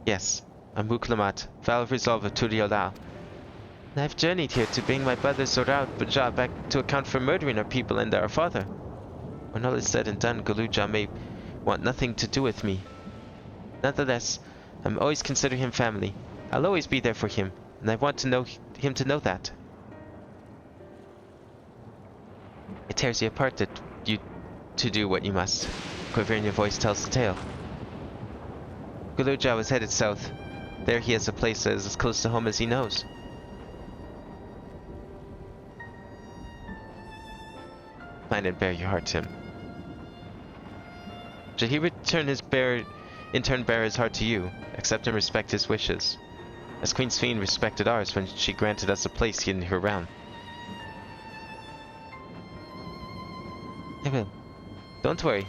Yes, I'm Wuklamat, Val of Resolve of Turiolal. And I've journeyed here to bring my brother Sorao Baja back to account for murdering our people and our father. When all is said and done, Galuja may want nothing to do with me. Nonetheless, I'm always consider him family. I'll always be there for him, and I want to know him to know that. It tears you apart that you to do what you must. Quiver in your voice tells the tale. Galuja was headed south. There he has a place that is as close to home as he knows. Mind and bear your heart to him. Should he in turn bear his heart to you, accept and respect his wishes, as Queen Sphene respected ours when she granted us a place in her realm. I will. Don't worry.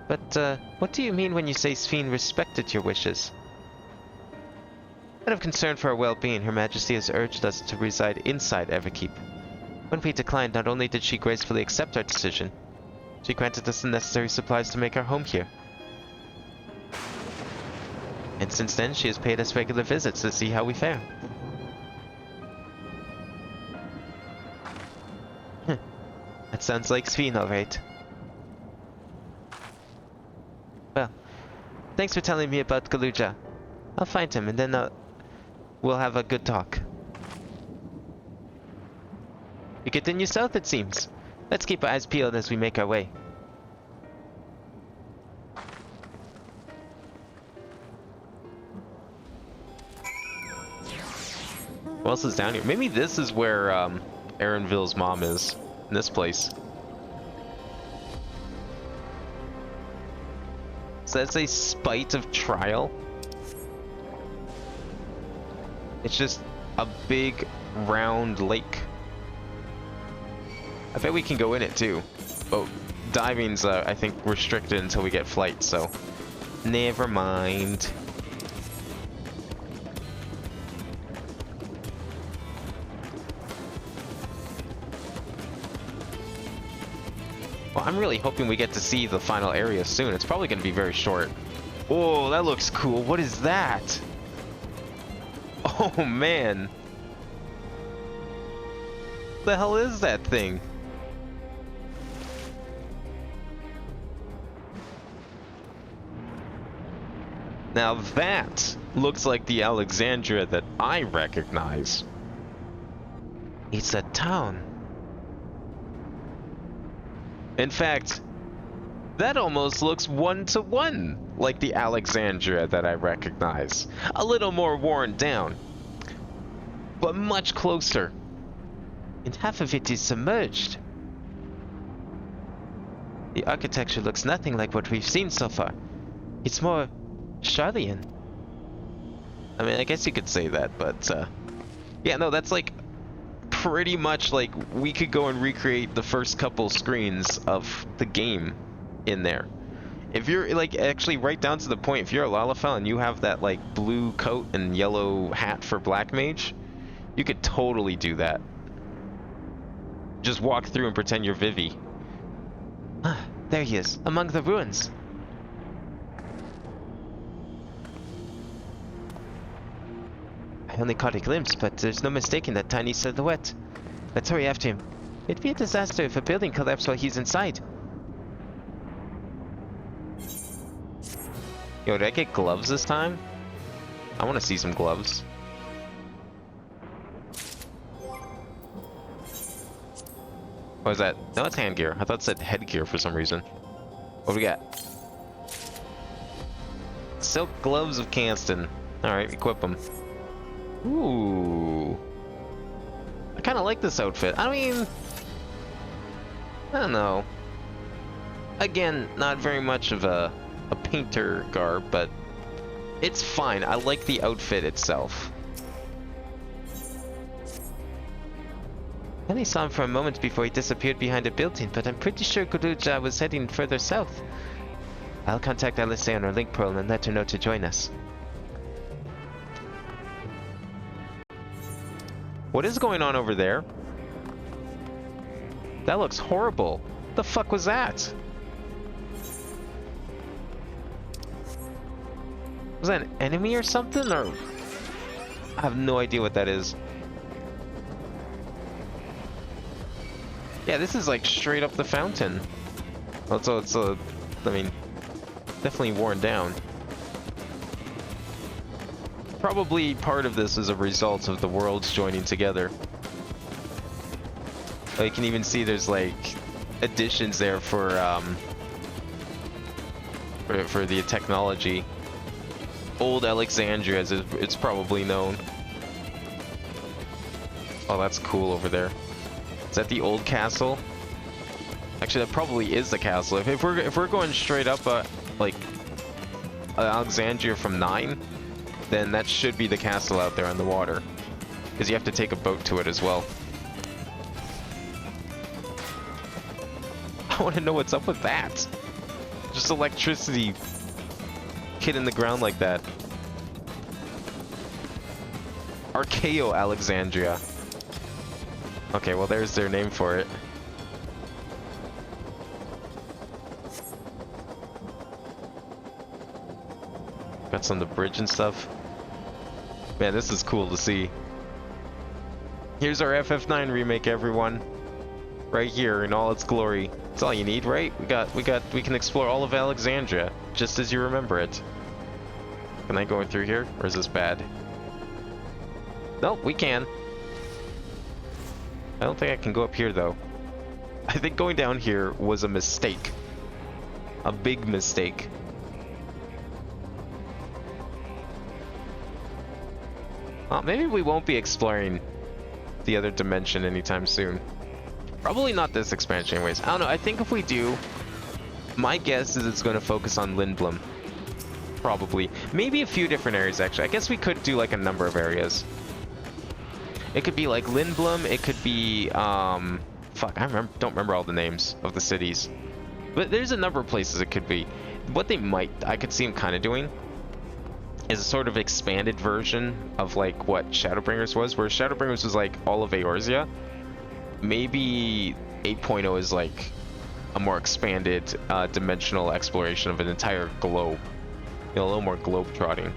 But, what do you mean when you say Sphene respected your wishes? Out of concern for our well-being, Her Majesty has urged us to reside inside Everkeep. When we declined, not only did she gracefully accept our decision, she granted us the necessary supplies to make our home here. And since then, she has paid us regular visits to see how we fare. That sounds like Sphene, all right. Well, thanks for telling me about Galuja. I'll find him, and then we'll have a good talk. We continue south, it seems. Let's keep our eyes peeled as we make our way. What else is down here? Maybe this is where Aaronville's mom is. In this place. So that's a spite of trial. It's just a big round lake. I bet we can go in it too. But diving's I think restricted until we get flight, so never mind. Well, I'm really hoping we get to see the final area soon. It's probably going to be very short. Oh, that looks cool. What is that? Oh, man. What the hell is that thing? Now that looks like the Alexandria that I recognize. It's a town. In fact, that almost looks one-to-one like the Alexandria that I recognize. A little more worn down, but much closer. And half of it is submerged. The architecture looks nothing like what we've seen so far. It's more Charlian. I mean, I guess you could say that, but yeah, no, that's like pretty much like we could go and recreate the first couple screens of the game in there. If you're like actually right down to the point, if you're a Lalafell and you have that like blue coat and yellow hat for Black Mage, you could totally do that. Just walk through and pretend you're Vivi. Ah, there he is, among the ruins. I only caught a glimpse, but there's no mistaking that tiny silhouette. Let's hurry after him. It'd be a disaster if a building collapsed while he's inside. Yo, did I get gloves this time? I want to see some gloves. What is that? No, it's hand gear. I thought it said headgear for some reason. What do we got? Silk gloves of Canston. Alright, equip them. Ooh. I kind of like this outfit. I mean, I don't know. Again, not very much of a painter garb, but it's fine. I like the outfit itself. I only saw him for a moment before he disappeared behind a building, but I'm pretty sure Guruja was heading further south. I'll contact Alistair on our link pearl and let her know to join us. What is going on over there? That looks horrible. What the fuck was that? Was that an enemy or something? Or I have no idea what that is. Yeah, this is like straight up the fountain. Also, it's I mean, definitely worn down. Probably part of this is a result of the worlds joining together. You can even see there's like additions there for the technology. Old Alexandria, as it's probably known. Oh, that's cool over there. Is that the old castle? Actually, that probably is the castle. If we're going straight up, like Alexandria from 9, then that should be the castle out there on the water, because you have to take a boat to it as well. I want to know what's up with that. Just electricity hitting the ground like that. Archaeo Alexandria. Okay, well there's their name for it. Got some of the bridge and stuff. Man, this is cool to see. Here's our FF9 remake, everyone. Right here in all its glory. That's all you need, right? We can explore all of Alexandria, just as you remember it. Can I go through here, or is this bad? Nope, we can. I don't think I can go up here, though. I think going down here was a mistake. A big mistake. Well, maybe we won't be exploring the other dimension anytime soon. Probably not this expansion anyways. I don't know, I think if we do, my guess is it's going to focus on Lindblom. Probably. Maybe a few different areas, actually. I guess we could do like a number of areas. It could be like Lindblom, it could be, fuck, don't remember all the names of the cities. But there's a number of places it could be. What they might, I could see them kind of doing, is a sort of expanded version of like what Shadowbringers was, where Shadowbringers was like all of Eorzea. Maybe 8.0 is like a more expanded dimensional exploration of an entire globe. You know, a little more globe-trotting.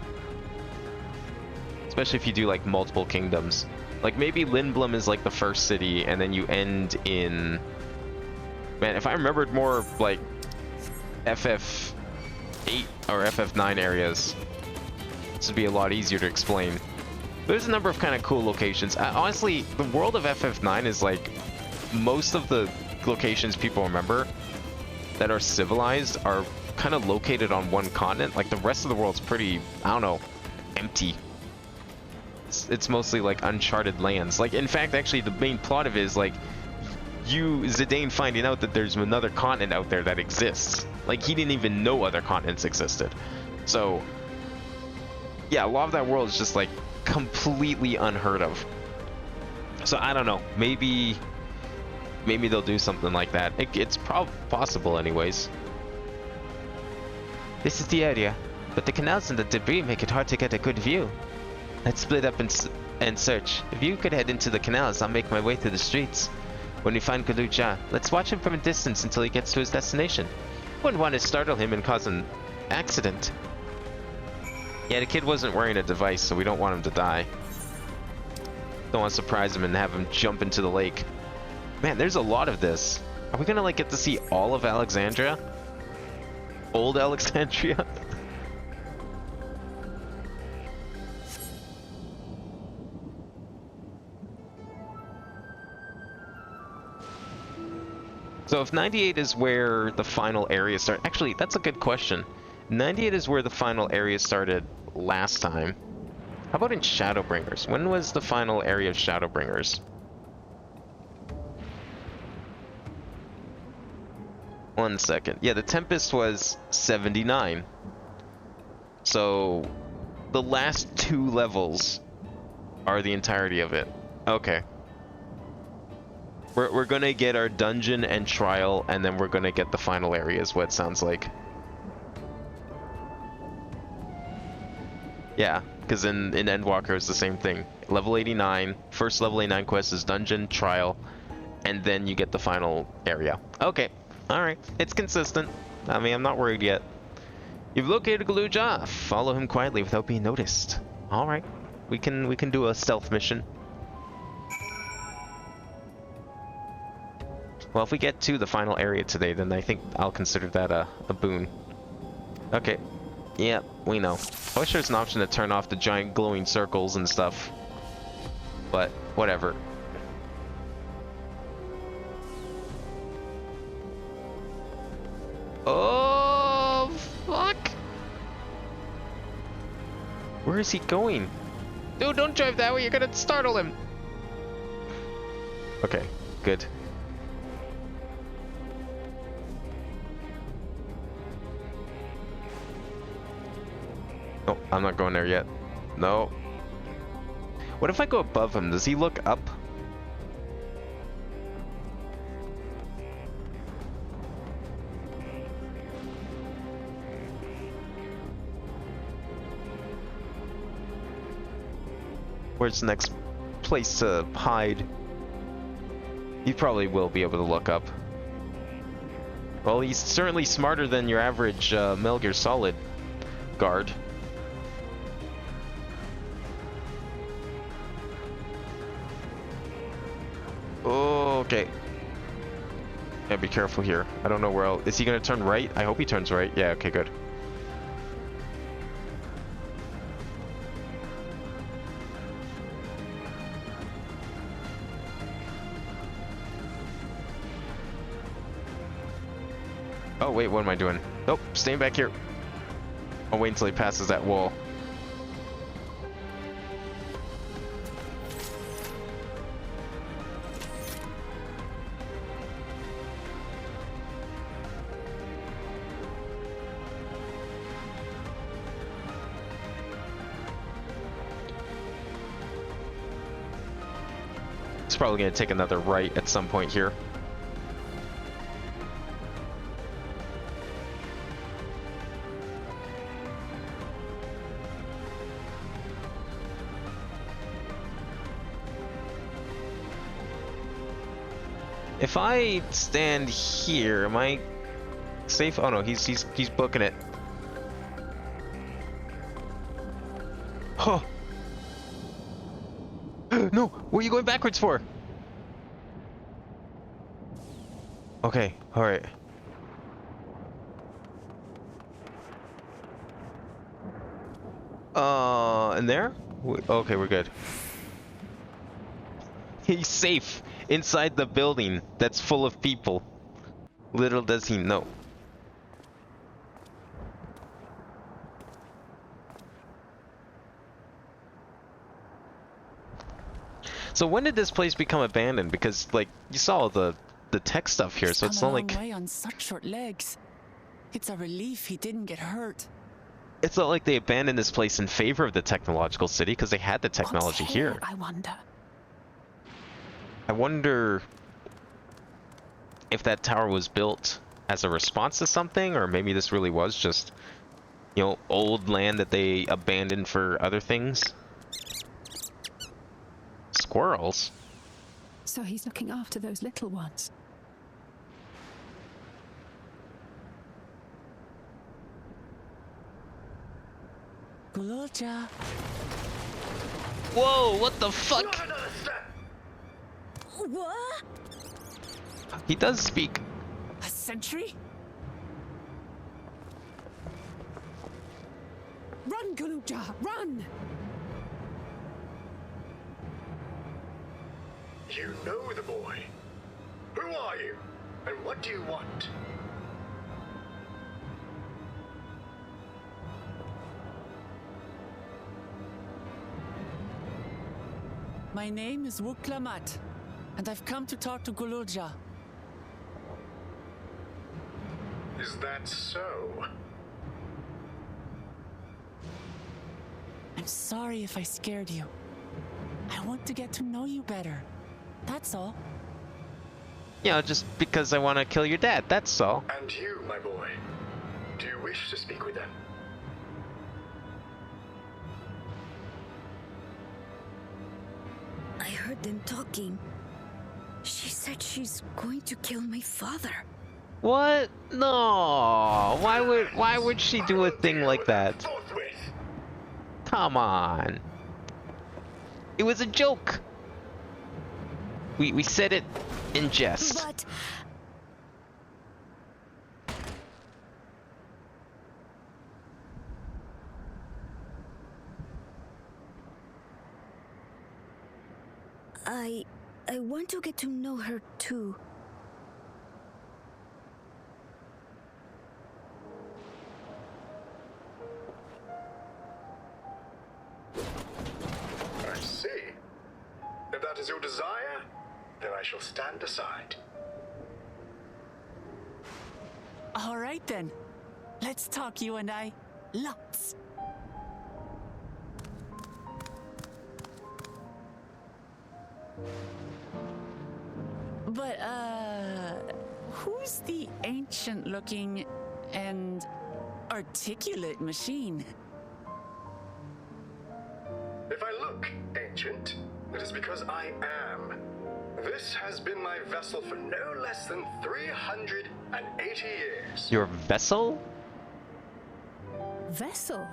Especially if you do like multiple kingdoms. Like maybe Lindblom is like the first city and then you end in... Man, if I remembered more like FF8 or FF9 areas, this would be a lot easier to explain. There's a number of kind of cool locations. Honestly, the world of FF9 is like most of the locations people remember that are civilized are kind of located on one continent. Like the rest of the world's pretty, I don't know, empty. It's mostly like uncharted lands. Like, in fact, actually the main plot of it is like Zidane finding out that there's another continent out there that exists. Like, he didn't even know other continents existed. So yeah, a lot of that world is just like completely unheard of. So I don't know, maybe they'll do something like that. It's possible anyways. This is the area, but the canals and the debris make it hard to get a good view. Let's split up and search. If you could head into the canals, I'll make my way through the streets. When we find Galuja, let's watch him from a distance until he gets to his destination. Wouldn't want to startle him and cause an accident. Yeah, the kid wasn't wearing a device, so we don't want him to die. Don't want to surprise him and have him jump into the lake. Man, there's a lot of this. Are we gonna like get to see all of Alexandria? Old Alexandria? So if 98 is where the final area started... Actually, that's a good question. 98 is where the final area started last time. How about in Shadowbringers? When was the final area of Shadowbringers? One second. Yeah, the Tempest was 79. So the last 2 levels are the entirety of it. Okay. We're gonna get our dungeon and trial, and then we're gonna get the final area, is what it sounds like. Yeah, because in Endwalker it's the same thing. Level 89, first level 89 quest is dungeon, trial, and then you get the final area. Okay, alright, it's consistent. I mean, I'm not worried yet. You've located Galuja. Follow him quietly without being noticed. Alright, we can do a stealth mission. Well, if we get to the final area today, then I think I'll consider that a boon. Okay. Yep, we know. I wish there's an option to turn off the giant glowing circles and stuff. But, whatever. Oh, fuck! Where is he going? Dude, don't drive that way, you're gonna startle him! Okay, good. Oh, I'm not going there yet. No. What if I go above him? Does he look up? Where's the next place to hide? He probably will be able to look up. Well, he's certainly smarter than your average Metal Gear Solid guard. Okay. Yeah, be careful here. I don't know where else. Is he gonna turn right? I hope he turns right. Yeah, okay, good. Oh, wait, what am I doing? Nope, staying back here. I'll wait until he passes that wall. It's probably going to take another right at some point here. If I stand here, am I safe? Oh no, he's booking it. Oh. No, what are you going backwards for? Okay, alright. In there? Okay, we're good. He's safe. inside the building that's full of people. Little does he know. So when did this place become abandoned? Because, like, you saw the tech stuff here, so it's not like... He's come a long way on such short legs. It's a relief he didn't get hurt. It's not like they abandoned this place in favor of the technological city, because they had the technology here. I wonder. I wonder if that tower was built as a response to something, or maybe this really was just, you know, old land that they abandoned for other things. Squirrels? So he's looking after those little ones. Gulurja. Whoa, what the fuck? What? He does speak. A sentry? Run, Gulurja, run! You know the boy. Who are you? And what do you want? My name is Wuklamat, and I've come to talk to Gulurja. Is that so? I'm sorry if I scared you. I want to get to know you better. That's all. You know, just because I want to kill your dad, that's all. And you, my boy. Do you wish to speak with them? I heard them talking. She said she's going to kill my father. What? No. Why would she do a thing like that? Come on. It was a joke. We said it in jest. But I want to get to know her too. I see. If that is your desire, then I shall stand aside. All right then. Let's talk, you and I. Lots. But, who's the ancient-looking and articulate machine? If I look ancient, it is because I am. This has been my vessel for no less than 380 years. Your vessel? Vessel?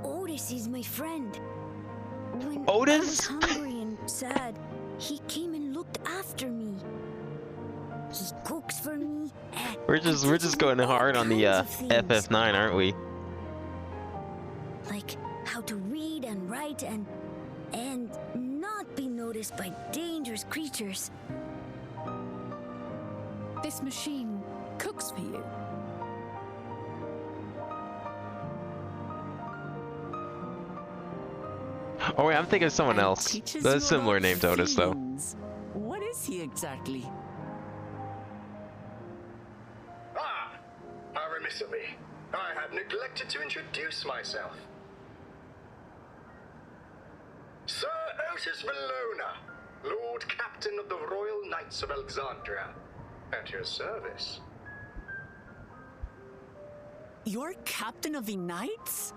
Otis is my friend. When Otis? I was hungry and sad, he came and looked after me. He cooks for me. We're just going hard on the FF9, aren't we? Like how to read and write and not be noticed by dangerous creatures. This machine cooks for you. Oh wait, I'm thinking of someone else. Teaches That's a you similar about name to Otis, though. feelings. What is he exactly? Ah! How remiss of me. I had neglected to introduce myself. Sir Otis Valona, Lord Captain of the Royal Knights of Alexandria. At your service. You're captain of the knights?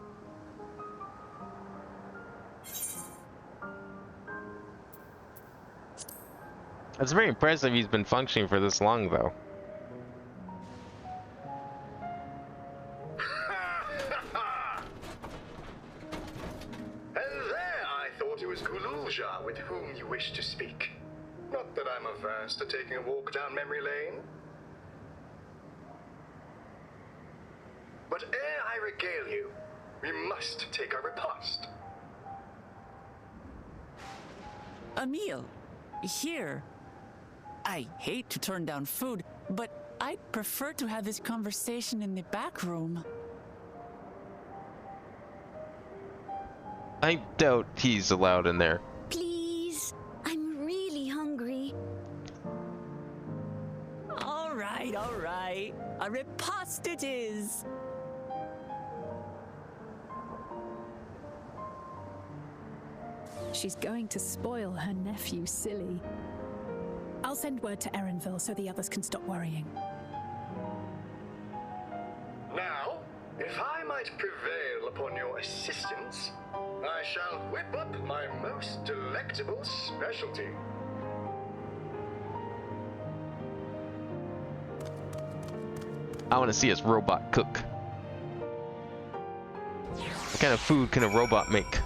It's very impressive he's been functioning for this long, though. And there I thought it was Gulurja with whom you wished to speak. Not that I'm averse to taking a walk down memory lane. But ere I regale you, we must take our repast. A meal. Here. I hate to turn down food, but I'd prefer to have this conversation in the back room. I doubt he's allowed in there. Please, I'm really hungry. All right, all right. A riposte it is. She's going to spoil her nephew silly. I'll send word to Erenville so the others can stop worrying. Now, if I might prevail upon your assistance, I shall whip up my most delectable specialty. I want to see his robot cook. What kind of food can a robot make?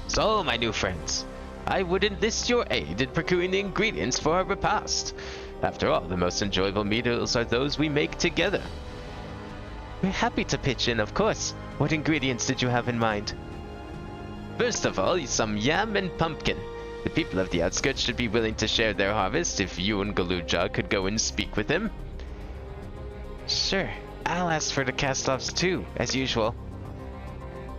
So, my new friends, I would enlist your aid in procuring the ingredients for our repast. After all, the most enjoyable meals are those we make together. We're happy to pitch in, of course. What ingredients did you have in mind? First of all, some yam and pumpkin. The people of the outskirts should be willing to share their harvest if you and Galuja could go and speak with him. Sure, I'll ask for the cast-offs too, as usual.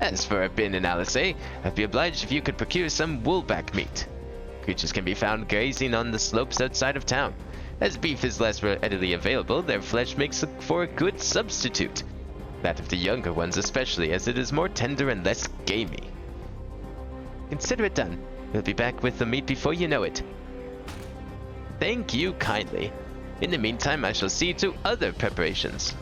As for Bin and Alice, I'd be obliged if you could procure some woolback meat. Creatures can be found grazing on the slopes outside of town. As beef is less readily available, their flesh makes for a good substitute. That of the younger ones especially, as it is more tender and less gamey. Consider it done. We'll be back with the meat before you know it. Thank you kindly. In the meantime, I shall see to other preparations.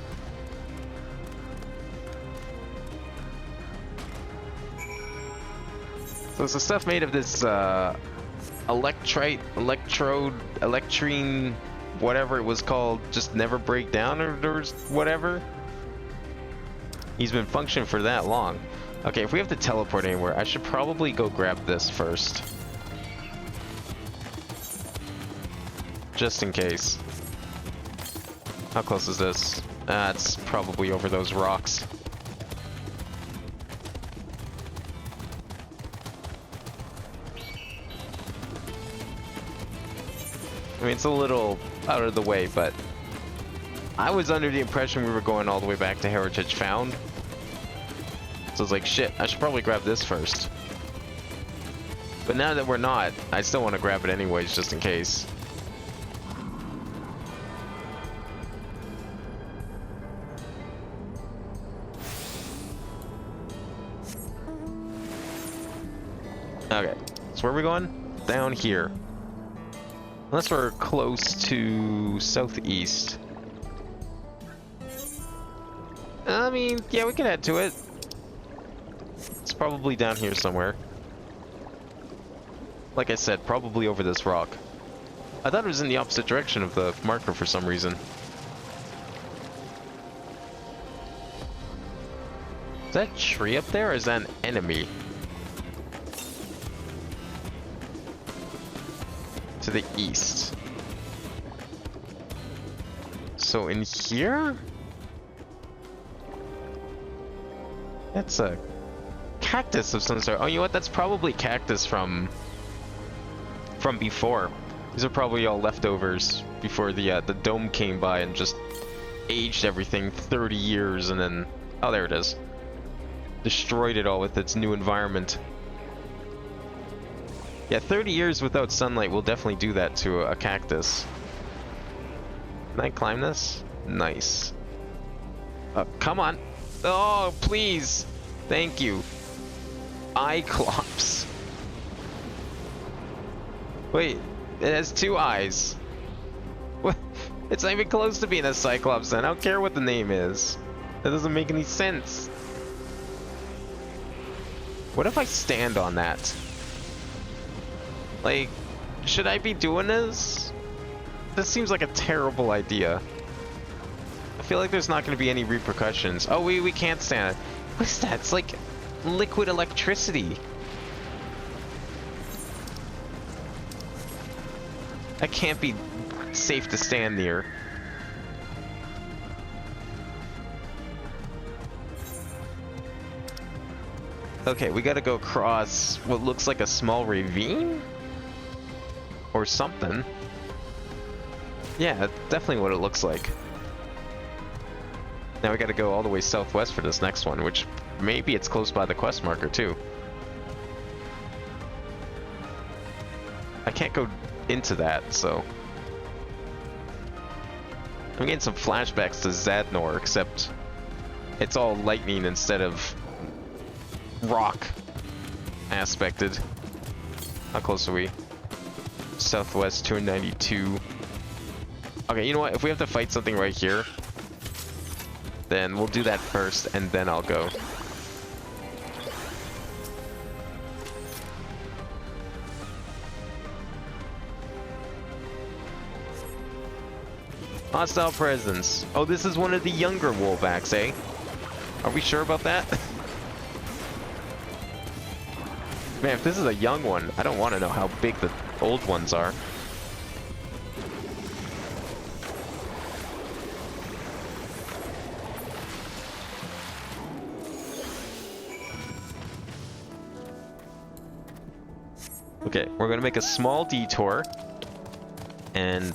So is the stuff made of this electrite, electrine, whatever it was called, just never break down or whatever? He's been functioning for that long. Okay, if we have to teleport anywhere, I should probably go grab this first. Just in case. How close is this? It's probably over those rocks. I mean, it's a little out of the way, but I was under the impression we were going all the way back to Heritage Found. So I was like, shit, I should probably grab this first. But now that we're not, I still want to grab it anyways, just in case. Okay, so where are we going? Down here. Unless we're close to southeast. I mean, yeah, we can head to it. It's probably down here somewhere. Like I said, probably over this rock. I thought it was in the opposite direction of the marker for some reason. Is that tree up there, or is that an enemy? To the east. So in here? That's a cactus of some sort. Oh, you know what? That's probably cactus from before. These are probably all leftovers before the dome came by and just aged everything 30 years and then... Oh, there it is. Destroyed it all with its new environment. Yeah, 30 years without sunlight will definitely do that to a cactus. Can I climb this? Nice. Come on. Oh, please. Thank you. Cyclops. Wait, it has two eyes. What? It's not even close to being a Cyclops then. I don't care what the name is. That doesn't make any sense. What if I stand on that? Like, should I be doing this? This seems like a terrible idea. I feel like there's not going to be any repercussions. Oh, we can't stand it. What's that? It's like liquid electricity. That can't be safe to stand near. Okay, we gotta go across what looks like a small ravine? Or something. Yeah, definitely what it looks like. Now we gotta go all the way southwest for this next one, which maybe it's close by the quest marker too. I can't go into that, so... I'm getting some flashbacks to Zadnor, except it's all lightning instead of rock aspected. How close are we? Southwest 292. Okay, you know what? If we have to fight something right here, then we'll do that first, and then I'll go. Hostile presence. Oh, this is one of the younger Wolbacks, eh? Are we sure about that? Man, if this is a young one, I don't want to know how big the old ones are. Okay, we're gonna make a small detour and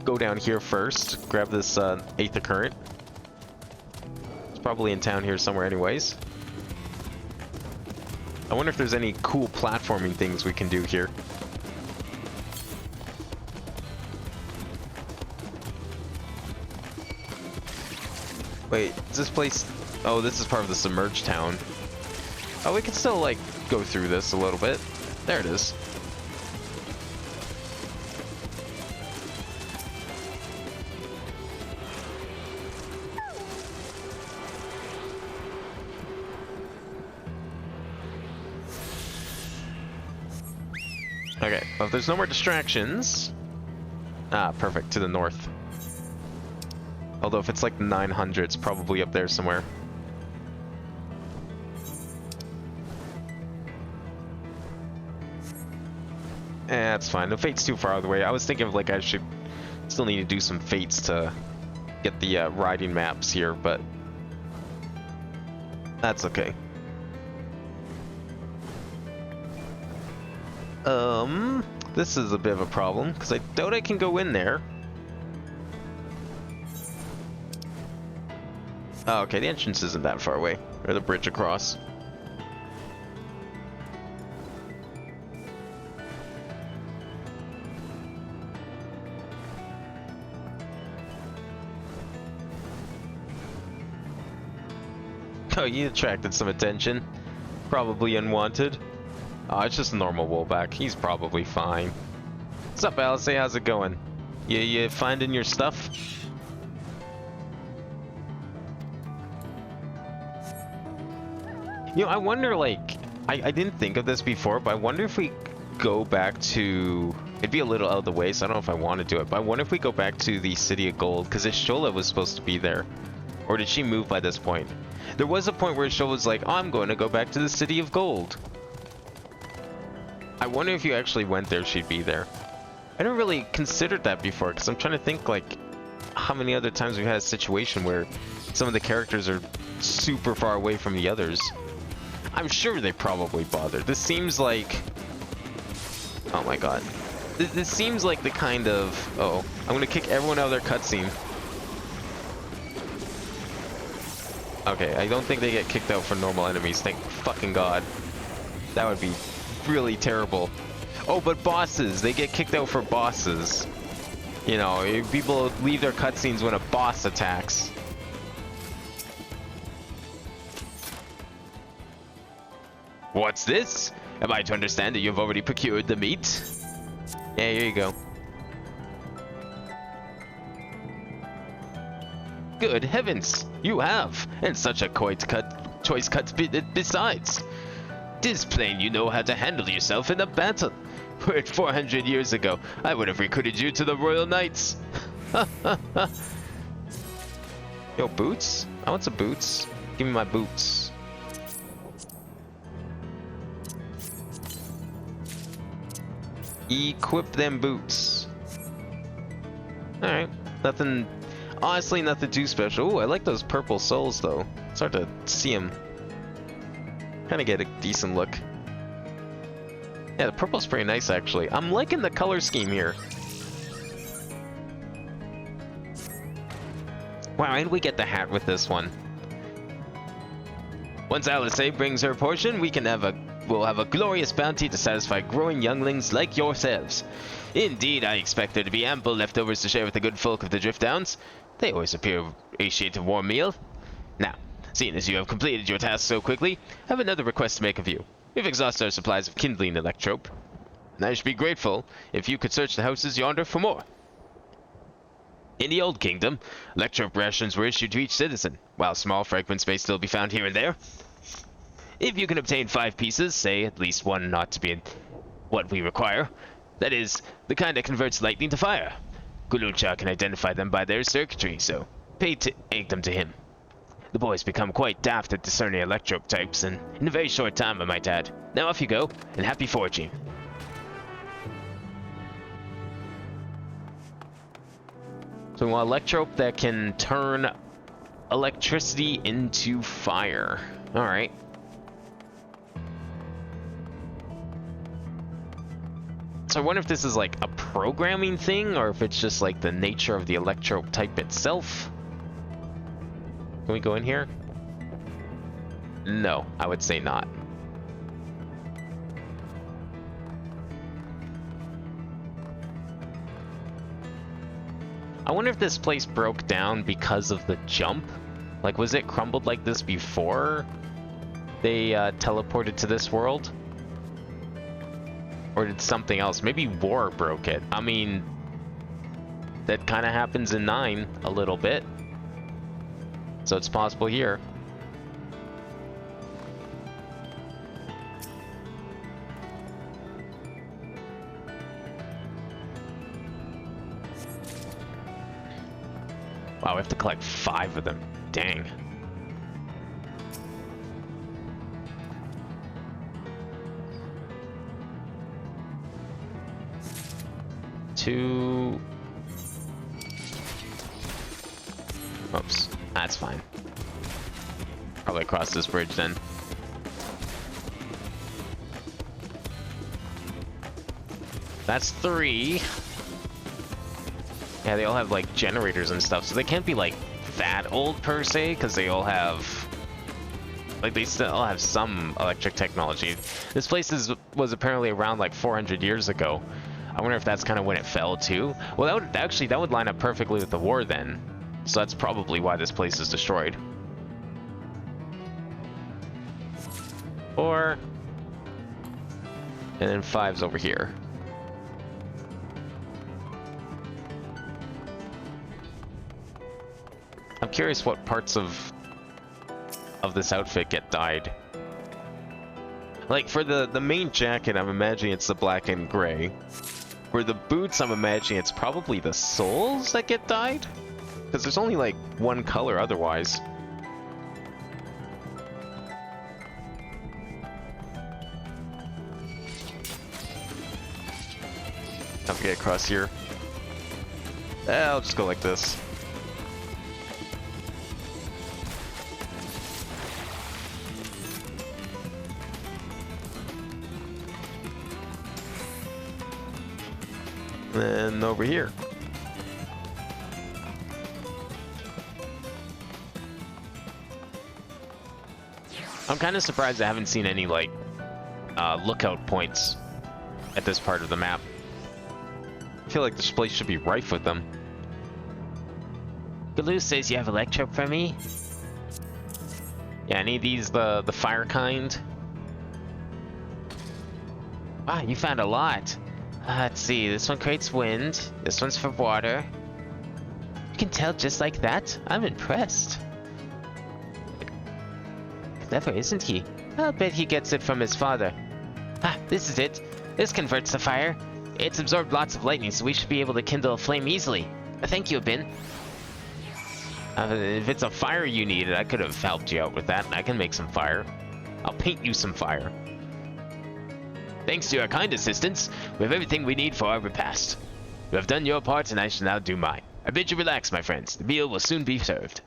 go down here first. Grab this Aether Current. It's probably in town here somewhere anyways. I wonder if there's any cool platforming things we can do here. Wait, is this place... Oh, this is part of the submerged town. Oh, we can still, like, go through this a little bit. There it is. Okay, well, if there's no more distractions... Ah, perfect, to the north. Although if it's like 900, it's probably up there somewhere. That's fine. The fate's too far out of the way. I was thinking of like I should still need to do some fates to get the riding maps here, but that's okay. This is a bit of a problem because I doubt I can go in there. Oh, okay, the entrance isn't that far away, or the bridge across. Oh, you attracted some attention. Probably unwanted. Oh, it's just a normal Wolfback. He's probably fine. What's up, Alice? Hey, how's it going? You finding your stuff? You know, I wonder, like, I didn't think of this before, but I wonder if we go back to... It'd be a little out of the way, so I don't know if I want to do it, but I wonder if we go back to the City of Gold, because Ishola was supposed to be there. Or did she move by this point? There was a point where Ishola was like, oh, I'm going to go back to the City of Gold. I wonder if you actually went there, she'd be there. I never really considered that before, because I'm trying to think, like, how many other times we've had a situation where some of the characters are super far away from the others. I'm sure they probably bothered. This seems like... Oh my god. This seems like the kind of... Uh-oh. I'm gonna kick everyone out of their cutscene. Okay, I don't think they get kicked out for normal enemies, thank fucking god. That would be really terrible. Oh, but bosses! They get kicked out for bosses. You know, people leave their cutscenes when a boss attacks. What's this? Am I to understand that you've already procured the meat? Yeah, here you go. Good heavens, you have, and such a choice cut besides. 'Tis plain you know how to handle yourself in a battle. Were it 400 years ago, I would have recruited you to the Royal Knights. Yo, boots? I want some boots. Give me my boots. Equip them boots. Alright, nothing... Honestly, nothing too special. Ooh, I like those purple souls, though. It's hard to see them. Kind of get a decent look. Yeah, the purple's pretty nice, actually. I'm liking the color scheme here. Wow, and we get the hat with this one. Once Alice brings her portion, we'll have a glorious bounty to satisfy growing younglings like yourselves. Indeed, I expect there to be ample leftovers to share with the good folk of the Drift Downs. They always appreciate a warm meal. Now, seeing as you have completed your task so quickly, I have another request to make of you. We've exhausted our supplies of kindling electrope, and I should be grateful if you could search the houses yonder for more. In the Old Kingdom, electrope rations were issued to each citizen, while small fragments may still be found here and there. If you can obtain 5 pieces, say at least one not to be what we require, that is, the kind that converts lightning to fire, Gulucha can identify them by their circuitry, so pay to aid them to him. The boy's become quite daft at discerning electrope types, and in a very short time, I might add. Now off you go, and happy foraging. So we want electrope that can turn electricity into fire. Alright. So I wonder if this is like a programming thing, or if it's just like the nature of the electrope type itself. Can we go in here? No, I would say not. I wonder if this place broke down because of the jump. Like, was it crumbled like this before they teleported to this world? Or did something else? Maybe war broke it. I mean, that kind of happens in 9 a little bit. So it's possible here. Wow, we have to collect 5 of them. Dang. Two. Oops, that's fine. Probably across this bridge then. That's 3. Yeah, they all have like generators and stuff, so they can't be like that old per se, because they all have, like, they still have some electric technology. This place was apparently around like 400 years ago. I wonder if that's kind of when it fell too. Well, that would line up perfectly with the war then. So that's probably why this place is destroyed. 4. And then 5's over here. I'm curious what parts of this outfit get dyed. Like, for the main jacket, I'm imagining it's the black and gray. For the boots, I'm imagining it's probably the soles that get dyed? Because there's only, like, one color otherwise. Have to get across here. I'll just go like this. And over here. I'm kind of surprised I haven't seen any, like, lookout points at this part of the map. I feel like this place should be rife with them. Galoo says you have electrope for me? Yeah, any of these, the fire kind? Wow, you found a lot. Let's see, this one creates wind, this one's for water. You can tell just like that? I'm impressed. Clever, isn't he? I'll bet he gets it from his father. Ah, this is it. This converts the fire. It's absorbed lots of lightning, so we should be able to kindle a flame easily. Thank you, Bin. If it's a fire you needed, I could have helped you out with that. I can make some fire. I'll paint you some fire. Thanks to your kind assistance, we have everything we need for our repast. You have done your part, and I shall now do mine. I bid you relax, my friends. The meal will soon be served.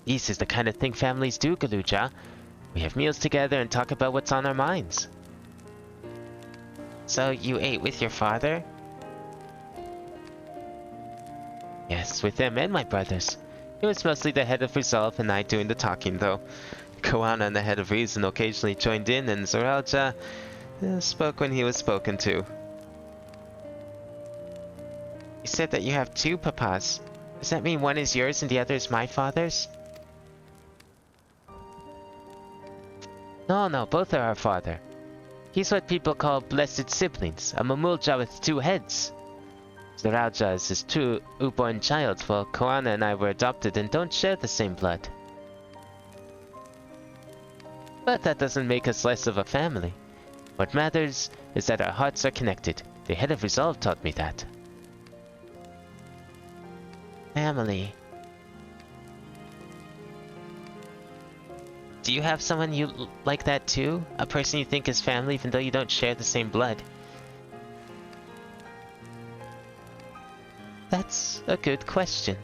This is the kind of thing families do, Galuja. We have meals together and talk about what's on our minds. So you ate with your father? Yes, with him and my brothers. It was mostly the head of resolve and I doing the talking, though. Koana and the head of reason occasionally joined in, and Zoralja spoke when he was spoken to. You said that you have two papas. Does that mean one is yours and the other is my father's? No, both are our father. He's what people call blessed siblings, a Mamulja with two heads. Zoralja is his true newborn child, while Koana and I were adopted and don't share the same blood. But that doesn't make us less of a family. What matters is that our hearts are connected. The head of resolve taught me that. Family. Do you have someone you like that too? A person you think is family even though you don't share the same blood? That's a good question.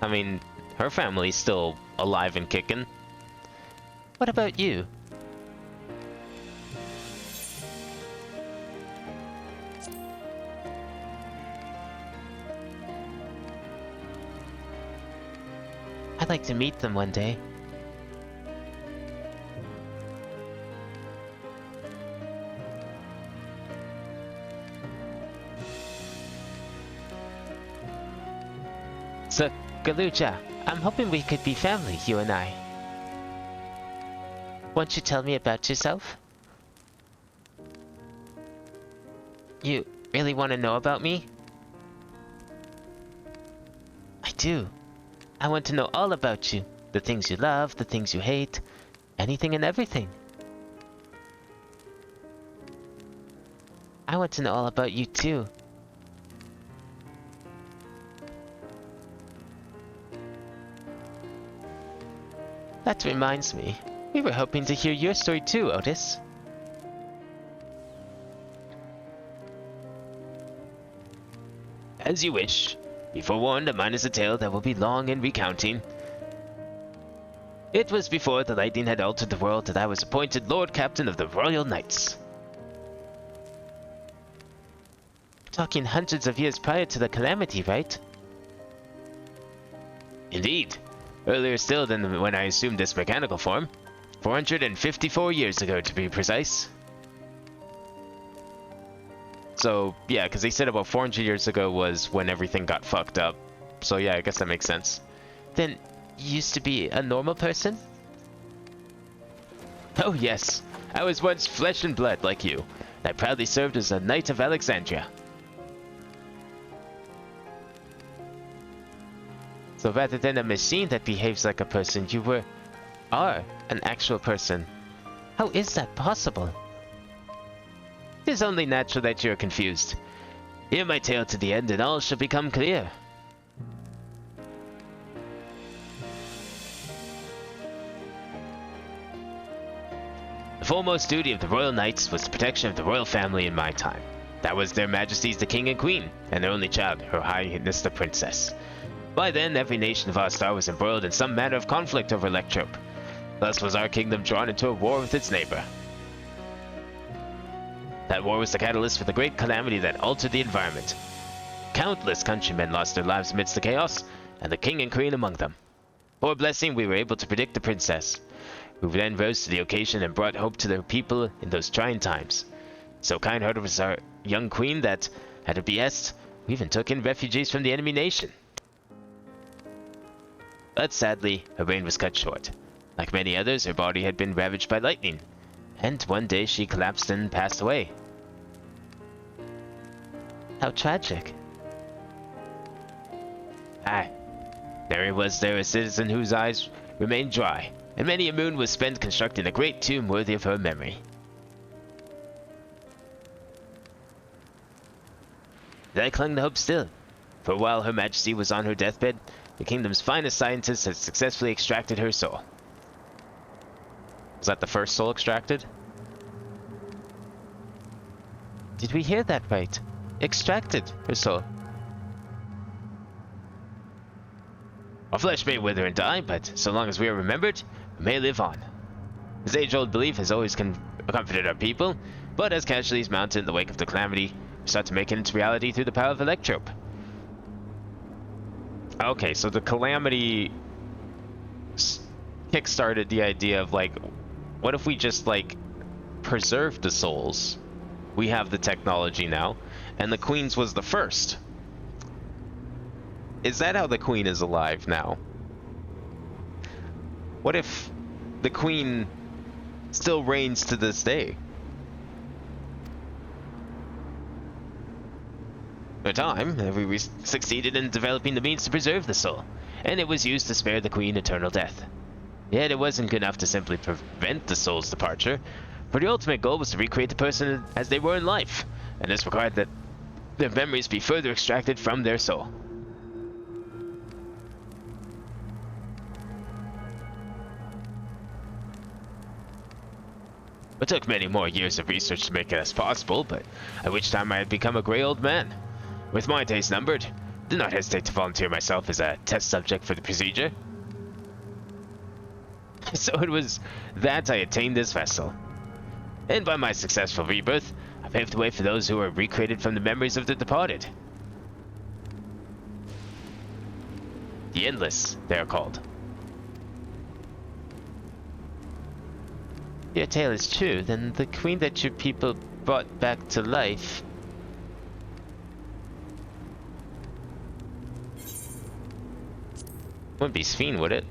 I mean, her family's still alive and kicking. What about you? I'd like to meet them one day. So, Galuja, I'm hoping we could be family, you and I. Won't you tell me about yourself? You really want to know about me? I do. I want to know all about you. The things you love, the things you hate, anything and everything. I want to know all about you too. That reminds me, we were hoping to hear your story too, Otis. As you wish. Be forewarned, mine is a tale that will be long in recounting. It was before the lightning had altered the world that I was appointed Lord Captain of the Royal Knights. Talking hundreds of years prior to the calamity, right? Indeed. Earlier still than when I assumed this mechanical form. 454 years ago, to be precise. So, yeah, because they said about 400 years ago was when everything got fucked up. So yeah, I guess that makes sense. Then, you used to be a normal person? Oh yes, I was once flesh and blood like you. I proudly served as a Knight of Alexandria. So rather than a machine that behaves like a person, you are an actual person. How is that possible? It is only natural that you are confused. Hear my tale to the end and all shall become clear. The foremost duty of the Royal Knights was the protection of the royal family in my time. That was their Majesties the King and Queen, and their only child, Her Highness the Princess. By then, every nation of our star was embroiled in some manner of conflict over Electrope. Thus was our kingdom drawn into a war with its neighbor. That war was the catalyst for the great calamity that altered the environment. Countless countrymen lost their lives amidst the chaos, and the king and queen among them. For a blessing, we were able to predict the princess, who then rose to the occasion and brought hope to their people in those trying times. So kind-hearted was our young queen that, at her behest, we even took in refugees from the enemy nation. But sadly, her reign was cut short. Like many others, her body had been ravaged by lightning, and one day she collapsed and passed away. How tragic. Aye. There was a citizen whose eyes remained dry, and many a moon was spent constructing a great tomb worthy of her memory. And I clung to hope still, for while Her Majesty was on her deathbed, the kingdom's finest scientists had successfully extracted her soul. Was that the first soul extracted? Did we hear that right? Extracted her soul. Our flesh may wither and die, but so long as we are remembered, we may live on. This age-old belief has always comforted our people, but as casualties mount in the wake of the calamity, we start to make it into reality through the power of Electrope. Okay, so the calamity kick-started the idea of, like, what if we just, like, preserve the souls? We have the technology now, and the Queen's was the first. Is that how the Queen is alive now? What if the Queen still reigns to this day? For a time, we succeeded in developing the means to preserve the soul, and it was used to spare the Queen eternal death. Yet it wasn't good enough to simply prevent the soul's departure, for the ultimate goal was to recreate the person as they were in life, and this required that their memories be further extracted from their soul. It took many more years of research to make it as possible, but at which time I had become a grey old man. With my days numbered, I did not hesitate to volunteer myself as a test subject for the procedure. So it was that I attained this vessel. And by my successful rebirth, I paved the way for those who were recreated from the memories of the departed. The Endless, they are called. Your tale is true, then the Queen that your people brought back to life... Wouldn't be Sphene, would it?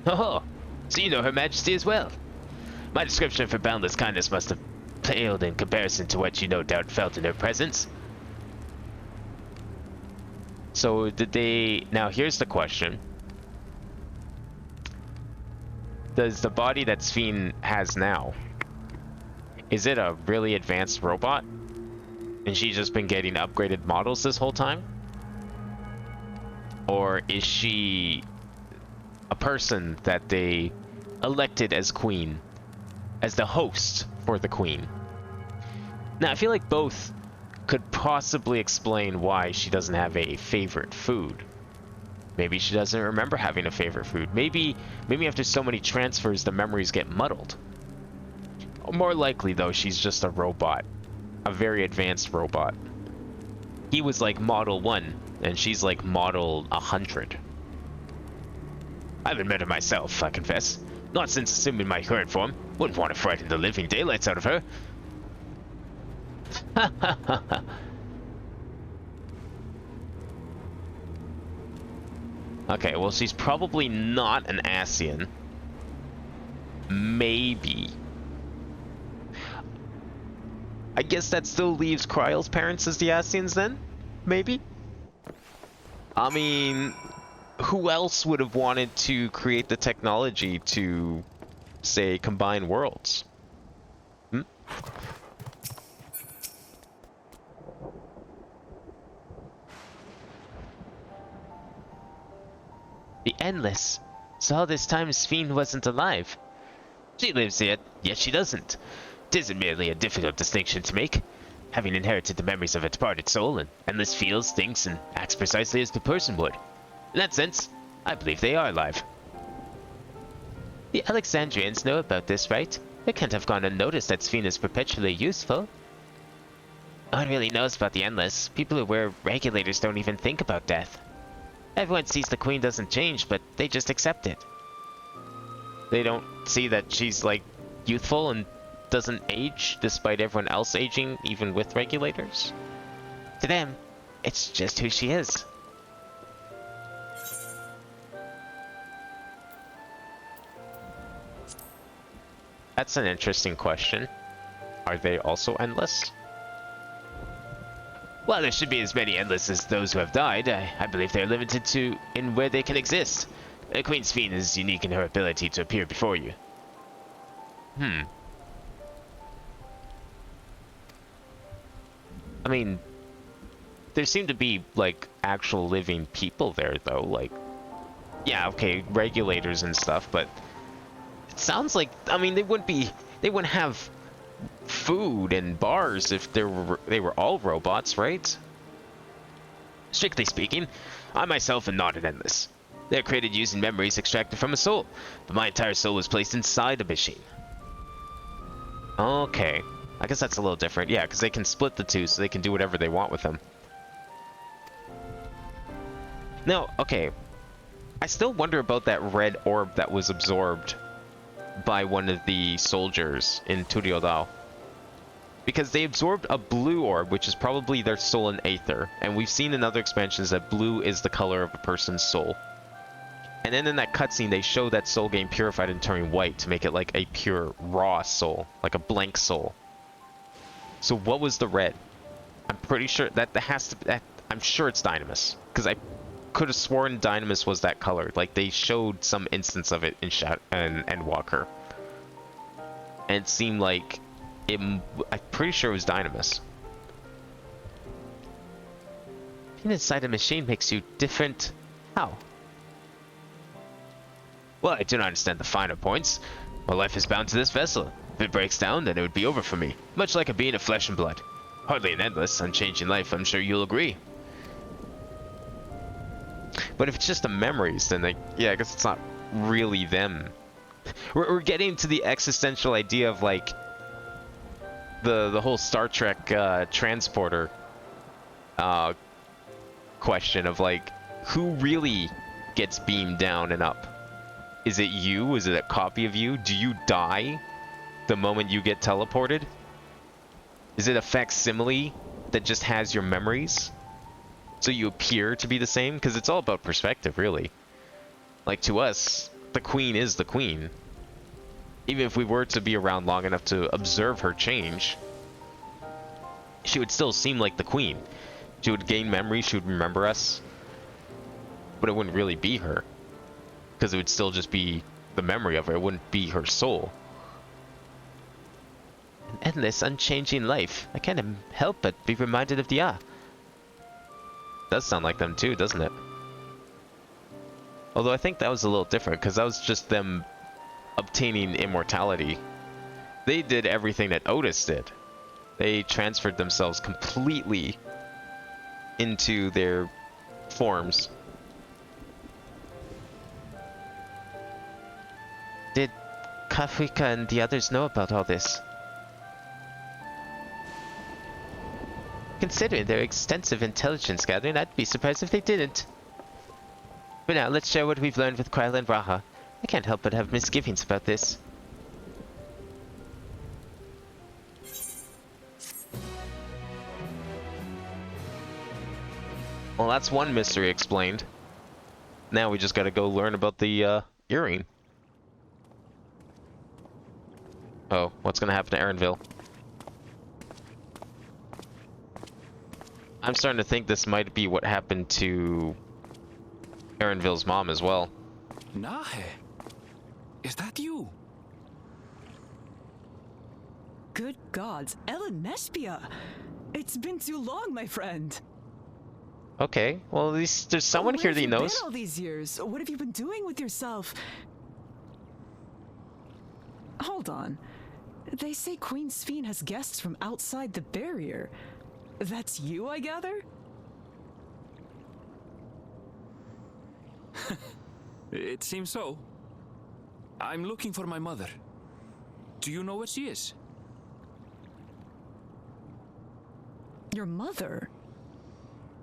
Oh, so you know Her Majesty as well. My description of her boundless kindness must have paled in comparison to what you no doubt felt in her presence. So did they... Now here's the question. Does the body that Sphene has now, is it a really advanced robot? And she's just been getting upgraded models this whole time? Or is she a person that they elected as queen, as the host for the queen? Now, I feel like both could possibly explain why she doesn't have a favorite food. Maybe she doesn't remember having a favorite food. Maybe after so many transfers, the memories get muddled. More likely, though, she's just a robot. A very advanced robot. He was like Model 1, and she's like Model 100. I haven't met her myself, I confess. Not since assuming my current form. Wouldn't want to frighten the living daylights out of her. Okay, well, she's probably not an Ascian. Maybe. I guess that still leaves Kryle's parents as the Ascians then? Maybe? I mean, who else would have wanted to create the technology to, say, combine worlds? Hmm? The Endless. So all this time Sphene wasn't alive. She lives yet she doesn't. It isn't merely a difficult distinction to make. Having inherited the memories of a departed soul, and Endless feels, thinks, and acts precisely as the person would. In that sense, I believe they are alive. The Alexandrians know about this, right? It can't have gone unnoticed that Sphene is perpetually useful. No one really knows about the Endless. People who wear regulators don't even think about death. Everyone sees the Queen doesn't change, but they just accept it. They don't see that she's, like, youthful and doesn't age, despite everyone else aging, even with regulators. To them, it's just who she is. That's an interesting question. Are they also endless? Well, there should be as many Endless as those who have died. I believe they're limited in where they can exist. Queen Sphene is unique in her ability to appear before you. I mean, there seem to be, like, actual living people there, though. Like, yeah, okay, regulators and stuff, but it sounds like, I mean, they wouldn't have food and bars if they were all robots, right? Strictly speaking, I myself am not an endless. They're created using memories extracted from a soul, but my entire soul was placed inside a machine. Okay. I guess that's a little different. Yeah, because they can split the two, so they can do whatever they want with them. Now, okay. I still wonder about that red orb that was absorbed by one of the soldiers in Turyodao. Because they absorbed a blue orb, which is probably their soul in Aether. And we've seen in other expansions that blue is the color of a person's soul. And then in that cutscene, they show that soul getting purified and turning white to make it like a pure, raw soul. Like a blank soul. So what was the red? I'm pretty sure that has to be... I'm sure it's Dynamis. Because I could have sworn Dynamis was that color. Like, they showed some instance of it in Endwalker. And it seemed like... I'm pretty sure it was Dynamis. Being inside a machine makes you different. How? Well, I do not understand the finer points. My life is bound to this vessel. If it breaks down, then it would be over for me. Much like a being of flesh and blood. Hardly an endless, unchanging life, I'm sure you'll agree. But if it's just the memories, then yeah, I guess it's not really them. We're getting to the existential idea of, like, the whole Star Trek transporter question of, like, who really gets beamed down and up? Is it you? Is it a copy of you? Do you die the moment you get teleported? Is it a facsimile that just has your memories? So you appear to be the same? Because it's all about perspective, really. Like, to us, the queen is the queen. Even if we were to be around long enough to observe her change, she would still seem like the queen. She would gain memory, she would remember us, but it wouldn't really be her. Because it would still just be the memory of her, it wouldn't be her soul. An endless, unchanging life. I can't help but be reminded of the Does sound like them too, doesn't it? Although I think that was a little different, because that was just them obtaining immortality. They did everything that Otis did. They transferred themselves completely into their forms. Did Kafrika and the others know about all this? Considering their extensive intelligence gathering, I'd be surprised if they didn't. But now, let's share what we've learned with Kryla and Raha. I can't help but have misgivings about this. Well, that's one mystery explained. Now we just gotta go learn about the earring. Oh, what's gonna happen to Erenville? I'm starting to think this might be what happened to Erenville's mom as well. Nahe, is that you? Good gods, Ellen Nespia! It's been too long, my friend. Okay, well at least there's someone here that he knows. Where have you been all these years? What have you been doing with yourself? Hold on. They say Queen Sphene has guests from outside the barrier. That's you, I gather? It seems so. I'm looking for my mother. Do you know where she is? Your mother?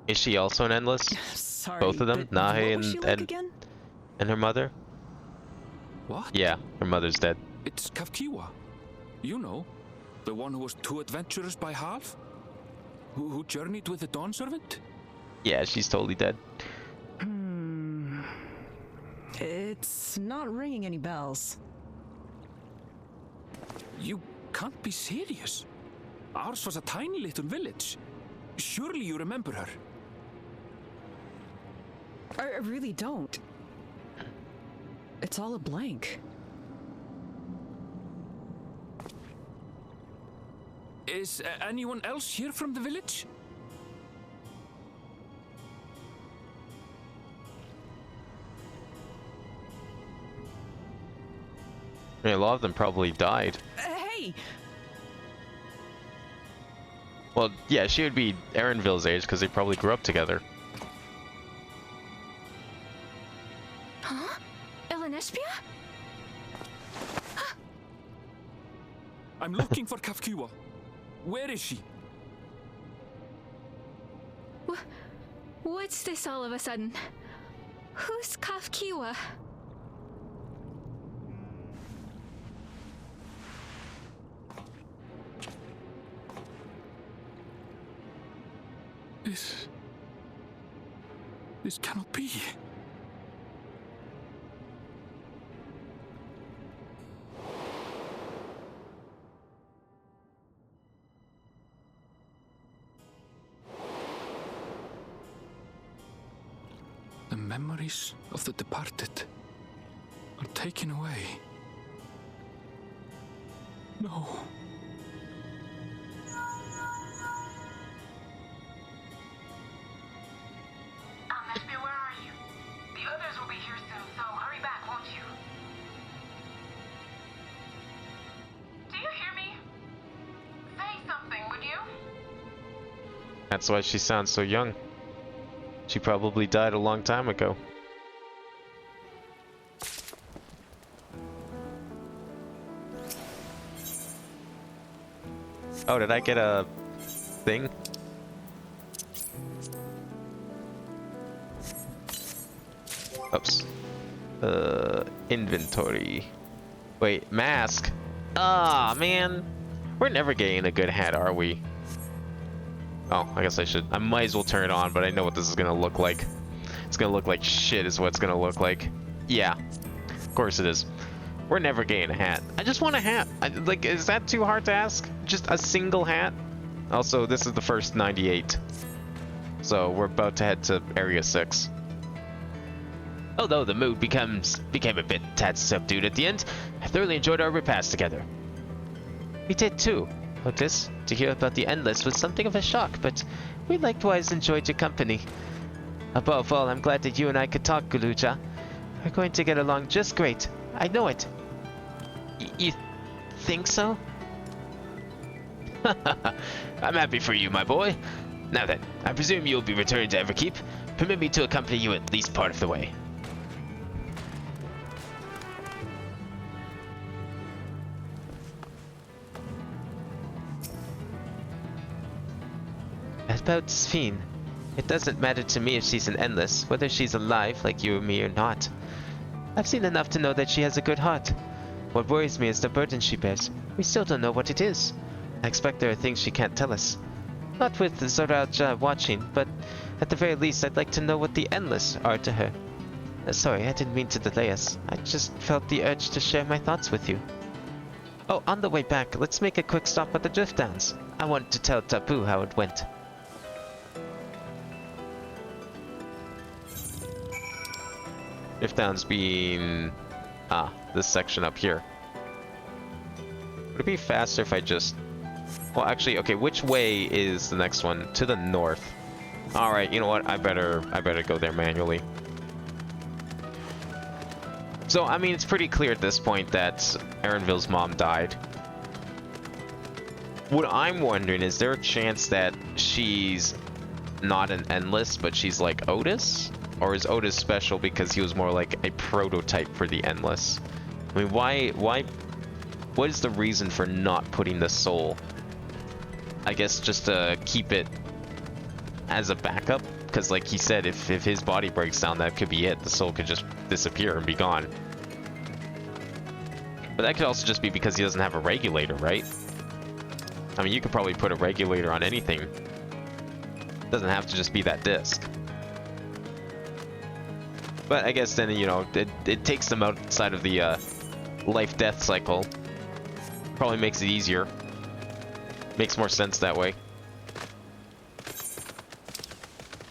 Is she also an endless? Sorry, both of them? Nahe and her mother? What? Yeah, her mother's dead. It's Kafkiwa. You know, the one who was too adventurous by half? Who journeyed with the Dawn Servant? Yeah, she's totally dead. It's not ringing any bells. You can't be serious. Ours was a tiny little village. Surely you remember her. I really don't. It's all a blank. Is anyone else here from the village? I mean, a lot of them probably died. Hey! Well, yeah, she would be Erenville's age because they probably grew up together. I'm looking for Kafkiwa. Where is she? What's this all of a sudden? Who's Kafkiwa? This cannot be. The memories of the departed are taken away. No. Mister, where are you? The others will be here soon, so hurry back, won't you? Do you hear me? Say something, would you? That's why she sounds so young. She probably died a long time ago. Oh, did I get a thing? Oops. Inventory. Wait, mask. Ah, man. We're never getting a good hat, are we? Oh, I guess I might as well turn it on, but I know what this is gonna look like. It's gonna look like shit is what it's gonna look like. Yeah, of course it is. We're never getting a hat. I just want a hat. Like, is that too hard to ask? Just a single hat? Also, this is the first 98. So, we're about to head to Area 6. Although the mood became a bit tad subdued at the end, I thoroughly enjoyed our repast together. We did too. Lucas, to hear about the Endless was something of a shock, but we likewise enjoyed your company. Above all, I'm glad that you and I could talk, Guluja. We're going to get along just great. I know it. You think so? I'm happy for you, my boy. Now then, I presume you'll be returning to Everkeep. Permit me to accompany you at least part of the way. About Sphene. It doesn't matter to me if she's an Endless, whether she's alive like you or me or not. I've seen enough to know that she has a good heart. What worries me is the burden she bears. We still don't know what it is. I expect there are things she can't tell us. Not with Zoralja watching, but at the very least I'd like to know what the Endless are to her. Sorry, I didn't mean to delay us. I just felt the urge to share my thoughts with you. Oh, on the way back, let's make a quick stop at the Drift Downs. I wanted to tell Tapu how it went. Drift Downs being... this section up here. Would it be faster if I just... Well, actually, okay, which way is the next one? To the north. Alright, you know what? I better go there manually. So, I mean, it's pretty clear at this point that Erenville's mom died. What I'm wondering, is there a chance that she's not an Endless, but she's like Otis? Or is Otis special because he was more like a prototype for the Endless? I mean, what is the reason for not putting the soul? I guess just to keep it as a backup? Because like he said, if his body breaks down, that could be it. The soul could just disappear and be gone. But that could also just be because he doesn't have a regulator, right? I mean, you could probably put a regulator on anything. It doesn't have to just be that disc. But I guess then, you know, it takes them outside of the life-death cycle. Probably makes it easier. Makes more sense that way.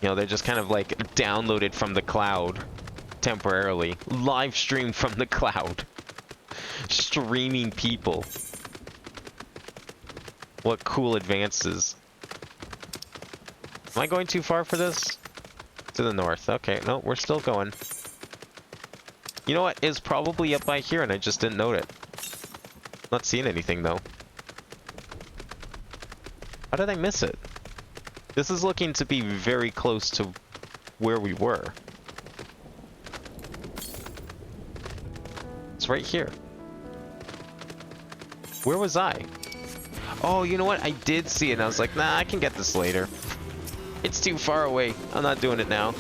You know, they're just kind of like downloaded from the cloud temporarily. Live streamed from the cloud. Streaming people. What cool advances. Am I going too far for this? To the north. Okay, no, we're still going. You know what? It's probably up by here and I just didn't note it. Not seeing anything though. How did I miss it? This is looking to be very close to where we were. It's right here. Where was I? Oh, you know what? I did see it, and I was like, nah, I can get this later. It's too far away. I'm not doing it now.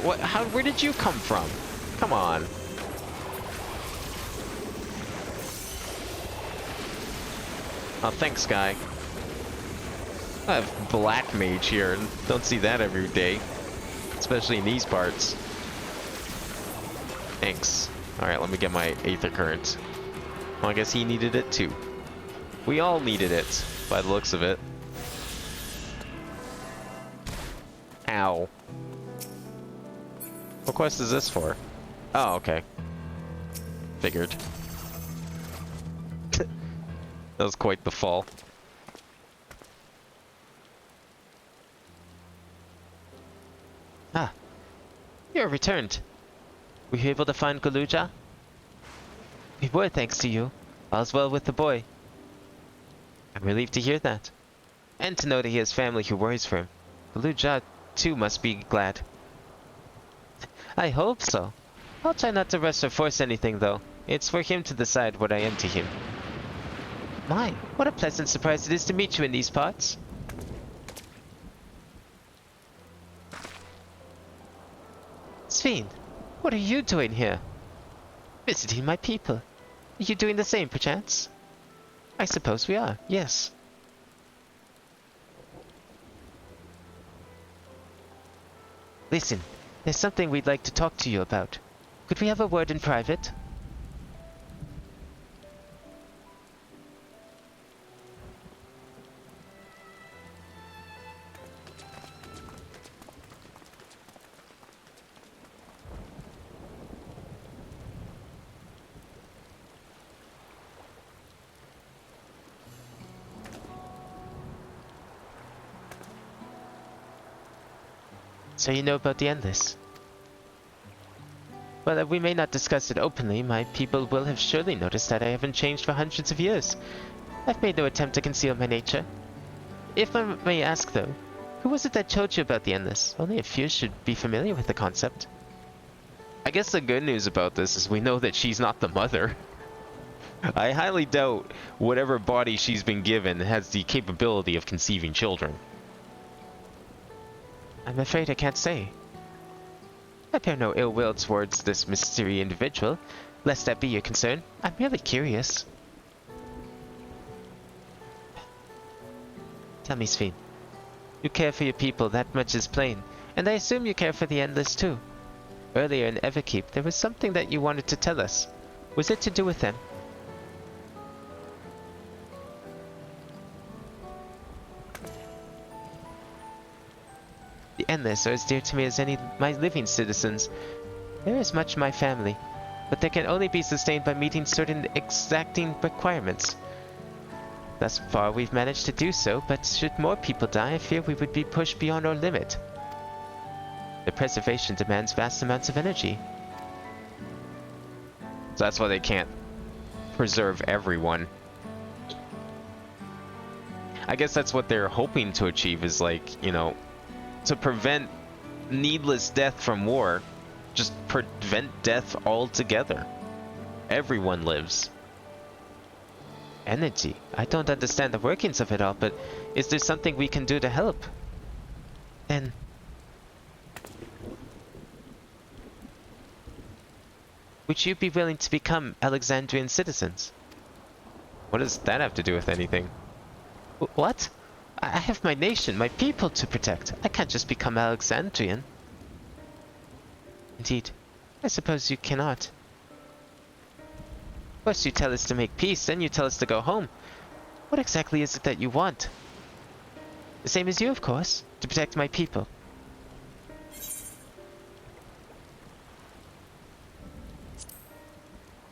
What? How? Where did you come from? Come on. Oh, thanks, guy. I have Black Mage here, and don't see that every day. Especially in these parts. Thanks. Alright, let me get my Aether Current. Well, I guess he needed it too. We all needed it, by the looks of it. Ow. What quest is this for? Oh, okay. Figured. That was quite the fall. Ah, you have returned. Were you able to find Galuja? We were, thanks to you. All's well with the boy. I'm relieved to hear that. And to know that he has family who worries for him. Galuja, too, must be glad. I hope so. I'll try not to rush or force anything, though. It's for him to decide what I am to him. My, what a pleasant surprise it is to meet you in these parts. Sven, what are you doing here? Visiting my people. Are you doing the same, perchance? I suppose we are, yes. Listen, there's something we'd like to talk to you about. Could we have a word in private? So you know about the Endless? Well, we may not discuss it openly. My people will have surely noticed that I haven't changed for hundreds of years. I've made no attempt to conceal my nature. If I may ask, though, who was it that told you about the Endless? Only a few should be familiar with the concept. I guess the good news about this is we know that she's not the mother. I highly doubt whatever body she's been given has the capability of conceiving children. I'm afraid I can't say. I bear no ill will towards this mystery individual, lest that be your concern. I'm merely curious. Tell me, Sven. You care for your people, that much is plain, and I assume you care for the Endless too. Earlier in Everkeep, there was something that you wanted to tell us. Was it to do with them? The Endless are as dear to me as any my living citizens. There is much my family, but they can only be sustained by meeting certain exacting requirements. Thus far we've managed to do so, but should more people die, I fear we would be pushed beyond our limit. The preservation demands vast amounts of energy. So that's why they can't preserve everyone. I guess that's what they're hoping to achieve, is like, you know, to prevent needless death from war. Just prevent death altogether. Everyone lives. Energy. I don't understand the workings of it all, but is there something we can do to help? Then... would you be willing to become Alexandrian citizens? What does that have to do with anything? What? I have my nation, my people to protect. I can't just become Alexandrian. Indeed. I suppose you cannot. First you tell us to make peace, then you tell us to go home. What exactly is it that you want? The same as you, of course. To protect my people.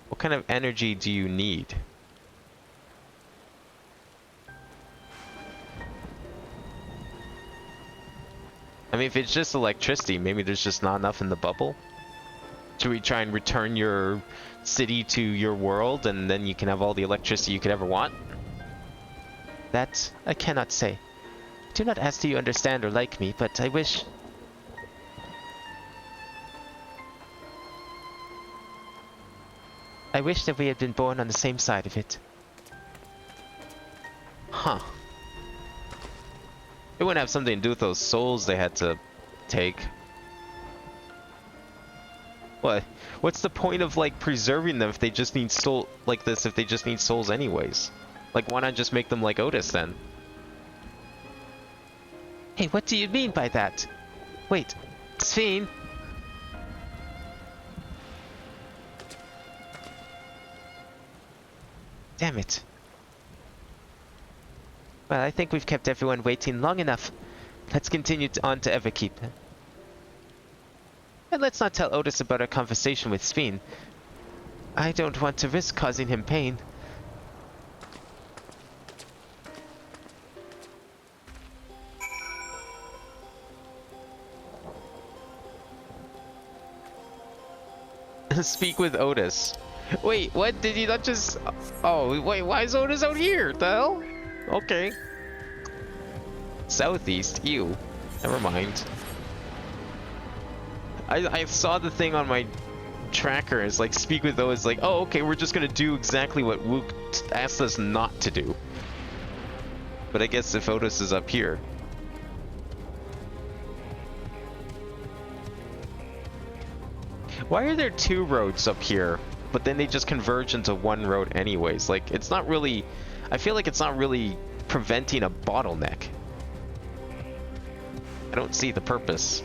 What kind of energy do you need? I mean, if it's just electricity, maybe there's just not enough in the bubble. Should we try and return your city to your world, and then you can have all the electricity you could ever want? That I cannot say. do not ask do you understand or like me, but I wish... I wish that we had been born on the same side of it. Huh. It wouldn't have something to do with those souls they had to take. What? What's the point of, like, preserving them if they just need soul like this, if they just need souls anyways? Like, why not just make them like Otis then? Hey, what do you mean by that? Wait, Sphene? Damn it. Well, I think we've kept everyone waiting long enough. Let's continue on to Everkeep. And let's not tell Otis about our conversation with Sphene. I don't want to risk causing him pain. Speak with Otis. Wait, what? Did he not just... Oh, wait, why is Otis out here? The hell? Okay. Southeast? Ew. Never mind. I saw the thing on my tracker. It's like, speak with Otis. Like, oh, okay, we're just gonna do exactly what Wook asked us not to do. But I guess if Otis is up here... Why are there two roads up here, but then they just converge into one road anyways? Like, it's not really... I feel like it's not really preventing a bottleneck. I don't see the purpose.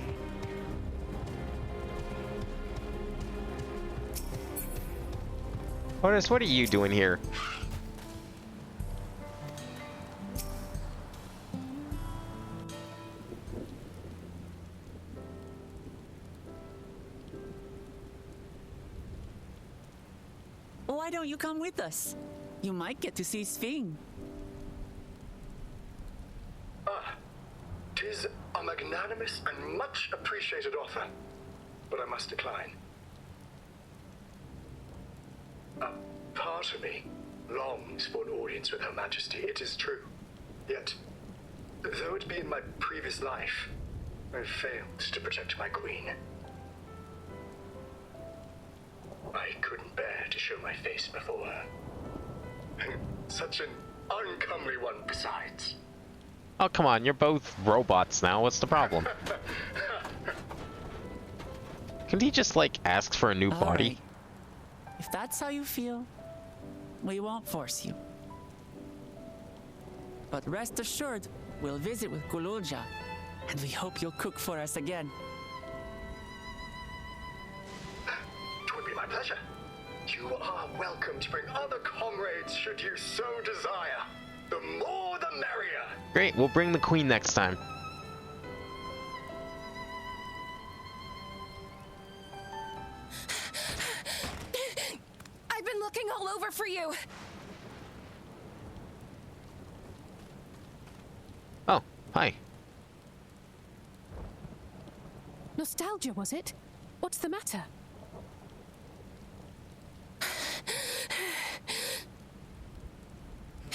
Otis, what are you doing here? Why don't you come with us? You might get to see Sphene. Tis a magnanimous and much appreciated offer, but I must decline. A part of me longs for an audience with Her Majesty, it is true. Yet, though it be in my previous life, I failed to protect my queen. I couldn't bear to show my face before her. And such an uncomely one besides. Oh, come on, you're both robots now. What's the problem? Can he just, like, ask for a new body? Right. If that's how you feel, we won't force you. But rest assured, we'll visit with Gululja, and we hope you'll cook for us again. It would be my pleasure. You are welcome to bring other comrades should you so desire. The more the merrier. Great, we'll bring the queen next time. I've been looking all over for you. Oh, hi. Nostalgia, was it? What's the matter?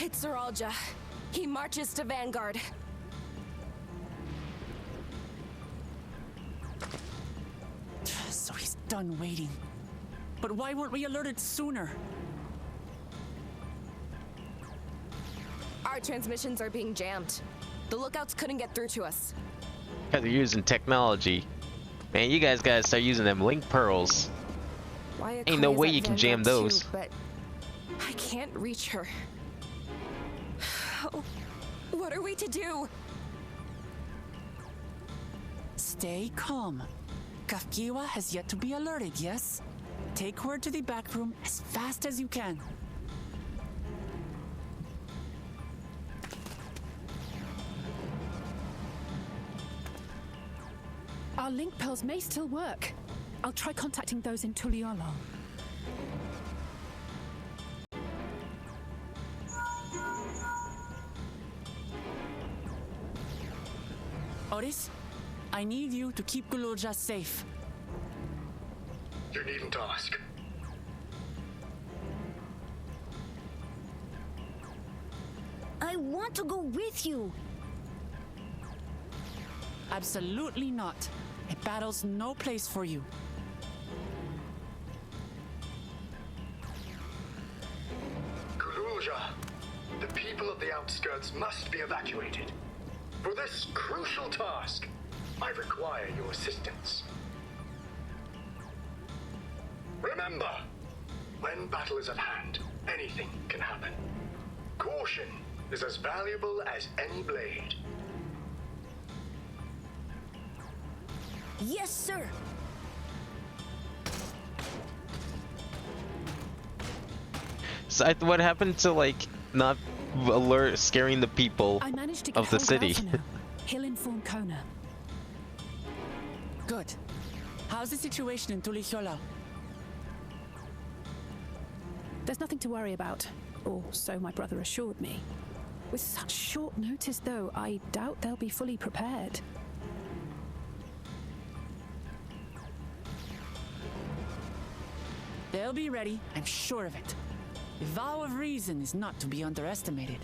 It's Zeralja. He marches to Vanguard. So he's done waiting. But why weren't we alerted sooner? Our transmissions are being jammed. The lookouts couldn't get through to us. Because they're using technology. Man, you guys gotta start using them link pearls. Ain't no way you can jam those. But I can't reach her. What are we to do? Stay calm. Kafkiwa has yet to be alerted, yes? Take her to the back room as fast as you can. Our link pearls may still work. I'll try contacting those in Tuliolo. Otis, I need you to keep Gululja safe. You needn't ask. I want to go with you. Absolutely not. A battle's no place for you. Kululja, the people of the outskirts must be evacuated. For this crucial task, I require your assistance. Remember, when battle is at hand, anything can happen. Caution is as valuable as any blade. Yes, sir. So what happened to like not scaring the people I managed to get of the hold city? Alpha now. He'll inform Kona. Good. How's the situation in Tulichola? There's nothing to worry about, or so my brother assured me. With such short notice, though, I doubt they'll be fully prepared. They'll be ready, I'm sure of it. The vow of reason is not to be underestimated.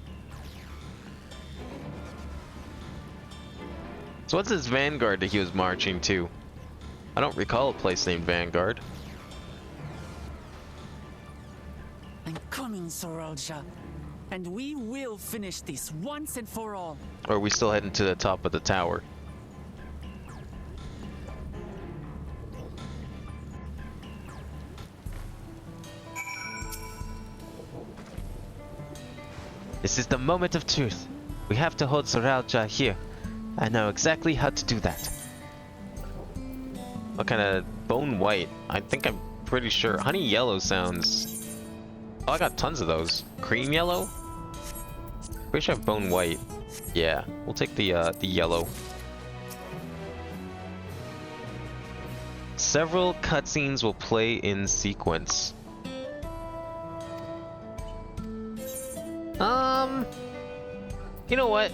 So what's this Vanguard that he was marching to? I don't recall a place named Vanguard. I'm coming, Soralja. And we will finish this once and for all. Or are we still heading to the top of the tower? This is the moment of truth. We have to hold Soralja here. I know exactly how to do that. What kind of bone white? I think I'm pretty sure. Honey yellow sounds... Oh, I got tons of those. Cream yellow? Pretty sure I have bone white. Yeah, we'll take the yellow. Several cutscenes will play in sequence. You know what?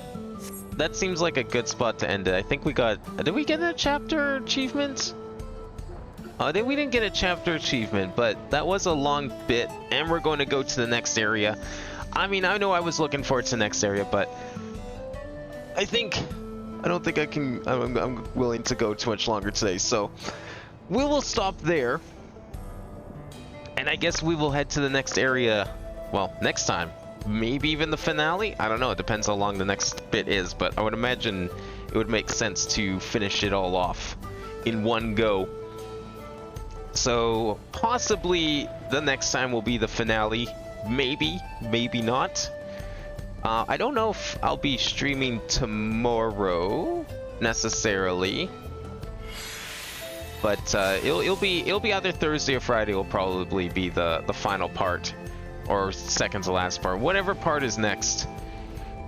That seems like a good spot to end it. I think we got... Did we get a chapter achievement? We didn't get a chapter achievement, but that was a long bit, and we're going to go to the next area. I mean, I know I was looking forward to the next area, but I don't think I can... I'm willing to go too much longer today, so we will stop there. And I guess we will head to the next area, well, next time. Maybe even the finale? I don't know, it depends how long the next bit is, but I would imagine it would make sense to finish it all off in one go. So possibly the next time will be the finale. Maybe, maybe not. I don't know if I'll be streaming tomorrow necessarily, but it'll be either Thursday or Friday. Will probably be the final part. Or second to last part, whatever part is next.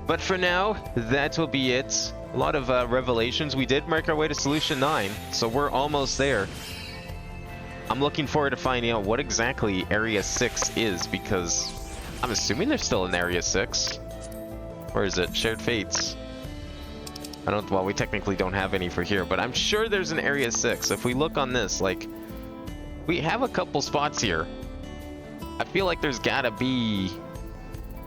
But for now, that will be it. A lot of revelations. We did make our way to Solution 9, so we're almost there. I'm looking forward to finding out what exactly Area 6 is, because I'm assuming they're still in Area 6. Where is it? Shared Fates. Well, we technically don't have any for here, but I'm sure there's an Area 6. If we look on this, like, we have a couple spots here. I feel like there's gotta be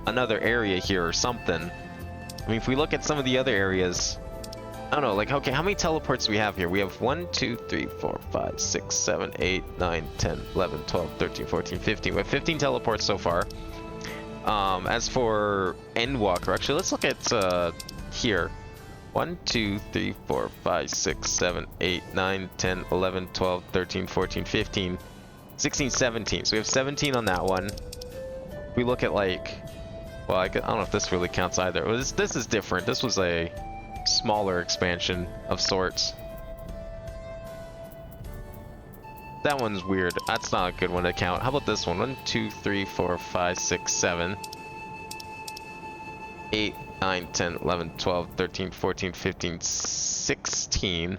another area here or something. I mean, if we look at some of the other areas, I don't know, like, okay, how many teleports do we have here? We have 1, 2, 3, 4, 5, 6, 7, 8, 9, 10, 11, 12, 13, 14, 15. We have 15 teleports so far. As for Endwalker, actually, let's look at here. 1, 2, 3, 4, 5, 6, 7, 8, 9, 10, 11, 12, 13, 14, 15. 16, 17. So we have 17 on that one. We look at like, well, I don't know if this really counts either. This is different. This was a smaller expansion of sorts. That one's weird. That's not a good one to count. How about this one? 1, 2, 3, 4, 5, 6, 7, 8, 9, 10, 11, 12, 13, 14, 15, 16.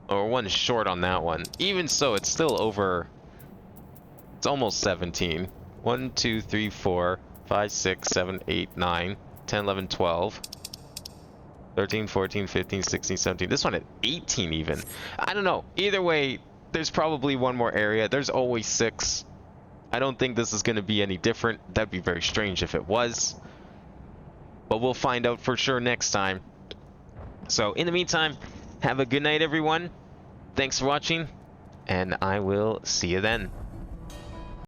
Or one short on that one. Even so, it's still over. It's almost 17. 1, 2, 3, 4, 5, 6, 7, 8, 9, 10, 11, 12, 13, 14, 15, 16, 17. This one at 18 even. I don't know. Either way, there's probably one more area. There's always 6. I don't think this is going to be any different. That'd be very strange if it was. But we'll find out for sure next time. So in the meantime, have a good night, everyone. Thanks for watching, and I will see you then.